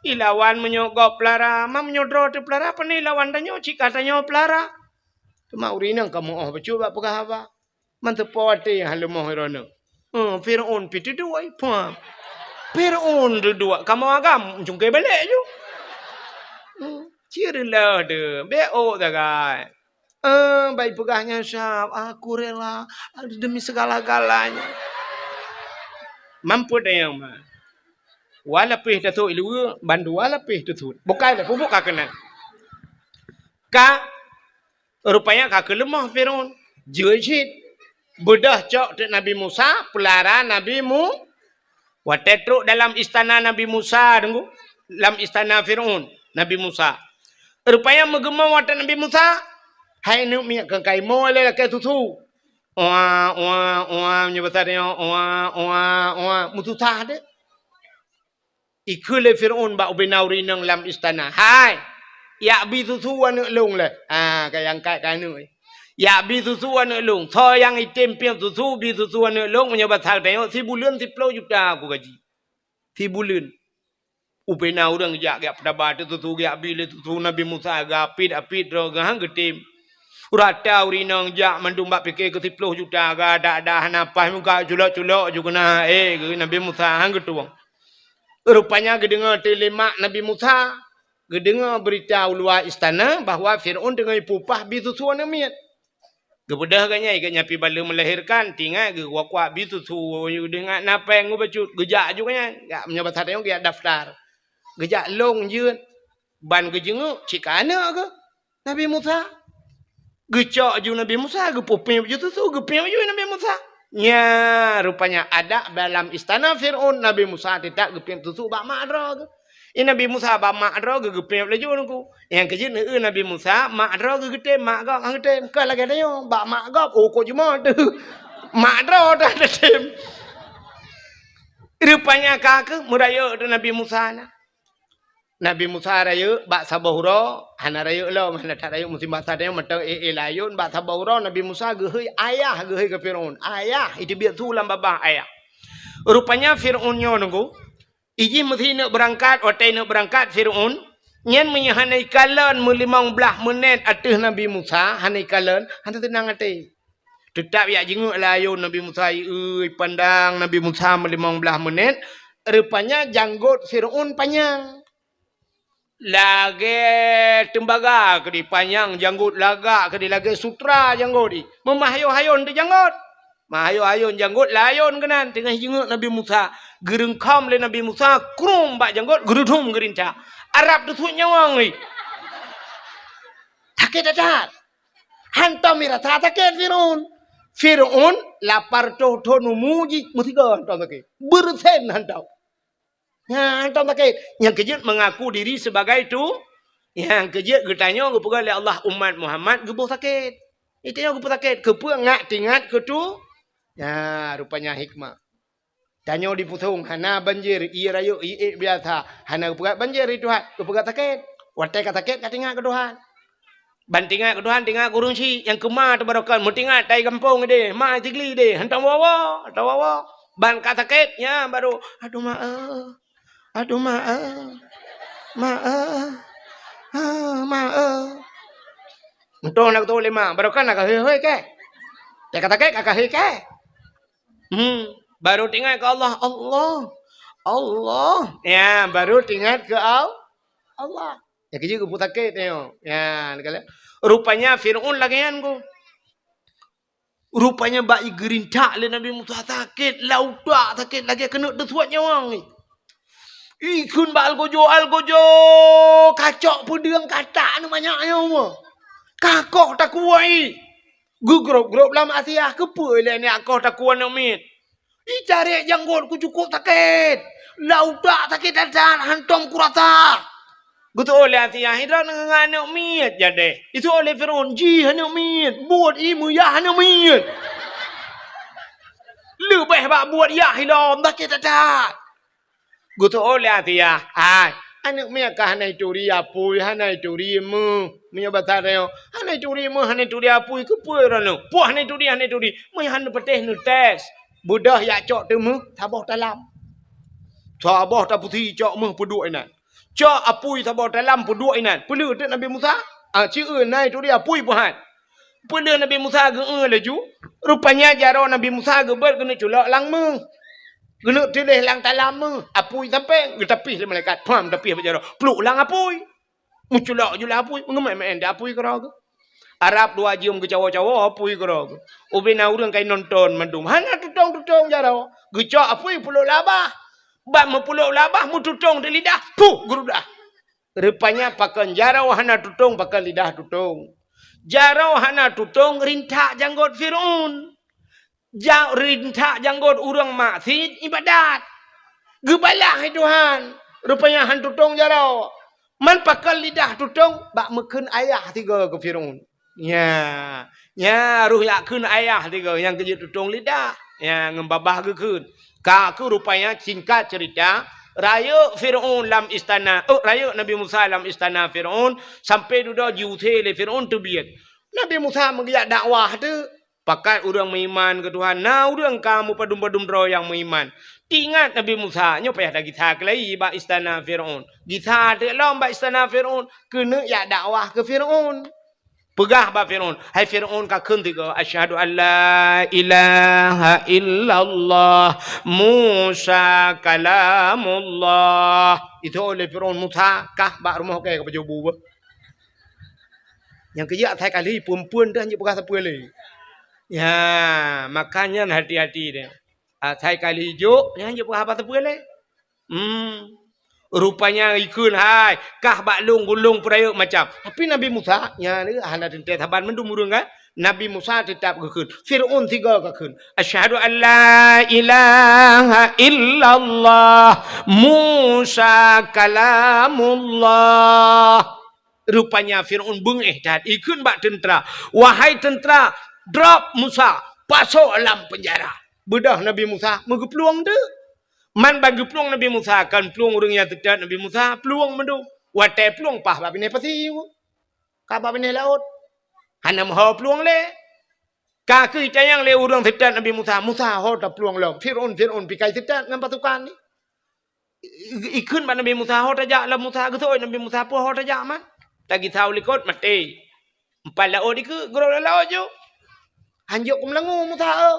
Ilawan menyogok pelara. Mam menyodro tu pelara apa ni ilawan tanyo cik katanya pelara. Cuma urinang kamu bercuba pegah apa. Mantepoti halumoh irona. Fir'aun pitu dua ipa. Fir'aun dua kamu agam jungkai balik je. Cirilah de. Beo dah guys. Baik pegahnya syab. Aku rela demi segala-galanya. Mampu dah yang mah. Walapih tu ilu bandu walapih tu. Bukan dah pupuk kakenan. Rupanya kak lemah Fir'aun. Jujit. Bedah cok Nabi Musa, pelara Nabi Watetruk dalam istana Nabi Musa tunggu. Dalam istana Fir'aun, Nabi Musa. Rupanya menggema watak Nabi Musa. Hai nu miak kai mo le ke tutu. Menyebutnya mutu tah de. Ikule Fir'aun ba ubenauri nang dalam istana. Hai. Ya bi tutu anu long le. Kayang kai kanu. Ya bi susu anak long. So yang item piang susu bi susu anak long menyebab hal tengok 10 bulan 10 juta aku gaji. 10 bulan. Upena orang jak pada batu susu jak bi susu Nabi Musa apit ro gahang getim. Urata urinang jak mandumbak fikir ke 10 juta ga ada napas muka culok-culok juga na Nabi Musa hang getuang. Rupanya gedengar telemak Nabi Musa, gedengar berita luar istana bahawa Fir'aun dengan pupah bi susu anak miat. Gebedah kanya ikatnya pi bala melahirkan tinggal ge kuak bitu tu dengan napa yang bacut gejak juga nya gak menyabat hadang ge daftar. Gejak long jeun ban ge jengu cikana ke Nabi Musa. Gecok ju Nabi Musa ge popeng begitu tu ge peng ju Nabi Musa. Nya rupanya ada dalam istana Fir'aun Nabi Musa tidak ge peng tu bak madra ke. Nabi Musa ba mak ro ge gepep leju nungku. Yang kejut Nabi Musa mak ro ge gete mak gak hang gete ke lagi dayo ba mak gap ko cuma tu. Mak ro dah tem. Rupanya kak muraya tu Nabi Musa na. Nabi Musa raya ba sabahura hana raya lo mana tak raya musim bahasa dia mata layun ba sabahura Nabi Musa ge heuy ayah ge heuy ke Firaun. Ayah itu biar tu lam babah ayah. Rupanya Firaun nyo nungku. Iji mesti nak berangkat, otai nak berangkat Fir'aun. Nyen menyahanai kalan 15 menit atas Nabi Musa. Hanai kalan, hantar tenang atai. Tetap ya jenguk layun Nabi Musa. Pandang Nabi Musa 15 menit. Rupanya janggut Fir'aun panjang. Lagi tembaga ke di panjang janggut lagak ke di lagi sutra janggut di. Memahayu-hayun di janggut. Mahayu-hayun janggut layun kenan tengah jenguk Nabi Musa. Gerengkam le Nabi Musa krum bak janggut gerudum gerinta. Arab tu tuh nyawang ni. Takut dadat. Hantam mira takut Fir'aun. Fir'aun lapar to numuji mutiga hantam takut. Bersen hantam. Ya hantam takut. Yang kejut mengaku diri sebagai tu. Yang kejut getanya kepuga oleh Allah umat Muhammad gebuh sakit. Itu yang gebuh sakit. Kepuga ngak tingat ke tu. Ya rupanya hikmah. Tanya di putung, hana banjir, iya rayu, iya biasa. Hana kepugat banjir itu hat, kepugat sakit. Watai kata sakit, katingat ke Tuhan. Bantingat ke Tuhan, tinggal kurung si. Yang kemah tu barokan, mutingat, tai kampung deh, ma jigli deh, hantam wawa. Ban kata sakit, ya baru, aduh maaf. Untuk nak tahu lima, barokan nak hei ke? Tai kata sakit, kakak hei ke? Baru tinggal ke Allah. Ya, baru tinggal ke Allah. Ya kerja ke putakit tengok. Ya, rupanya Fir'aun lagian ko. Rupanya bayi gerintak le Nabi Musa sakit, laudak sakit lagi kena desuat nyawang ni. Ikun ba algojo. Kacok pedang kata ni banyaknya semua. Kakok tak kuai. Gugrop lam asiah kepe le ni akoh tak kuat nak mit. Cari janggut ku cukup sakit. Laudak sakit dadan hantom kurata. Gutu oleh asiah hidrak dengan anak mit jadi. Itu oleh Firaun ji anak mit. Buat imu ya anak mit. Lebih bak buat ya hilam sakit dadan. Gutu oleh asiah. Hai. Anak mi kah hanai turi apui hanai turi mu mi batar reo hanai turi mu hanai turi apui ke pui rano puah hanai turi mi han peteh nu tes budah ya cok tu mu taboh dalam taboh ta putih cok mu peduk inan cok apui taboh dalam peduk inan pelu tu Nabi Musa ci nai turi apui puhan pelu Nabi Musa ge laju rupanya jaro Nabi Musa ge ber kena culak lang mu guna tilih lang talam mu apui sampai getapih le malaikat pam tapih berjaro peluk lang apui muculak jula apui mengemai enda apui kera ke Arab dua jium ke cawo-cawo apui kera ke ubina urang kai nonton mandum hana tutong jaro gecok apui peluk labah bak mu peluk labah mu tutong di lidah pu gerudah rupanya pakan jaro hana tutong pakan lidah tutong jaro hana tutong rintak janggut Firaun Jang rintak janggut urang maksiat ibadat. Gebalah Tuhan. Rupanya han tutong jarau. Man pakal lidah tutong bak meken ayah tiga ke Firaun. Ya ruh yakun ayah tiga yang kerja tutong lidah. Ya ngembabah gekeun. Ka ku rupanya singkat cerita raya Firaun lam istana. Raya Nabi Musa lam istana Firaun sampai duda jute le Firaun tu biat. Nabi Musa mengiyak dakwah tu pakai orang beriman ke Tuhan. Nah, orang kamu padum-padum roh yang beriman. Ingat Nabi Musa, nyo payah dah kita kelai ba istana Firaun. Kita de lom ba istana Firaun, kena ya dakwah ke Firaun. Pegah ba Firaun. Hai Firaun ka keun tiga asyhadu alla ilaha illallah Musa kalamullah. Itu oleh Firaun Musa kah ba rumah ke baju bu. Yang kerja saya kali perempuan dah hanya bekas apa lagi. Ya, makanya hati-hati dia. Saya kali hijau, yang hanya apa tu boleh. Rupanya ikun hai, kah baklung gulung perayuk macam. Tapi Nabi Musa, ya ni hana tentang taban mendum urang kan. Nabi Musa tetap kekun. Firaun tiga kekun. Asyhadu an la ilaha illallah Musa kalamullah. Rupanya Firaun bengih dan ikun bak tentera. Wahai tentera, drop Musa, pasok alam penjara. Bedah Nabi Musa, mega peluang tu. Man bagi peluang Nabi Musa, kan peluang orang yang tidak Nabi Musa, peluang mendu. Watai peluang pah, babi ni pasti. Kapa bini laut. Hana mahu peluang le. Kaki cayang le orang tidak Nabi Musa, Musa ho tak peluang le. Firaun pikai tidak dengan pasukan ni. Ikun ba Nabi Musa ho tajak lah Musa ke Nabi Musa pun ho tajak man. Tagi tahu likut mati. Empat laut ni ke gerok laut je. Hanjuk kum langu Musa.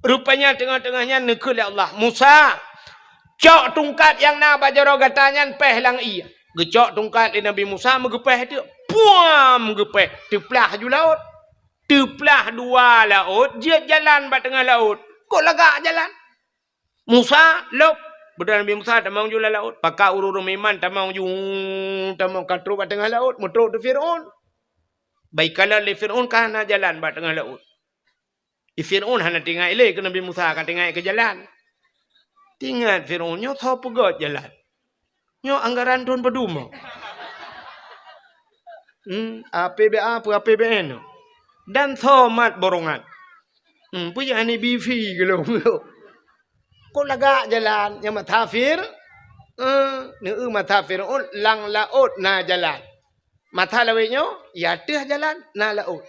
Rupanya tengah-tengahnya nekul ya Allah. Musa, cok tungkat yang na bajaro gatanya peh lang iya. Gecok tungkat di Nabi Musa megepeh tu. Puam megepeh. Teplah ju laut. Teplah dua laut. Dia jalan ba tengah laut. Kok lagak jalan? Musa lop. Betul Nabi Musa tamang ju laut. Pakak urur meman tamang ju tamang katru ba tengah laut. Mutruk tu Firaun. Baiklah le Firaun kana jalan ba tengah laut. Firaun hana tinggal ile ke Nabi Musa kan tinggal ke jalan. Tinggal Firaun nyo tho pegot jalan. Nyo anggaran tuan peduma. APBA apa APBN. Dan tho mat borongan. Punya ni BV ke lo. Kok lagak jalan yang matafir. Mata Firaun lang laut na jalan. Mata lawe nyo ya teh jalan na laut.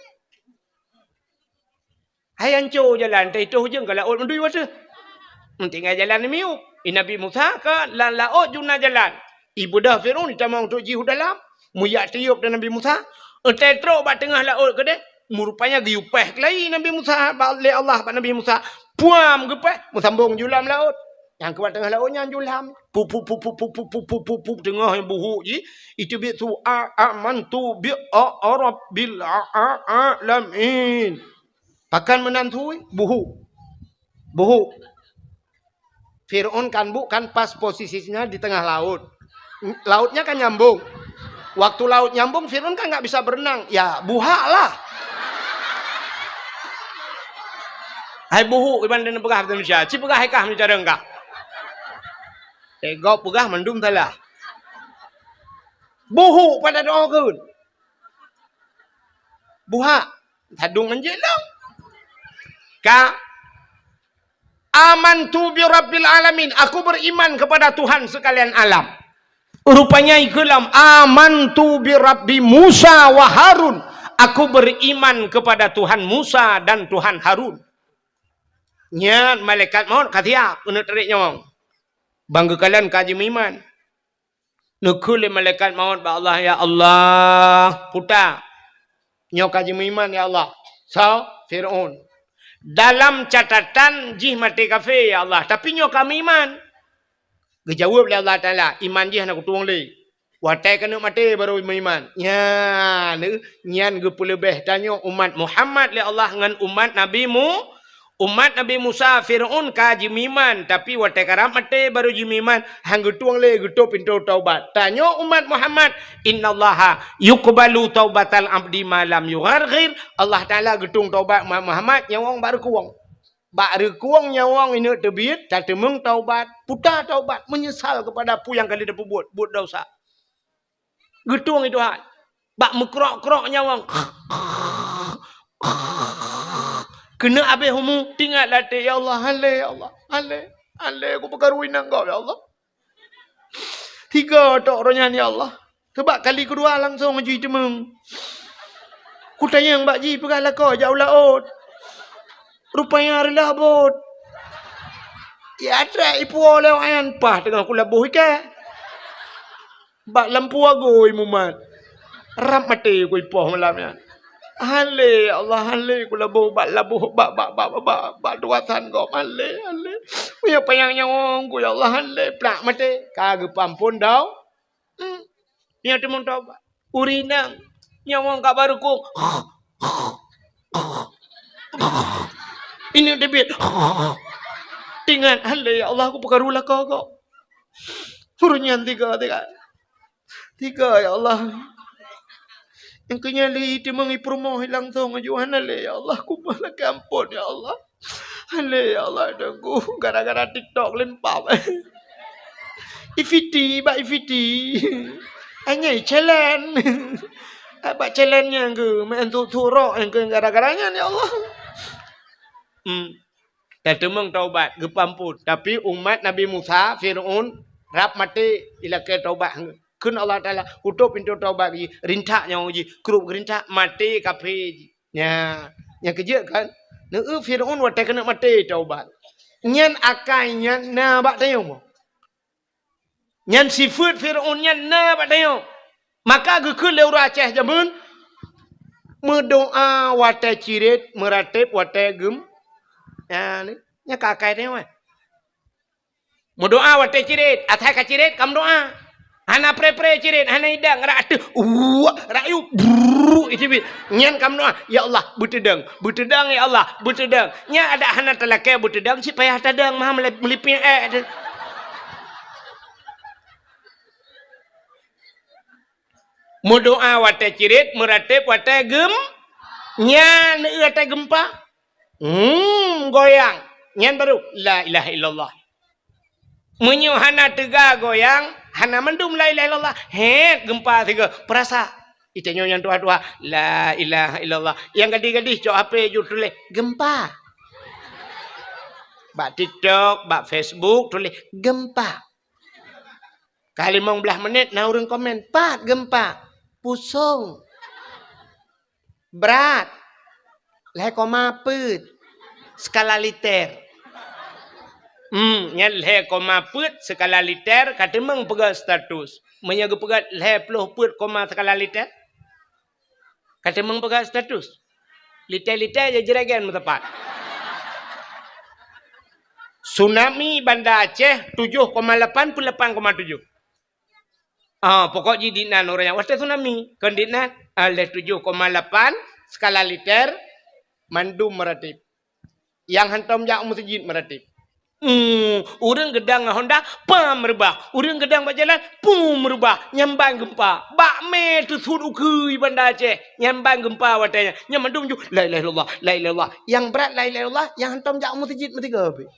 Hai anco jalan teh itu hujung ke laut mendui wasa. Tinggal jalan ni miup. Nabi Musa ke laut juna jalan. Ibu dah Firaun tamang tu jihu dalam. Muyak tiup dan Nabi Musa. Tetro ba tengah laut ke deh. Rupanya giupeh kelai Nabi Musa. Oleh Allah ba Nabi Musa. Puam gepeh. Musambung julam laut. Yang keluar tengah lautnya julam. Pup tengah yang buhuk je. Itu biar tu amantu bi rabbil alamin. Pakan menantui buhu. Fir'aun kan bukan pas posisinya di tengah laut. Lautnya kan nyambung. Waktu laut nyambung, Fir'aun kan nggak bisa berenang. Ya, buha lah. Hai buhu iban dan pegah Indonesia. Ci pegah hekah mencara enggak. Ego pegah mendum talah. Buhu pada doa keun. Buha. Hadung anjelang. Ka amantu bi rabbil alamin. Aku beriman kepada Tuhan sekalian alam. Rupanya ikelam amantu bi rabbi Musa wa Harun. Aku beriman kepada Tuhan Musa dan Tuhan Harun. Nyat malaikat maut katiak untuk tarik nyawang. Bangga kalian kaji iman. Nukul malaikat maut ba Allah ya Allah puta. Nyo kaji iman ya Allah. So Fir'aun. Dalam catatan jih mati kafir ya Allah. Tapi nyo kami iman. Gejawab oleh Allah Ta'ala. Iman jih nak tuang le. Watai kena mati baru iman. Ya, nyan ge lebih tanyo umat Muhammad le Allah dengan umat Nabi Umat Nabi Musa Fir'aun ka jimiman tapi watai karam mati baru jimiman hang getuang le geto pintu taubat. Tanyo umat Muhammad innallaha yuqbalu taubatal abdi malam yugharghir. Allah Taala getung taubat Muhammad nyawang baru kuang. Baru kuang nyawang ini tebit tak temeng taubat, putar taubat menyesal kepada apa yang kali dah buat dosa. Getung itu hal. Bak mekrok-krok nyawang. Kena habis humu tinggal latih ya Allah hale ya Allah hale aku perkaruin engkau ya Allah 3 tok orangnya ya Allah sebab kali kedua langsung mencuci temeng ku tanya yang Mbak Ji pergalah kau jauh laut rupanya hari labut ya ada ipu oleh wayan pah dengan aku labuh ke bak lampu agoi mumat ram mati ku ipuh malamnya hale Allah hale ku labuh bak duatan kau hale punya payang nyawang ku ya Allah hale plak mati kagak pampun dau nya temung taubat urinang nyawang kak baru ku ini debit tinggal hale ya Allah ku perkarulah kau suruhnya 3 ya Allah yang kenyali di mengipromo hilang tu ngajuan ale ya Allah ku malah kampun ya Allah ale ya Allah dengku gara-gara TikTok lempap ifiti hanya challenge apa challenge-nya ke main tu turok yang ke gara-garanya ya Allah tak temeng taubat gepampun tapi umat Nabi Musa Fir'aun rap mati ila ke taubat kun Allah Ta'ala tutup pintu taubat ji rintaknya ji kerup gerintak mati kafe nya yang kerja kan Fir'aun watai kena mati taubat nyan akainya na bak tayo nyan sifat Fir'aun nyan na bak tayo maka gekul leura Aceh jamun mendoa watai cirit meratip watai gem ya ni nya kakai tayo mendoa watai cirit atai ka cirit kam doa hana pre cirit hana hidang ratu rayu itu nyan kam doa ya Allah butedang ya Allah butedang nya ada hana talake butedang si payah tadang mah melipin mau doa wate cirit meratip wate gem nya wate gempa goyang nyan baru la ilaha illallah menyu hana tega goyang hana mendum la ilaha illallah gempa tiga perasa itanyo yang tua-tua la ilaha illallah yang gadis-gadis cok HP ju tulis gempa bak TikTok bak Facebook tulis gempa kali 15 menit na urang komen pat gempa pusung berat leh koma put skala liter nya leh koma put skala liter kata meng pegang status menyaga pegang leh puluh put koma skala liter kata meng pegang status liter-liter je jeragan tepat tsunami Banda Aceh 7,8 pun 8,7 pokok ji dinan orang yang wasta tsunami kan dinan leh 7,8 skala liter mandum meratip yang hantam jak masjid meratip Urang gedang Honda pam merubah. Urang gedang berjalan pum merubah. Nyambang gempa. Bak me tu sudu kui Banda Aceh. Nyambang gempa watanya. Nyamandum ju la ilaha illallah, la ilaha illallah. Yang berat la ilaha illallah, yang hantam jak masjid metiga habis.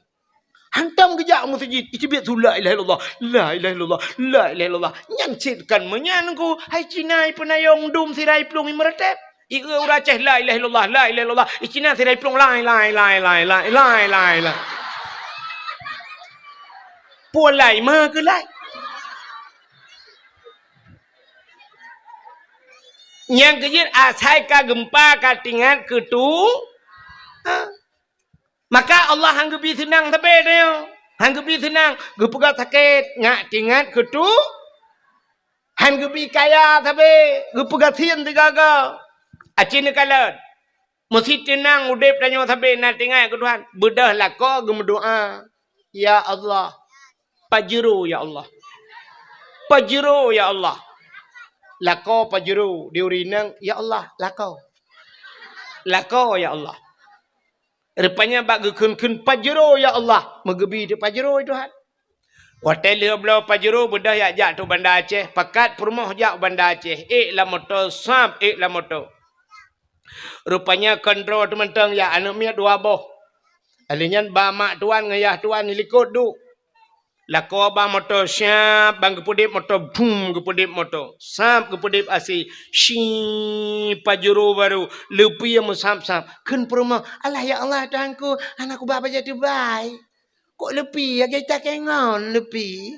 Hantam ke jak masjid. Itu biar tu la ilaha illallah, la ilaha illallah, la ilaha illallah. Nyancitkan menyanku. Hai Cinai penayong dum sirai plung imeretep. Ika ura Aceh la ilaha illallah, la ilaha illallah. Cina sirai plung lai. Pulai mah ke lai. Yang kejir asai ka gempa ka tingat ke tu. Maka Allah hanggebi senang tabe dia. Hanggebi senang. Gepegat sakit. Ngak tingat ke tu. Hanggebi kaya tabe. Gepegat sian tiga-tiga. Acina kalat. Mesti tenang udip tanya tabe nak tingat ke Tuhan. Bedah lah kau gemedoa. Ya Allah. Pajero ya Allah. Pajero ya Allah. Lako pajero diurinang ya Allah lako. Lako ya Allah. Rupanya bak gekun pajero ya Allah. Megebi di pajero itu Tuhan. Hotel dia belau pajero bedah ya jak tu Banda Aceh. Pakat perumah jak Banda Aceh. La motor sab la motor. Rupanya kontrol teman-teman ya anak mia dua boh. Alinyan ba mak tuan ngayah tuan likut du. Lako ba motor siap bang kepudip motor boom kepudip motor sap kepudip asi shi pajero baru lepi yang sap kan perumah Allah ya Allah Tuhanku anakku bapa jadi baik kok lepi ya kita kengon lepi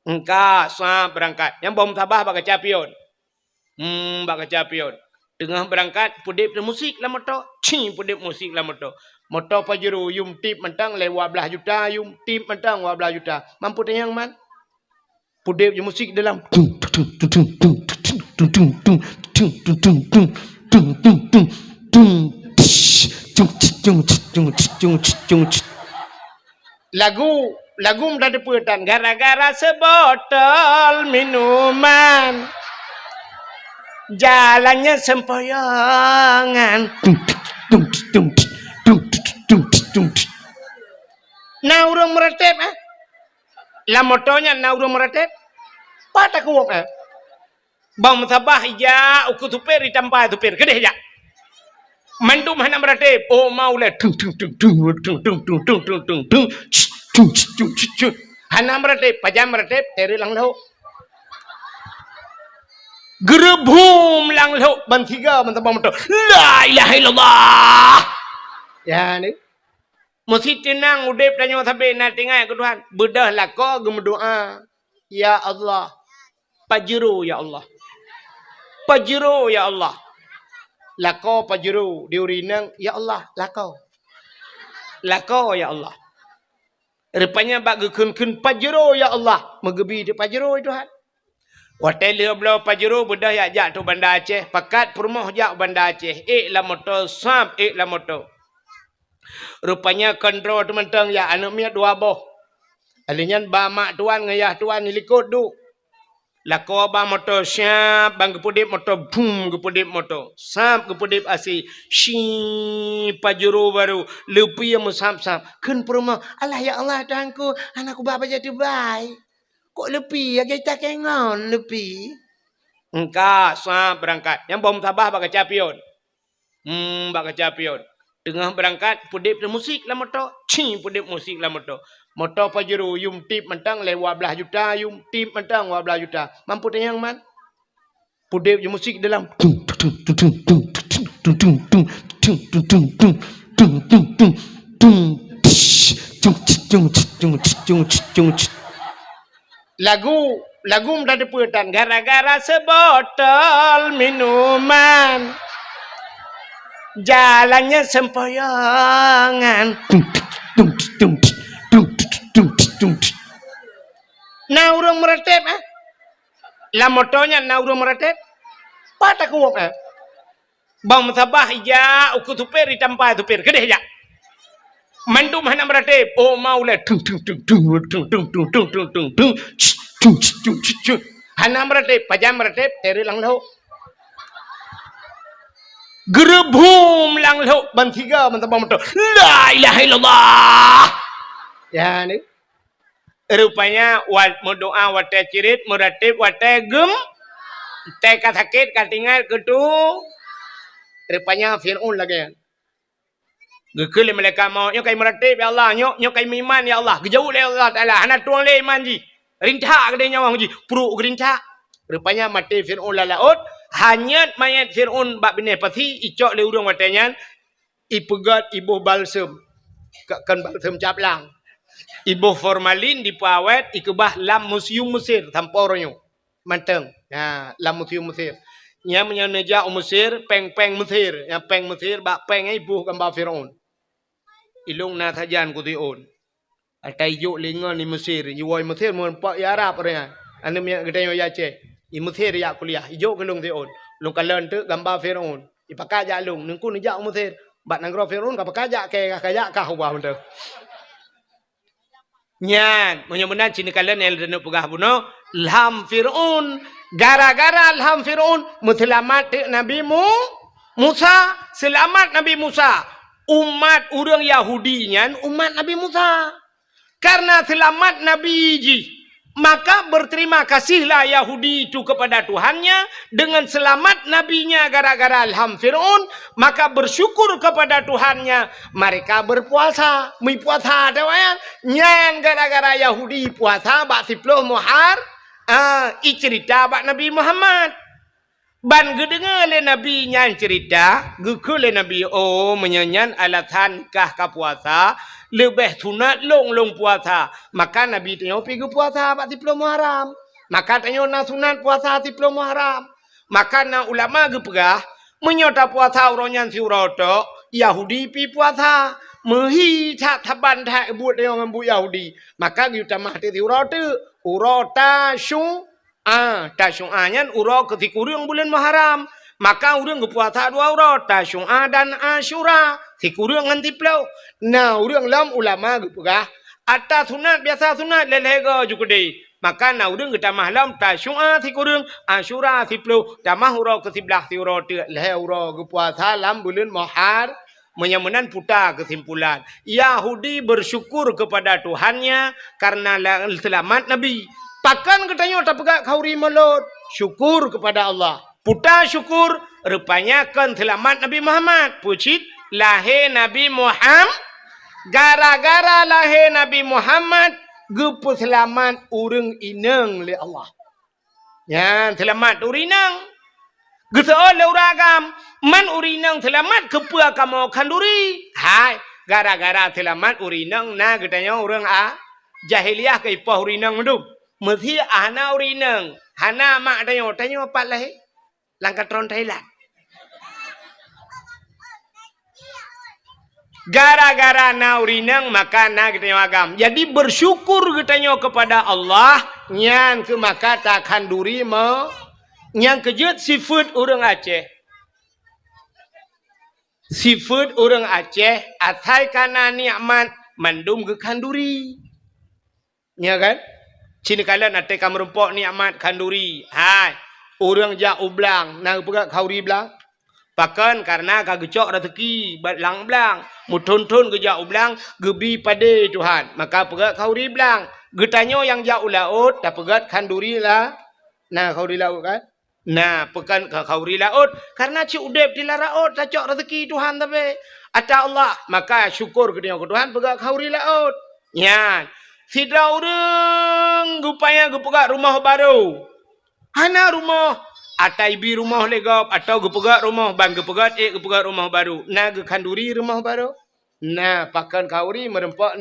engkau sap berangkat yang bom tabah bak capion bak capion tengah berangkat pudip musik lah motor pudip musik lah motor motor pajero yum tip mentang lewat belah juta yum tip mentang 12 juta mampu tayang man pudip je musik dalam lagu dah deputan gara-gara sebotol minuman jalannya sempoyongan Naurung meretep La motonya naurung meretep Patah kuwak Bang sabah ya uku tupir ditampai tupir kedeh ya Mandu mana meretep oh mau le Hana meretep pajam meretep teri lang lau Gerebum lang lau bantiga bantabang motor La ilaha illallah Ya ni mesti tenang udip tanya sampai nak tinggal ke Tuhan. Bedah lah kau gemedoa. Ya Allah. Pajero ya Allah. Pajero ya Allah. Lako pajero diurinang ya Allah lako. Lako ya Allah. Rupanya bak gekun pajero ya Allah. Megebi di pajero itu Tuhan. Hotel dia belau pajero bedah ya jak tu Banda Aceh. Pakat perumah jak Banda Aceh. La motor sab la motor. Rupanya kontrol teman-teman ya anak mia dua boh. Alinyan ba mak tuan ngayah tuan likut du. Lako ba motor siap bang kepudip motor boom kepudip motor. Sap kepudip asi shi pajero baru lepi yang sap. Kan perumah Allah ya Allah Tuhanku anakku bapa jadi baik. Kok lepi ya kita kengon lepi. Engkau sap berangkat. Yang bom tabah bak capion. Bak capion. Tengah berangkat pudip musik lah motor pudip musik lah motor pajero yum tip mentang lewat belah juta yum tip mentang 12 juta mampu tayang man pudip je musik dalam lagu dah deputan gara-gara sebotol minuman jalannya sempoyongan naurung meretep La motonya naurung meretep Patah kuwak Bang sabah ya uku tupir ditampai tupir kedeh ya Mandu mana meretep oh mau le Hana meretep pajam meretep teri lang lau Gerebum lang lau bantiga bantabang motor La ilaha illallah Ya ni. Rupanya doa wate cirit meratib wate gem te sakit katingal ketu. Rupanya Fir'aun lagi. Gekele mereka mau nyo kai meratib ya Allah, nyo kai iman ya Allah. Gejauh le Allah Taala, hana tuang le iman ji. Rinta gede nyawa ji, puru gerinta. Rupanya mati Fir'aun la laut, hanyat mayat Fir'aun bak bine pasi icok le urang watenya. Ipegat ibu balsem. Kan balsem caplang. Ibu formalin dipawet ikebah lam museum Mesir tamporonyo. Manteng. Nah, lam museum Mesir. Nya menyeja Mesir, peng-peng Mesir. Ya peng Mesir bak peng ibu gambar Firaun. Ilung na tajan ku tion. Atai juk lingon ni Mesir. Iwoi Mesir mun pak ya Arab ria. Anu mi gedeyo ya ce. I Mesir ya kuliah. Ijuk kelung tion. Lung kalen tu gambar Firaun. Ipakai ja lung nungku ni jak Mesir. Bat nangro Firaun ka pakajak ke kajak ka ubah mun tu. Nyan, menyamuna cini kalian yang dana pegah buno, lham Fir'aun, gara-gara lham Fir'aun, selamat Nabi Musa, selamat Nabi Musa, umat orang Yahudi nyan, umat Nabi Musa, karena selamat Nabi ji, maka berterima kasihlah Yahudi itu kepada Tuhannya dengan selamat nabinya gara-gara alham Fir'aun, maka bersyukur kepada Tuhannya mereka berpuasa, puasa tawayan nyan gara-gara Yahudi puasa bak 10 Muharram cerita bak Nabi Muhammad ban gedengar le Nabi nyan cerita gekul le Nabi menyanyan alatan kah ka puasa lebih sunat long puasa. Maka Nabi tanya pergi puasa 10 Muharram. Maka tanya na sunat puasa 10 Muharram. Maka na ulama ge pegah menyota puasa uronyan si uroto Yahudi pi puasa. Mehi tak taban tak buat dia orang bu Yahudi. Maka ge utamah ti uroto urota syu nyan uro ketika urang bulan Muharram. Maka urang ge puasa 2 urot Tasyu'a dan Asyura. Sikurang nganti plau. Nah, urang lam ulama gepegah. Atas sunat biasa sunat lelega jukudi. Maka na urang getamah lam Tasyu'a sikurang Asyura siplau. Tamah uro ke 11 uro te leh uro gepuasa lam bulan Muharram. Menyamunan putar kesimpulan. Yahudi bersyukur kepada Tuhannya karena selamat Nabi. Takkan katanya tak pegak kauri melot. Syukur kepada Allah. Putar syukur rupanya kan selamat Nabi Muhammad. Pucit lahir Nabi Muhammad. Gara-gara lahir Nabi Muhammad gepu selamat urang inang le Allah. Ya, selamat urinang. Geseol le uragam man urinang selamat kepua kamu kanduri. Hai, gara-gara selamat urinang na katanya urang jahiliyah ke ipah urinang hidup. Mesti ana urinang. Hana mak tanya apa lahir? Langkatron Thailand. Gara-gara na urinang maka na kita agam. Jadi bersyukur kita kepada Allah nyan ke maka takkan duri nyan kejut seafood orang Aceh. Seafood orang Aceh atai kana nikmat mandum ke kanduri. Ya kan? Cini kalian atai kamerempok nikmat kanduri. Hai. Orang jak ublang, nak pegak kauri belang. Pakan karena kagecok rezeki batlang belang. Muton-ton ke jak ublang, gebi pada Tuhan. Maka pegak kauri belang. Getanyo yang jak ulaut, tak pegat kanduri lah. Nah, kauri laut kan? Nah, pekan kauri laut. Karena cik udep di laraut, tak cok rezeki Tuhan tapi. Ata Allah, maka syukur ke Tuhan, pegak kauri laut. Ya, sidra orang gupaya gupegak rumah baru. Hana rumah atai bi rumah legap atau gepegat rumah bang gepegat rumah baru. Nah gekanduri rumah baru. Nah pakan kauri merempak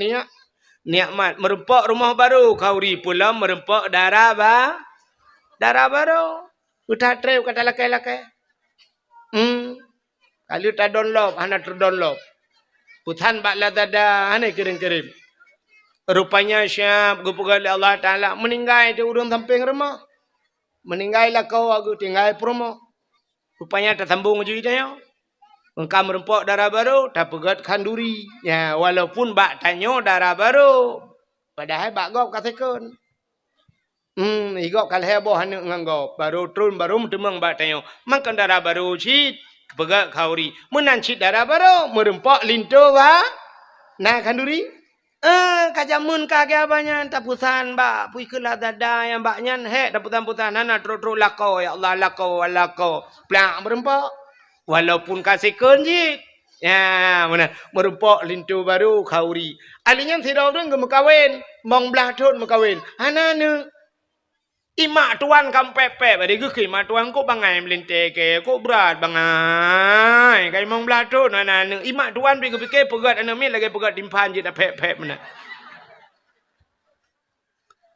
nikmat merempak rumah baru kauri pula merempak darah baru. Udah trep kata lakai-lakai. Kalau tak download hana terdownload. Putan bak ladada hana kirim-kirim. Rupanya syab gepegat Allah Taala meninggal di urang samping rumah. Meninggallah kau aku tinggal promo. Rupanya tak sambung ceritanya. Engkau merempok darah baru, tak pegat kanduri. Ya, walaupun bak tanya darah baru. Padahal bak gop katakan. Igop kalih boh hanya nganggop. Baru turun baru temang bak tanya. Makan darah baru cit. Pegat kauri. Menancit darah baru. Merempok lintu bah. Nah kanduri. Kajamun kage abanya tapusan ba pui kela dada yang baknya he taputan-putan hana tro lako ya Allah lako plak berempok walaupun kasih kunjit ya mana merempok lintu baru kauri alinya tidak orang gemekawin mong belah tun mekawin hana ne imak tuan kam pepe bade ge imak tuan ko bangai melinte ke ko berat bangai kai mong belah tun hana ne imak tuan pi ke pegat ana mi lagi pegat dimpan je dah pep mana.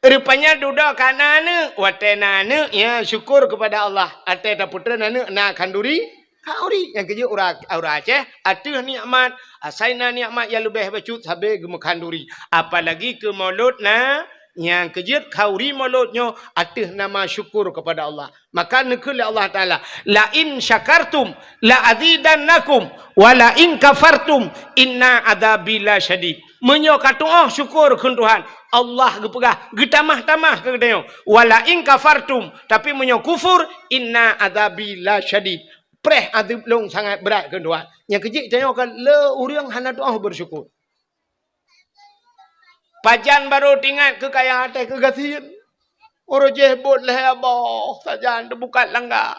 Rupanya duduk kanana watenana ya syukur kepada Allah. Ate ta putra nana na kanduri kauri yang kerja ura Aceh atuh nikmat asaina nikmat yang lebih bacut sabe gemu kanduri. Apalagi ke maulud na yang kerja kauri mauludnya atuh nama syukur kepada Allah. Maka nekul Allah Taala la in syakartum la azidannakum wa la in kafartum inna adzabi la syadid. Menyo kata syukur ke Tuhan. Allah gepegah getamah-tamah ke dia. Wala in kafartum tapi menyo kufur inna adzabi la syadid. Preh azab long sangat berat ke Tuhan. Yang kecil tanya kan le urang hana doa bersyukur. Pajan baru tingat ke kaya hati ke gasian. Orang jebot leh abah sajan bukan langgar.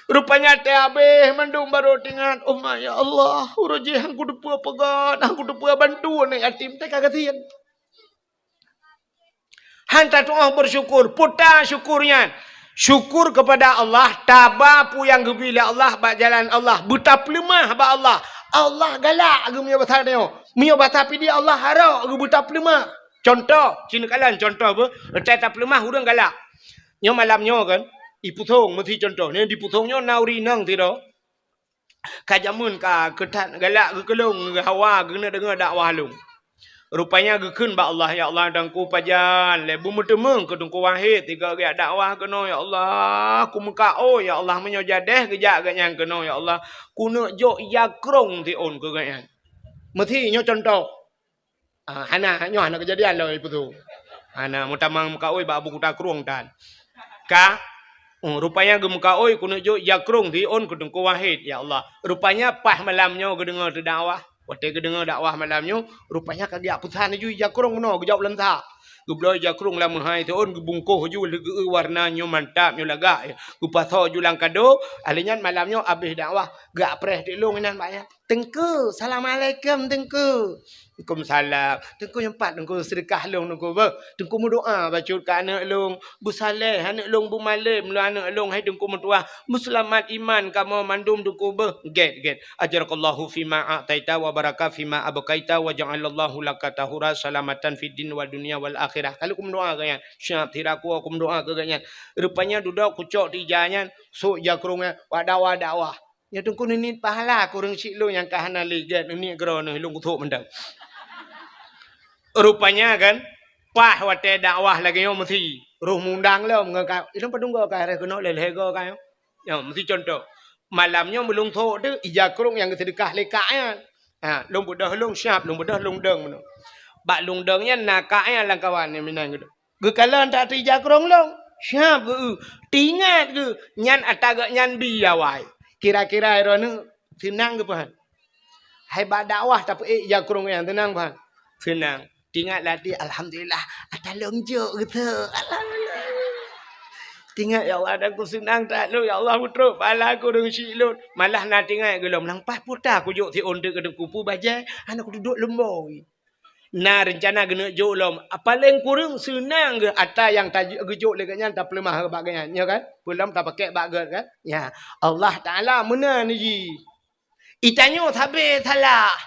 Rupanya TAB mandung baru tingat. Oh ya Allah, uroje hangku depu pegat, hangku depu bantu ni yatim teh kagasian. Hanta doa bersyukur, putar syukurnya. Syukur kepada Allah, tabah pu yang gebila Allah bak jalan Allah, buta lemah bak Allah. Allah galak ge mio batal dia. Mio batal pi dia Allah harok ge buta lemah. Contoh, cina kalan contoh apa? Tak lemah urang galak. Nyo malamnya kan ipu thong mesti contoh ni di puthongnya nauri nang tiro kajamun ka ketat galak ke kelong ke hawa kena dengar dakwah lung rupanya gekun ba Allah ya Allah dangku pajan le bu mutemeng ke dungku wahid tiga ge dakwah kena ya Allah ku muka oh ya Allah menyo jadeh gejak ge nyang kena ya Allah ku nak jo yakrong ti on ke ge mesti nyo contoh hana nyo hana kejadian lo ipu tu hana mutamang muka oi ba bu kuta krong tan ka rupanya gemuka oi kuno jo yakrung di on kudungku wahid ya Allah. Rupanya pas malamnya gedengar tu dakwah. Waktu gedengar dakwah malamnya rupanya kagak putan ju yakrung no gejauh lentah. Gebloi jakrung lam hai tu on gebungkuh ju warnanya mantap nyo lagak. Gupatho ju lang kado alinyan malamnya habis dakwah gak preh di long nan bayar. Tengku, assalamualaikum tengku. Waalaikumsalam. Tengku nyempat tengku sedekah long tengku ba. Tengku berdoa bacut ke anak long, bu saleh anak long bu malim lu anak long hai tengku mentua. Muslimat iman kamu mandum tengku ba. Get. Ajarakallahu fima a'taita wa baraka fima abqaita wa ja'alallahu laka tahura salamatan fid din wal dunya wal akhirah. Kalau aku mendoa kaya, syab tiraku aku mendoa kaya. Rupanya duduk kucok tijanya, sok jakrungnya wadawa. Ya tengku ni pahala kurang sik lu yang kahana ligat ni gerono lu kutuk mendang. Rupanya kan pah wate dakwah lagi yo mesti roh mundang lo ngaka itu padunggo ka re kono lelego ka yo ya mesti contoh malamnya belum tho tu ijakrung yang sedekah lekaknya long budah long syap long budah long deng meno bak long dengnya nakaknya lang kawan ni minang gitu ge kalan tak ijakrung long syap tingat ge nyan ataga nyan biawai kira-kira ero nu senang ke pan hai bak dakwah tapi ijakrung yang tenang pan senang. Tingat lati alhamdulillah ada longjo gitu. Alhamdulillah. Tingat ya Allah aku senang tak lu ya Allah putra pala aku deng silun. Malah nak tingat gelom nang pas putar aku juk ti onde ke kupu bajai anak aku duduk lemboi. Nah rencana gena juk lom. Paling kurang senang ke ata yang tajuk gejuk leganya tak pelemah bagainya ya kan? Pulam tak pakai bagat kan? Ya Allah Taala mana ni ji. Itanyo sabe salah.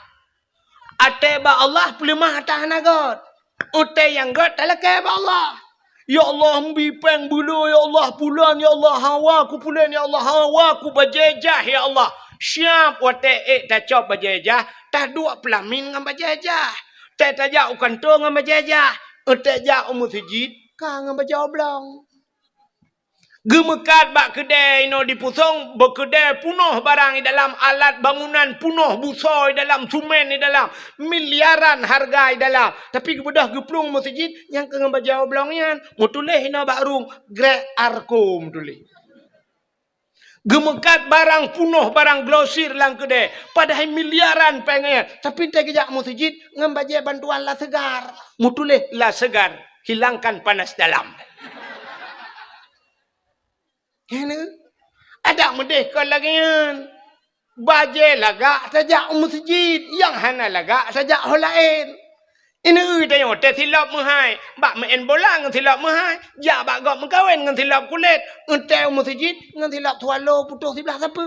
Ate ba Allah pelemah atas nagot. Ute yang got talakai ba Allah. Ya Allah mbipeng bulu ya Allah pulan ya Allah hawa ku pulan ya Allah hawa ku bajejah ya Allah. Siap wate tak cop bajejah tak dua pelamin ngam bajejah. Tak tajak ukan tu ngam bajejah. Ute jak masjid ka ngam bajau blong. Gemekat bak kedai no di pusong berkedai punuh barang di dalam alat bangunan punuh busoi dalam sumen di dalam miliaran harga di dalam tapi kebedah geplung masjid yang kena bajau blongnya mutuleh ina bakrung grek arkom tulih Gemekat barang punuh barang glosir lang kedai. Padahal miliaran pengen. Tapi tak kejap masjid ngambaje bantuan lah segar. Mutuleh lah segar. Hilangkan panas dalam. Ini ada merdeka lagi kan. Baje lagak saja masjid. Yang hana lagak saja hal lain. Ini tanya te silap mahai. Bak main bola ngan silap mahai. Ja bak gok mengkawin ngan silap kulit. Entel masjid ngan silap tualo putus sebelah siapa?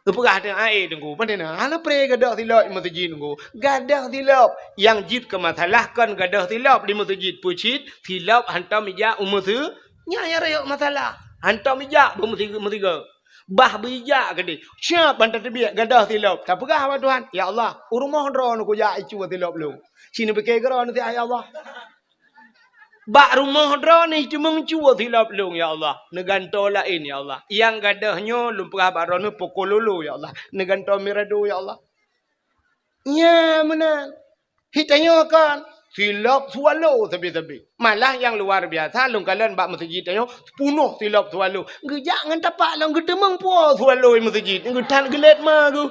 Kepegah dengan air tunggu. Pandai ana pre gadah silap di masjid tunggu. Gadah silap yang jid ke masalah kan gadah silap di masjid pucit silap hantar meja umur tu. Nya rayok masalah. Hantar meja bertiga. Bah bijak ke dia. Siap bantar terbiak gadah silap. Tak pegah apa Tuhan? Ya Allah, urumah dron aku ja icu silap lu. Sini pakai geran nanti ya Allah. Bak rumah dron ni cuma mencua silap lu ya Allah. Neganto lain ya Allah. Yang gadahnya lumpah bak dron pukul lulu ya Allah. Neganto miradu ya Allah. Ya mana? Hitanya kan silap swallow tebi-tebi. Malah yang luar biasa lung kalian bak masjid tanya punuh silap swallow. Gejak ngan tapak lang gedemang puas swallow masjid. Ngetan gelet mah tu.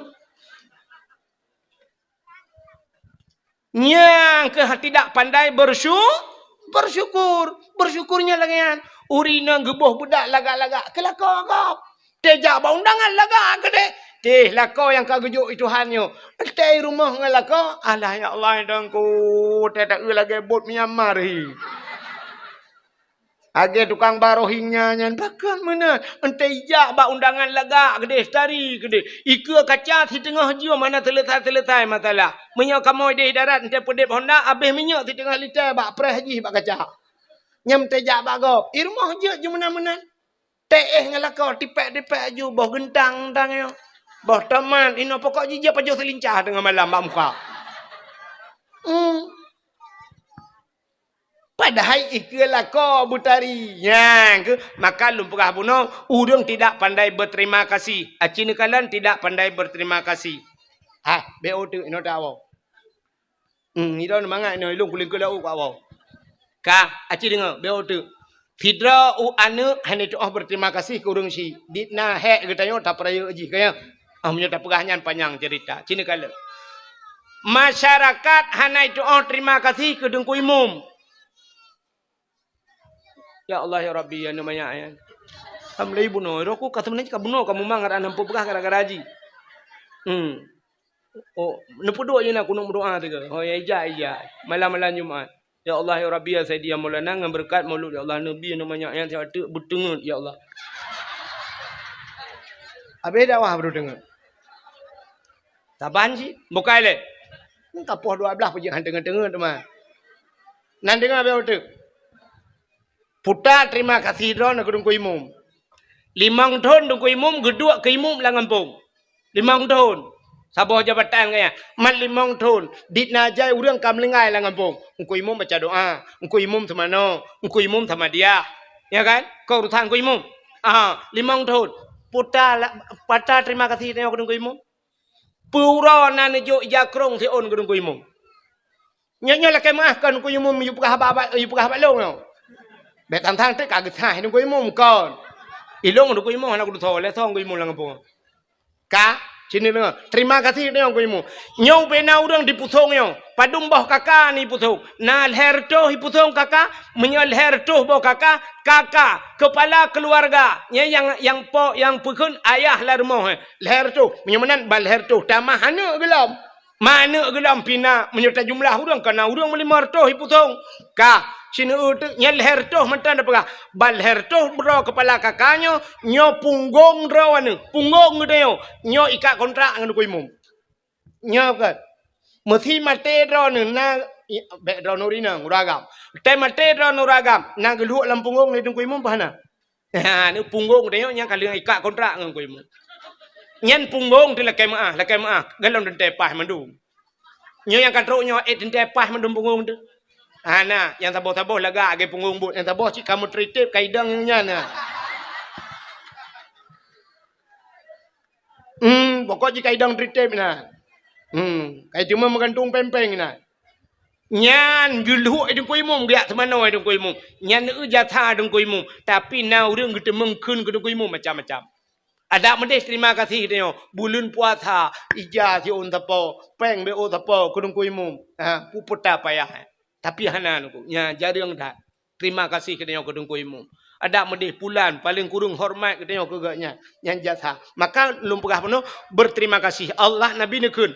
Yang tidak pandai bersyukur. Bersyukurnya lagi kan. Urina gebuh budak lagak-lagak. Kelakau kau. Tejak bau undangan lagak ke dek. Teh lakau yang kau gejuk itu hanyo. Teh rumah dengan lakau. Alah ya Allah dangku. Teh tak lagi bot Myanmar hi. Age tukang barohingnya nyan bahkan mana ente ijak bak undangan lagak gede stari gede ika kaca di tengah jiwa mana selesai masalah menyo kamu di darat ente pedep Honda habis minyak di tengah liter bak preh haji bak kaca nyam tejak bak gop irmah je mana teh ngalakau tipek-tipek ju boh gentang yo boh teman ino pokok jija pajo selincah tengah malam bak muka Padahal ikalah kau butari. Yang maka lumpurah bunuh. Urang tidak pandai berterima kasih. Acina kalian tidak pandai berterima kasih. BO tu ino tak awak. Ino mangat ino ilung kuling kulau kau awak. Aci dengar BO tu. Fidra anu hanya tu berterima kasih ke urang si. Ditna hek katanya tak peraya aji kaya. Punya tak perahnya panjang cerita. Cina kalian. Masyarakat hanya itu terima kasih ke dengku imum. Ya Allah ya Rabbi ya namanya ayat. Amlai bunuh. Aku kata sebenarnya kamu bunuh kamu mangat anak pupukah gara-gara haji. Oh, nempu doa je nak kuno berdoa tiga. Oh ya ija. Malam-malam Jumaat. Ya Allah ya Rabbi ya Sayyidi ya Maulana dengan berkat Maulud ya Allah Nabi namanya ayat saya ada berdengar ya Allah. Habis dakwah baru dengar. Taban sih, bukai le. Engkau poh 12 pergi dengar teman. Nan dengar apa tu? Putar terima kasih drone ke dungku imum. 5 tahun dungku imum, gedua ke imum lah ngampung. 5 tahun. Sabah jabatan kaya. Mat 5 tahun. Ditna jai urang kamlengai lah ngampung. Dungku imum baca doa. Dungku imum sama no. Dungku imum sama dia. Ya kan? Kau urusan dungku imum. 5 tahun. Putar terima kasih ke dungku imum. Pura nan jo jakrong si on ke dungku imum. Nyonya lah kemah kan dungku imum yu pukah haba long no. Betam thang te kaget hai nunggu imum kon. Ilong nunggu imum anak kudu thole thong nunggu imum lang pung. Sini dengar. Terima kasih dia nunggu imum. Nyau bena urang diputhong yo. Padung boh kakak ni puthong. Na leher toh hiputhong kakak, menyol leher toh boh kakak kepala keluarga. Yang pekun ayah lah rumah. Leher toh menyemenan bal leher toh tamah hana gelam. Mana gelam pina menyerta jumlah urang kana urang melimar toh hiputhong. Sini nyel hertoh mantan apa? Bal hertoh bro kepala kakaknya nyo punggung bro anu punggung dia nyo ikat kontrak dengan kuimum nyo kan mesti mate bro na background urina uragam te mate bro uragam na geluh lam punggung ni dengan kuimum bahana ni punggung dia nya kali ikat kontrak dengan kuimum nyen punggung tu lakai maah galon den tepah mandu nyo yang katruk nyo den tepah mandu punggung tu Ana yang taboh-taboh lagak ke punggung but yang taboh cik kamu tritip kaidangnya na. Pokok cik kaidang tritip na. Kai cuma menggantung pempeng na. Nyan guluh edung kuimum dia semano edung kuimum. Nyan jatha edung kuimum tapi na urang kita mengkun edung kuimum macam-macam. Ada mendih terima kasih dia. Bulan puasa, ija si on tapo, peng be o tapo, kudung kuimum. Puputa payah. Tapi hana nuku, nya jarang dah. Terima kasih dia kudung kuimum. Ada mendih bulan paling kurung hormat dia kegaknya yang jasa. Maka lumpugah penuh berterima kasih. Allah Nabi nekun.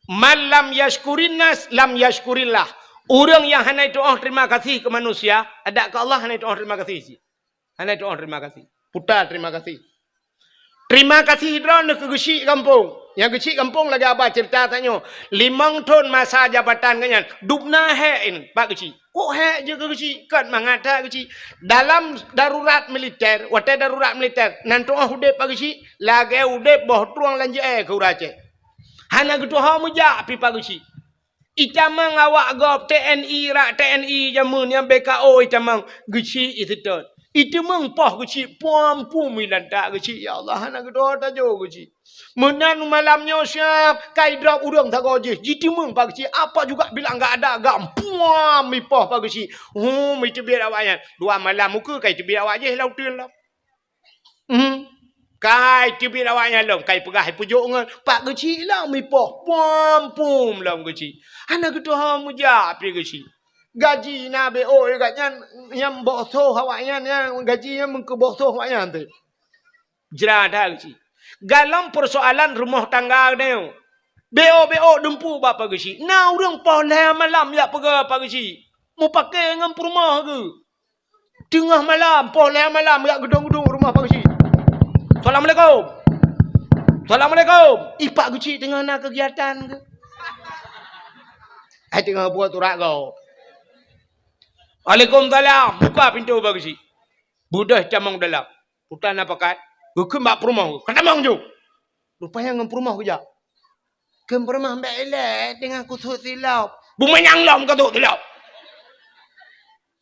Man lam yashkurin nas lam yashkurillah. Orang yang hanya doa terima kasih ke manusia, ada ke Allah hanya doa terima kasih sih. Hanya doa terima kasih. Putar terima kasih. Terima kasih drone ke gesi kampung. Yang gesi kampung lagi apa cerita tanya. 5 tahun masa jabatan kanyan. Dubna hein Pak gesi. Oh he je ke gesi kan mangata gesi. Dalam darurat militer, wate darurat militer. Nanti udep Pak gesi, lagi udep boh truang lanje ke urace. Hana gitu ha muja pi Pak gesi. Itamang awak gop TNI rak TNI jamun yang BKO itamang geci itu tu. Itu mengpah geci puampu milanta geci ya Allah hana gedo tajo geci. Menan malamnya siap kai drop urang tak goje. Jitu meng pak geci apa juga bilang enggak ada agak puam mipah pak geci. Itu biar awaknya. 2 malam muka kai tu biar awak je lautin lah. Kai tu biar awaknya long kai pegah pujuk ngan pak geci lah mipah puam lah geci. Hana gedo ha muja pi geci. Gaji na BO katnya yang bosoh awaknya yang gajinya mengkebosoh awaknya tu. Jerada geci. Dalam persoalan rumah tangga ni. BO dempu bapa geci. Na urang poleh malam ya pega apa geci. Mau pakai ngam rumah ke? Tengah malam poleh malam ya gedung-gedung rumah apa geci. Assalamualaikum. Assalamualaikum. Ipak geci tengah nak kegiatan ke? Hai tengah buat urat kau. Waalaikumsalam. Buka pintu bagi. Budah camang dalam. Putan apa kat? Gukem bak perumah. Ketamang ju. Rupanya ngem perumah kerja. Kem perumah mbak elek dengan kusut silau. Bumanyang lam katuk silau.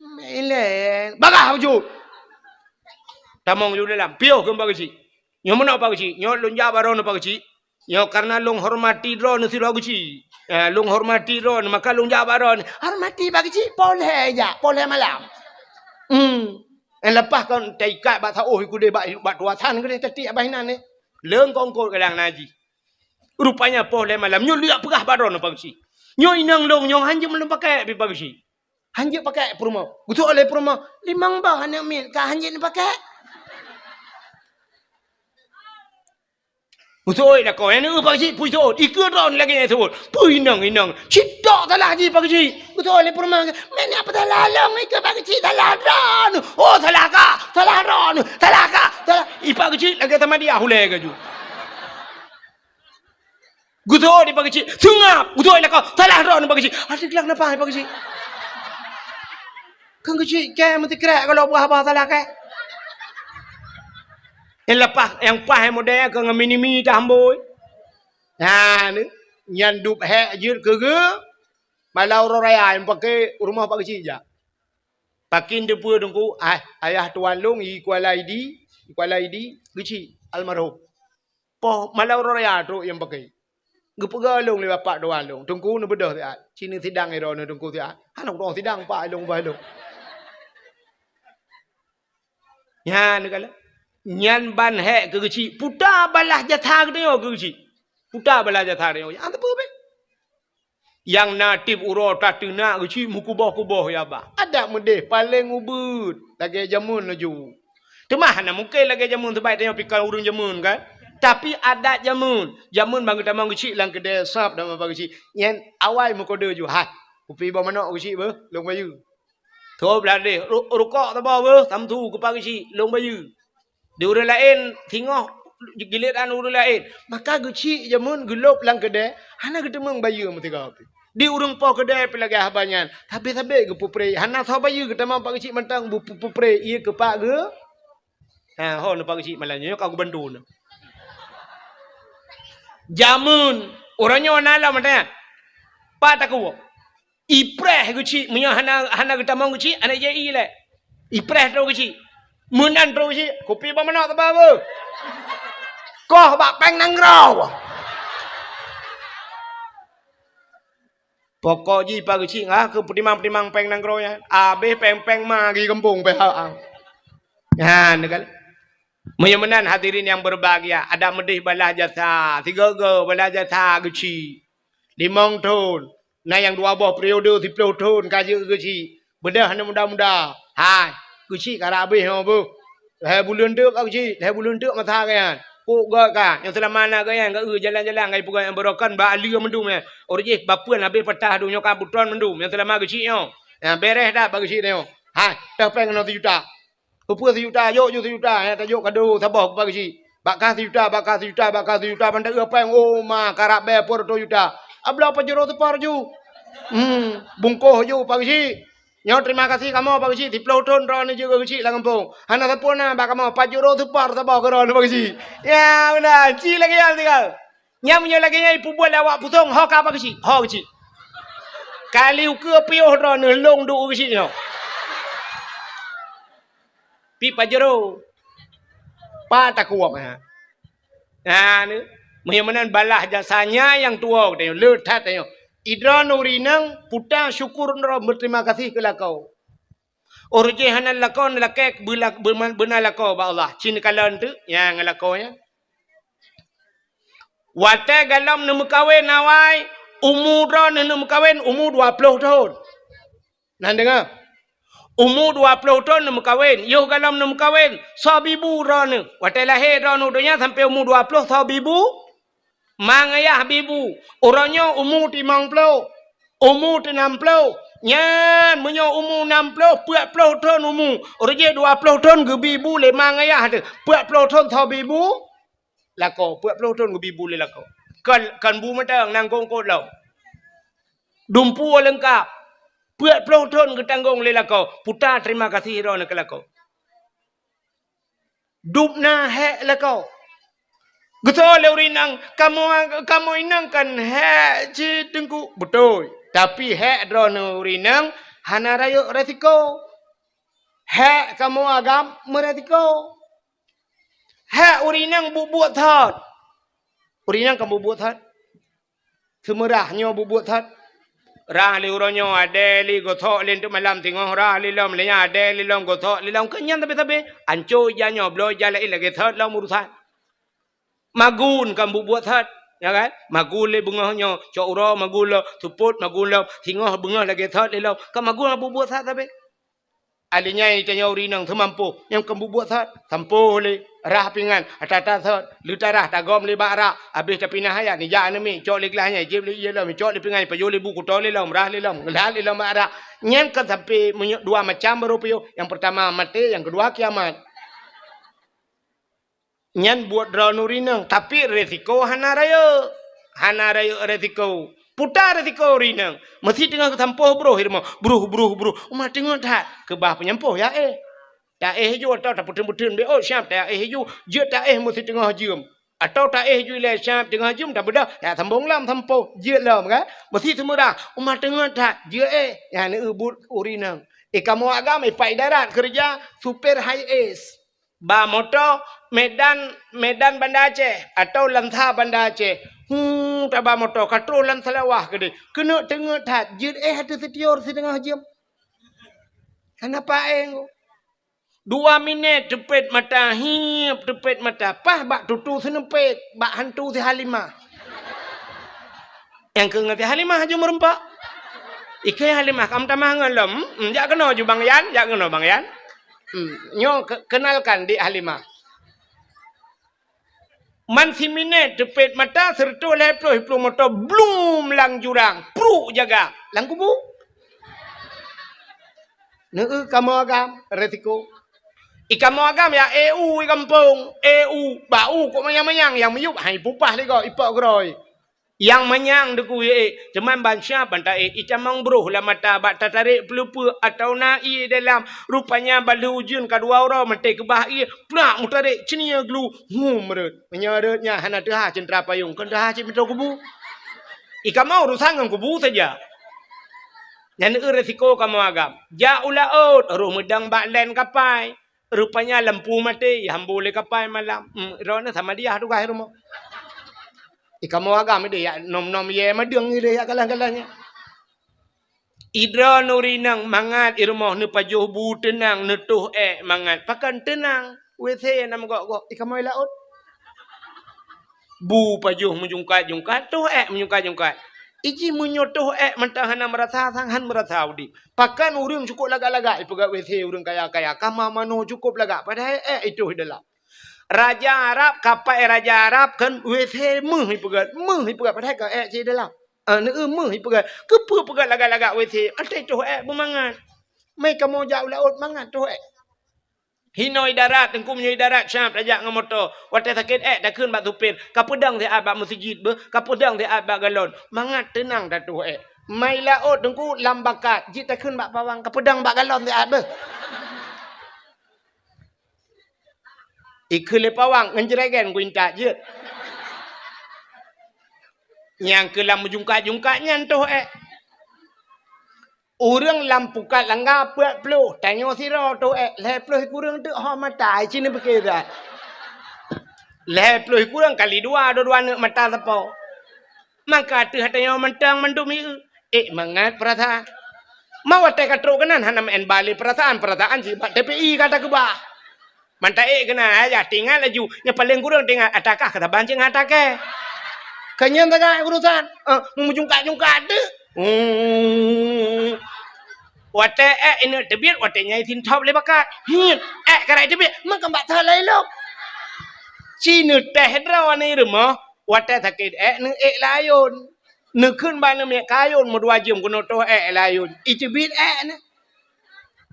Mbak elek. Bagah ju. Tamang ju dalam. Pio kem bagi. Nyo mana bagi? Nyo lunja baron bagi. Nyo karena long hormati drone sirau geci. Lung hormati ron maka lung jabaron hormati bagi cik poleh ja poleh malam lepas kan taikat bat oh iku de bat tuasan ke tadi abahinan ni leung kongkol kadang naji rupanya poleh malam nyo liak pegah baron bagi nyo inang long nyo hanje belum pakai bagi hanje pakai perumah gutu oleh perumah 5 bah anak min ka hanje ni pakai Usoi dah kau yang pagi pujo ikut ron lagi ni sebut puinang citok salah ji pagi usoi le permang mana apa salah long ikut pagi salah ron oh salah ron salah ipagi lagi sama dia hulai ke ju usoi di pagi sungap usoi lah kau salah ron pagi ada kelak napa pagi kan kecil ke mesti kerak kalau buah salah ke lepas yang pah model ke ngamini tamboi. Nah, ni nyandup hek jir ke malau raya yang pakai rumah pak kecil je. Pakin depu dengku ayah tuan long Kuala ID kecil almarhum. Poh malau raya tu yang pakai. Gepega long le bapak tuan long. Tungku nu bedah tiat. Sini sidang ero nu tungku tiat. Hanok dong sidang pak long ba long. Ya ni kala. Nyan ban hek ke kecil. Puta balah jatah ke dia ke kecil. Puta balah jatah dia. Yang apa be? Yang natif uro tatuna kecil mukubah-kubah ya ba. Ada mudeh paling ubud. Lagi jamun laju. Temah na mungkin lagi jamun terbaik dia pikir urang jamun kan. Tapi ada jamun. Jamun bang tamang kecil lang kedai sap dan bang kecil. Yang awal mukode ju. Ha. Kupi ba manok kecil be? Long bayu. Thô belade rukok ta ba be? Tamtu ke pagi kecil long bayu. Di urang lain tengok giliran urang lain maka geci jamun gelop lang kedai hana ketemeng bayu mesti kau di urang po kedai pelagi habanyan tapi ke pupre hana tho bayu ketemang pak geci mentang bu pupre ia ke pak ge ho no pak geci malanya kau bantu no jamun orangnya nala mata pak taku ipreh geci munya hana ketemang geci ana je ile ipreh tro geci Munan terus si, kopi ba mana tak apa? Kau bak peng nangrau. Pokok ji pagi si ngah ke petimang peng nangrau ya. Abe peng magi kampung pe ha. Ya, ni kan. Menyamanan hadirin yang berbahagia, ada medih balah jasa, 3 balah jasa geci. 5 tahun. Nah yang 2 buah periode 10 tahun kaji geci. Bedah ni muda-muda. Hai, geci kara habis apa? Hai bulan tu kau geci, hai bulan tu mata kan. Puk gak kan, yang telah mana kan, gak jalan-jalan ngai pugai yang berokan ba ali mendum ya. Orje bapuan habis patah dunya kabutron mendum, yang telah mana geci yo. Yang beres dah bagi geci yo. Hai, dah pengen 1 juta. Pupuk 1 juta, yuk 1 juta, ya tak yuk kado sabah bagi si. Bakal 1 juta, bakal 1 juta, bakal 1 juta, pandai apa yang oh ma karab be por 2 juta. Abla apa jero tu par ju. Bungkoh ju bagi si. Nyo terima kasih kamu bagi si, 10 tahun ron ni juga bagi si lah kampung. Hana sapuna bak kamu pajero tu par sabah ke ron bagi si. Ya benar, ci lagi yang tinggal. Nyam nya lagi nya ipu buat awak pusong ho ka bagi si. Ho bagi si. Kali ke piuh ron long du bagi si no. Pi pajero. Pa tak kuat ha. Nah ni, menyamanan balah jasanya yang tua tengok letat tengok. Idra nurinang puta syukur nro berterima kasih ke lakau. Orje hanan lakau lakek benar lakau ba Allah. Cin kalan tu yang lakau nya. Wate galam nemu kawin nawai umur ro nemu kawin umur 20 tahun. Nah dengar. Umur 20 tahun nemu kawin. Yo galam nemu kawin. Sabibu ro ni. Wate lahir ro nudunya sampai umur 20 sabibu. Mang ayah bibu. Orangnya umur 50. Umur 60. Nyan menyo umur 60. 40 tahun umur. Orangnya 20 tahun ke bibu le mang ayah tu. 40 tahun tau bibu. Lako. 40 tahun ke bibu le lako. Kan bu matang nang kongkot lau. Dumpu lengkap. 40 tahun ke tanggung le lako. Putar terima kasih rona ke lako. Dupna hek lako. Betul leurinang kamu inang kan hek ci tengku betul tapi hek drone urinang hana rayo resiko hek kamu agam meresiko hek urinang buat thot urinang kamu buat thot semerahnya buat thot rah li uronyo ade li gothok len tu malam tengok rah li lom le nya ade li lom gothok li lom kenyan tapi anco janyo blo jala ilage thot lom urusan magun kan buat hat ya kan magun le bungahnya cok uro magun lo tuput magun lo singoh bungah lagi hat le lo kan magun buat hat tapi alinya ini tanya urinang semampu yang kan buat hat sampo le rah pingan atata hat lutarah tagom le bara habis tapi nah ya ni ja ni cok le kelahnya je le ye lo cok le pingan payo le buku to le lo rah le lo nglah le lo bara nyen kan sampai 2 macam baru pio yang pertama mati yang kedua kiamat. Nyan buat dranurinang tapi resiko hana rayo resiko putar resiko rinang mesti tengah ketampoh bro hirma bro umah tengah tak ke bah penyampoh ya tak ju atau tak putun be oh siap tak ju je tak mesti tengah jum atau tak ju le siap tengah jum tak bedah ya sambung lam tampoh je lam kan mesti semua dah umah tengah tak je ya ni ubut urinang kamu agam pai darat kerja super high ace ba motor Medan Banda Aceh atau Lantha Banda Aceh. Tabah motor katro lan salawah gede. Kena tengah tat jid hati setior setengah jam. Kenapa 2 minit tepet mata hiap tepet mata pah bak tutu senepet bak hantu si Halimah. Yang kengati Halimah aja merempak. Ikai Halimah kam tamah ngelem. Jak kena ju Bang Yan, jak kena Bang Yan. Nyo kenalkan di Halimah. Man si minit tepet mata serta leploh hiplo motor blum lang jurang pru jaga lang kubu kamu agam resiko ikamu agam ya EU kampung EU bau kok mayang yang meyup hai pupah lego ipak groi yang menyang deku cuman bansya banta icamang bro la mata bak tarik pelupa atau nai dalam rupanya balu ujun kedua orang mate ke bah plak mutarik cenia glu merut menyaratnya hana dah cendera payung kan dah cip minta kubu mau urusan dengan kubu saja dan resiko kamu agam ja ulaut roh medang bak len kapai rupanya lampu mati hambu le kapai malam rona sama dia tu gah rumah kamu agam dia nom ye madeng dia kalang-kalangnya idra nurinang mangat irmoh ne pajuh bu tenang netuh mangat pakan tenang WC nam gok ikan mai laut. Bu pajuh menjungkat-jungkat tuh menjungkat-jungkat. Iji menyotoh mentah hana merasa sanghan merasa udi. Pakan urang cukup lagak-lagak ipagat WC urang kaya-kaya. Kama mano cukup lagak padahal itu dalam. Raja Arab kapai Raja Arab kan WC meh ipagat padahal ka ci dalam. Meh ipagat. Kepa pagat lagak-lagak WC. Ada itu memangat. Mai kamu jauh laut mangat tu Hinoi darat tengku menyoi darat syam rajak ngam motor. Watai sakit dah keun bak supir. Kapedang te bak masjid be, kapedang te bak galon. Mangat tenang dah tu Mai laut tengku lambakat. Jit dah keun bak pawang kapedang bak galon te be. Ikul le pawang ngenjregen ku intak je. Yang kelam jungkat-jungkatnya tu Urang lampukat langgar puak peluh. Tanya sira tu leh peluh kurang tu ha mata cini berkira. Leh peluh kurang kali dua nak mata tepo. Maka tu hatanya mentang mendumi mangat perasaan. Mau te katruk kanan hanam en bali perasaan ji TPI kata ke bah. Manta kena aja tinggal laju. Yang paling kurang tinggal atakah kata bancing atake. Kanyan tak urusan. Mujungkat-jungkat tu. Wate ini tebir wate nyai tin top le bakat. Karai tebir mak mbak thalai lok. Cina teh draw ni rumah wate sakit ne layon. Ne keun ban ne kayon mo 2 jam kono to layon. Itebir ne.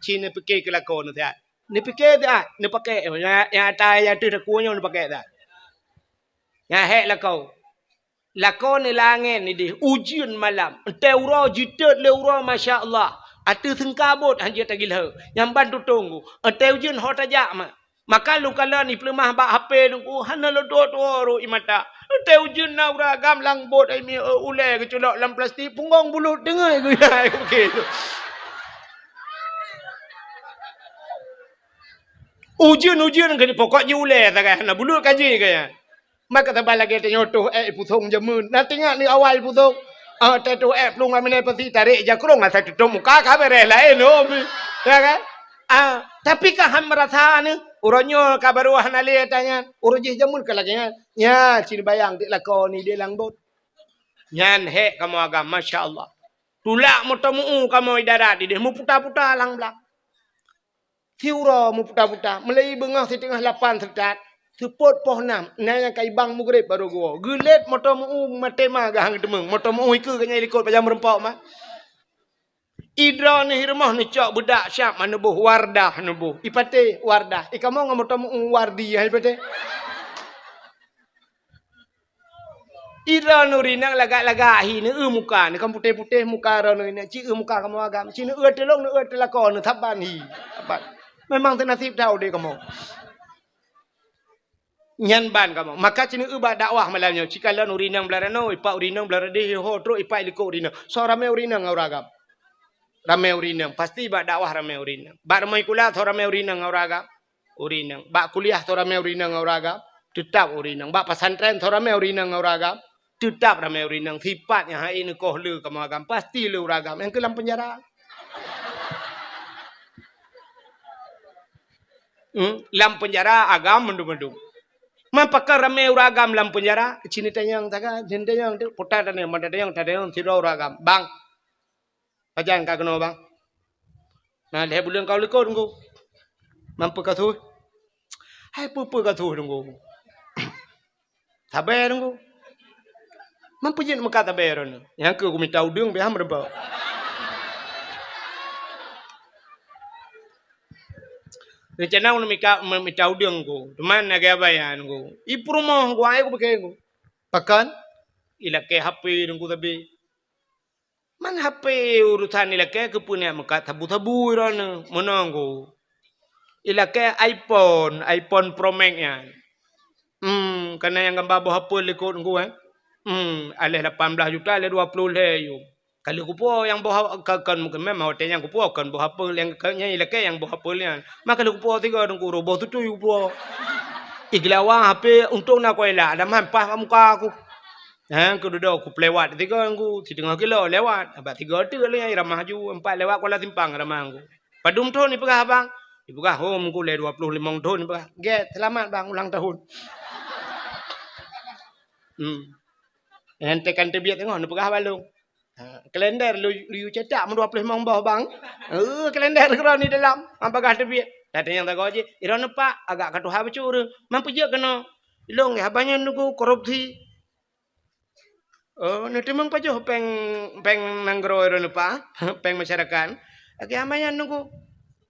Cina fikir kelakon tu. Ni fikir dah, ni pakai yang atai yang tu kunyong ni pakai dah. Yang lakau. Lakon ni langit ni dia ujian malam. Teuro jitet leuro masya-Allah. Atu sengkabut hanja tagilha. Yang bantu tunggu. Ate ujian hot aja mah. Maka lu kala ni pelemah bak HP nunggu hana lo do imata. Ate ujian naura gam lang bot ai mi ule keculok lam plastik punggong bulut dengai ku ya begitu. Ujian ke pokoknya ule tak kan. Bulut kaji kaya. Maka tabal lagi tanya tu putung jamun. Nanti ngak ni awal putung. Tu pelung amene pasti tarik jakrong asa tutup muka kamera lain ya kan? Tapi kah ham merasa ni uronyo kabaru hanali tanya urujih jamun ke lagi ya cini bayang dik lakon ni dia langbot. Nyan kamu agam masya-Allah. Tulak motomu kamu idarat dia mu putar-putar lang belak. Tiura mu putar-putar melai bengah setengah 8 sedat. Support poh 6. Nanya kai bang mugrib baru gua. Gelet motor mu matema gahang demeng. Motor mu iku kanya likut pajam rempok mah. Idra ni rumah ni cok budak syap manubuh wardah nubuh. Ipate wardah. Kamu ngam motor mu wardi ipate. Idra nurinang lagak-lagak hi ni muka ni kamu putih-putih muka ro ni ci muka kamu agam. Ci ni telong ni telakon ni thaban hi. Memang tenasib tahu deh kamu. Nyan ban kamu. Maka cini ubah dakwah malamnya. Jika lan urinang belarano, ipak urinang belarade ho tro ipak liko urinang. So rame urinang auragam. Rame urinang. Pasti bak dakwah rame urinang. Bak ramai kuliah so rame urinang auragam. Urinang. Bak kuliah so rame urinang auragam. Tetap urinang. Bak pesantren so rame urinang auragam. Tetap rame urinang. Sifatnya hai ini koh le kamu agam. Pasti le uragam. Yang kelam penjara. Lam penjara agam mendung-mendung. Mapakar ramai uragam dalam penjara. Cini tanyang taga, cini tanyang tu putar tanyang, mata tanyang siro uragam. Bang, ajan kau kena bang. Nah, leh bulan kau lekor tunggu. Mampu kau tu? Hai pupu kau tu tunggu. Sabar tunggu. Mampu jen muka sabar ni. Yang aku minta udung biar merembau. Rencana aku minta udang ko. Teman nak bayan ko. Ipurumah ko ay ko pakai ko. Pakan ilake HP nunggu tapi. Man HP urusan ilake ko punya muka tabu-tabu ron menang ko. Ilake iPhone Pro Max yan. Karena yang gambar bawa HP lekot ko alih 18 juta alih 20 le yo. Kalau kupu yang bawa kan mungkin memang hotel yang kupu kan bawa apa yang kanya ilake yang bawa apa yang maka kalau kupu tiga orang kuru bawa tu kupu iglawa HP untuk nak kau elak ada mampah muka aku aku duduk aku lewat tiga aku di tengah kilo lewat abang tiga tu le yang ramah ju 4 lewat kau lah timpang ramah aku padum tu ni pegah abang Ibu kah home ku le 25 tahun ibu kah. Get selamat bang ulang tahun. Ente kan terbiak tengok ibu kah balung. Kalender lu cetak 25 bawah bang. Kalender kau ni dalam. Apa kah terbiak? Tadi yang tak kau je. Iran pak agak katu ha bacur. Mampu je kena. Ilong ya banyak nuku korupsi. Nanti mang pajo peng nanggro iran pak. Peng masyarakat. Agi amanya nuku.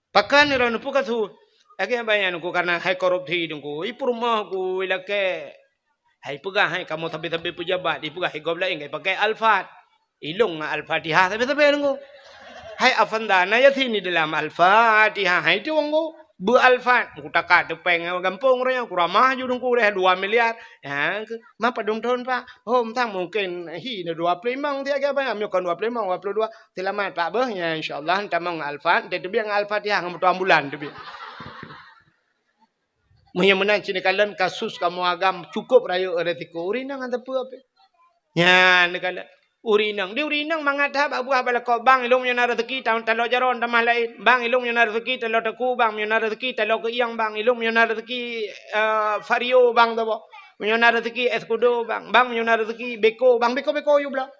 Pakan iran nuku katu. Agi amanya nuku karena hai korupsi nuku. Ipu rumah ku ilake. Hai pegah hai kamu tapi pejabat. Ipu hai gobla ingai pakai alfat. Ilong nga al-Fatihah tapi nunggu. Hai afandana ya sini dalam al-Fatihah. Hai itu nunggu. Bu al-Fat. Aku takak depeng gampung raya. Aku ramah juga nunggu deh 2 miliar. Ya, mapa dong tahun pak. Oh, entang mungkin hi 25 dia ke apa? Ambil 25, 22. Selamat pak bahnya insyaallah entah mau al-Fat. Dia tu biar al-Fatihah ngamu ambulan tu biar. Menang sini kalian kasus kamu agam cukup raya resiko urinang ada apa? Ya, kalian. Urinang mangadhab abu abala ko bang ilong yo na rezeki taon talo jaron tamah lain bang ilong yo na rezeki talo taku bang yo na rezeki talo ke iyang bang ilong yo na rezeki fario bang tabo yo na rezeki eskudo bang yo na rezeki beko yo bla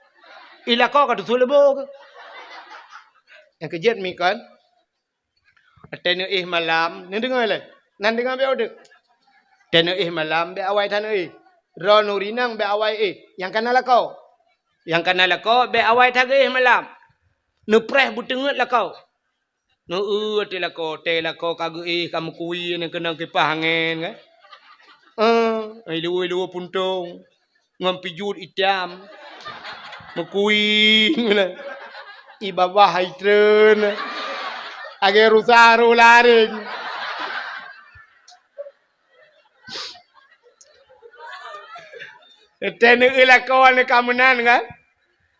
ila ko ka tu lebo yang kejet mi kan atene malam ni dengar le nan dengar be odek tene malam be awai tan ron urinang be awai yang kanala kau yang kana lako be awai thage malam nu preh butengut lako nu te lako kage kamu kui ne kena kipah angin kan ai lu puntung ngampi jud itam mekui ngene i bawah haitreun age rusaru laring tene lako ne kamunan kan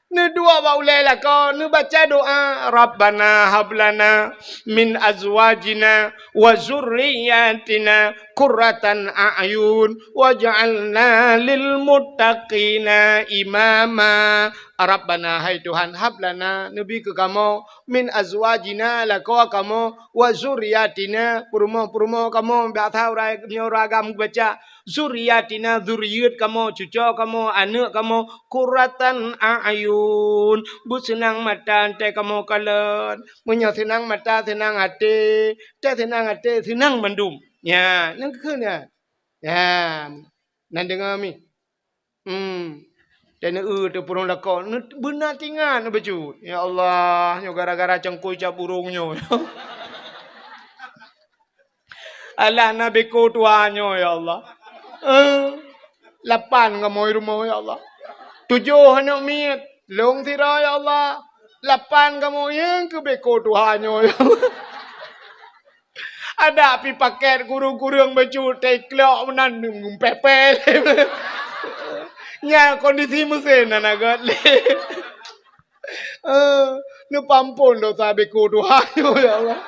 ni dua baulai lah kau ni baca doa Rabbana hablana min azwajina wa zurriyatina qurratan a'yun waj'alna lil muttaqina imama. Rabbana hai Tuhan hablana nabi ke kamu min azwajina la kau kamu wa zurriyatina purmo kamu baca ragam baca zuriyatina zuriyat kamu cucu kamu anak kamu qurratan a'yun bu senang mata ante kamu kalen punya senang mata senang hati senang mendum ya nang keuna ya nan dengar mi dan tu purung lakon benar tingan baju ya Allah nyo gara-gara cengkui cap burungnya Allah nabi ko tuanyo ya Allah 8 ngamoy rumah ya Allah 7 anak miat long tira ya Allah 8 ngamoy yang ke beko tuhanyo ya Allah ada api paket guru-guru yang baju teklok menan ngumpepel nya kondisi mesin anak le nu pampun do sabe ko tuhanyo ya Allah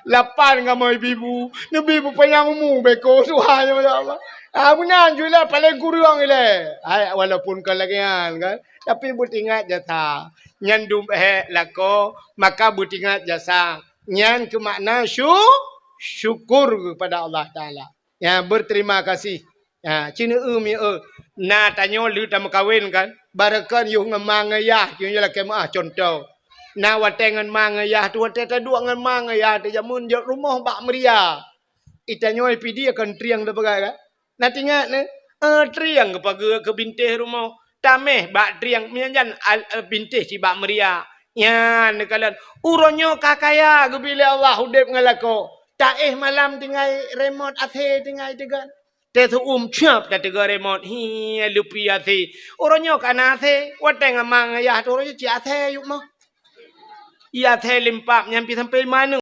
8 ngamoy bibu nu bibu panyangmu beko tuhanyo ya Allah Amunan juga paling kurang ile. Walaupun kelagian kan, tapi butingat jasa. Nyan dum lako, maka butingat jasa. Nyan ke makna syukur kepada Allah Taala. Ya berterima kasih. Ya cina mi na tanyo lu tam kawin kan. Barakan yu ngemangayah yu la kemah contoh. Na watengan mangayah tu wateta dua ngan mangayah te jamun rumah bak meria. Itanyo pidi akan triang da bagai kan. Nanti ingat ni, triang ke bintih rumah. Tameh bak triang, mianjan bintih si bak meria. Ya, ni kalian. Uronyo kakaya, bila Allah hudip ngalako. Taih malam tinggal remote athe tinggal tegan. Tetu cap dah tegan remote. Hi, lupi athe. Uronyo kana athe. Wateng amang ayah tu, uronyo ci athe yuk mah. Iya athe limpap, nyampi sampai mana.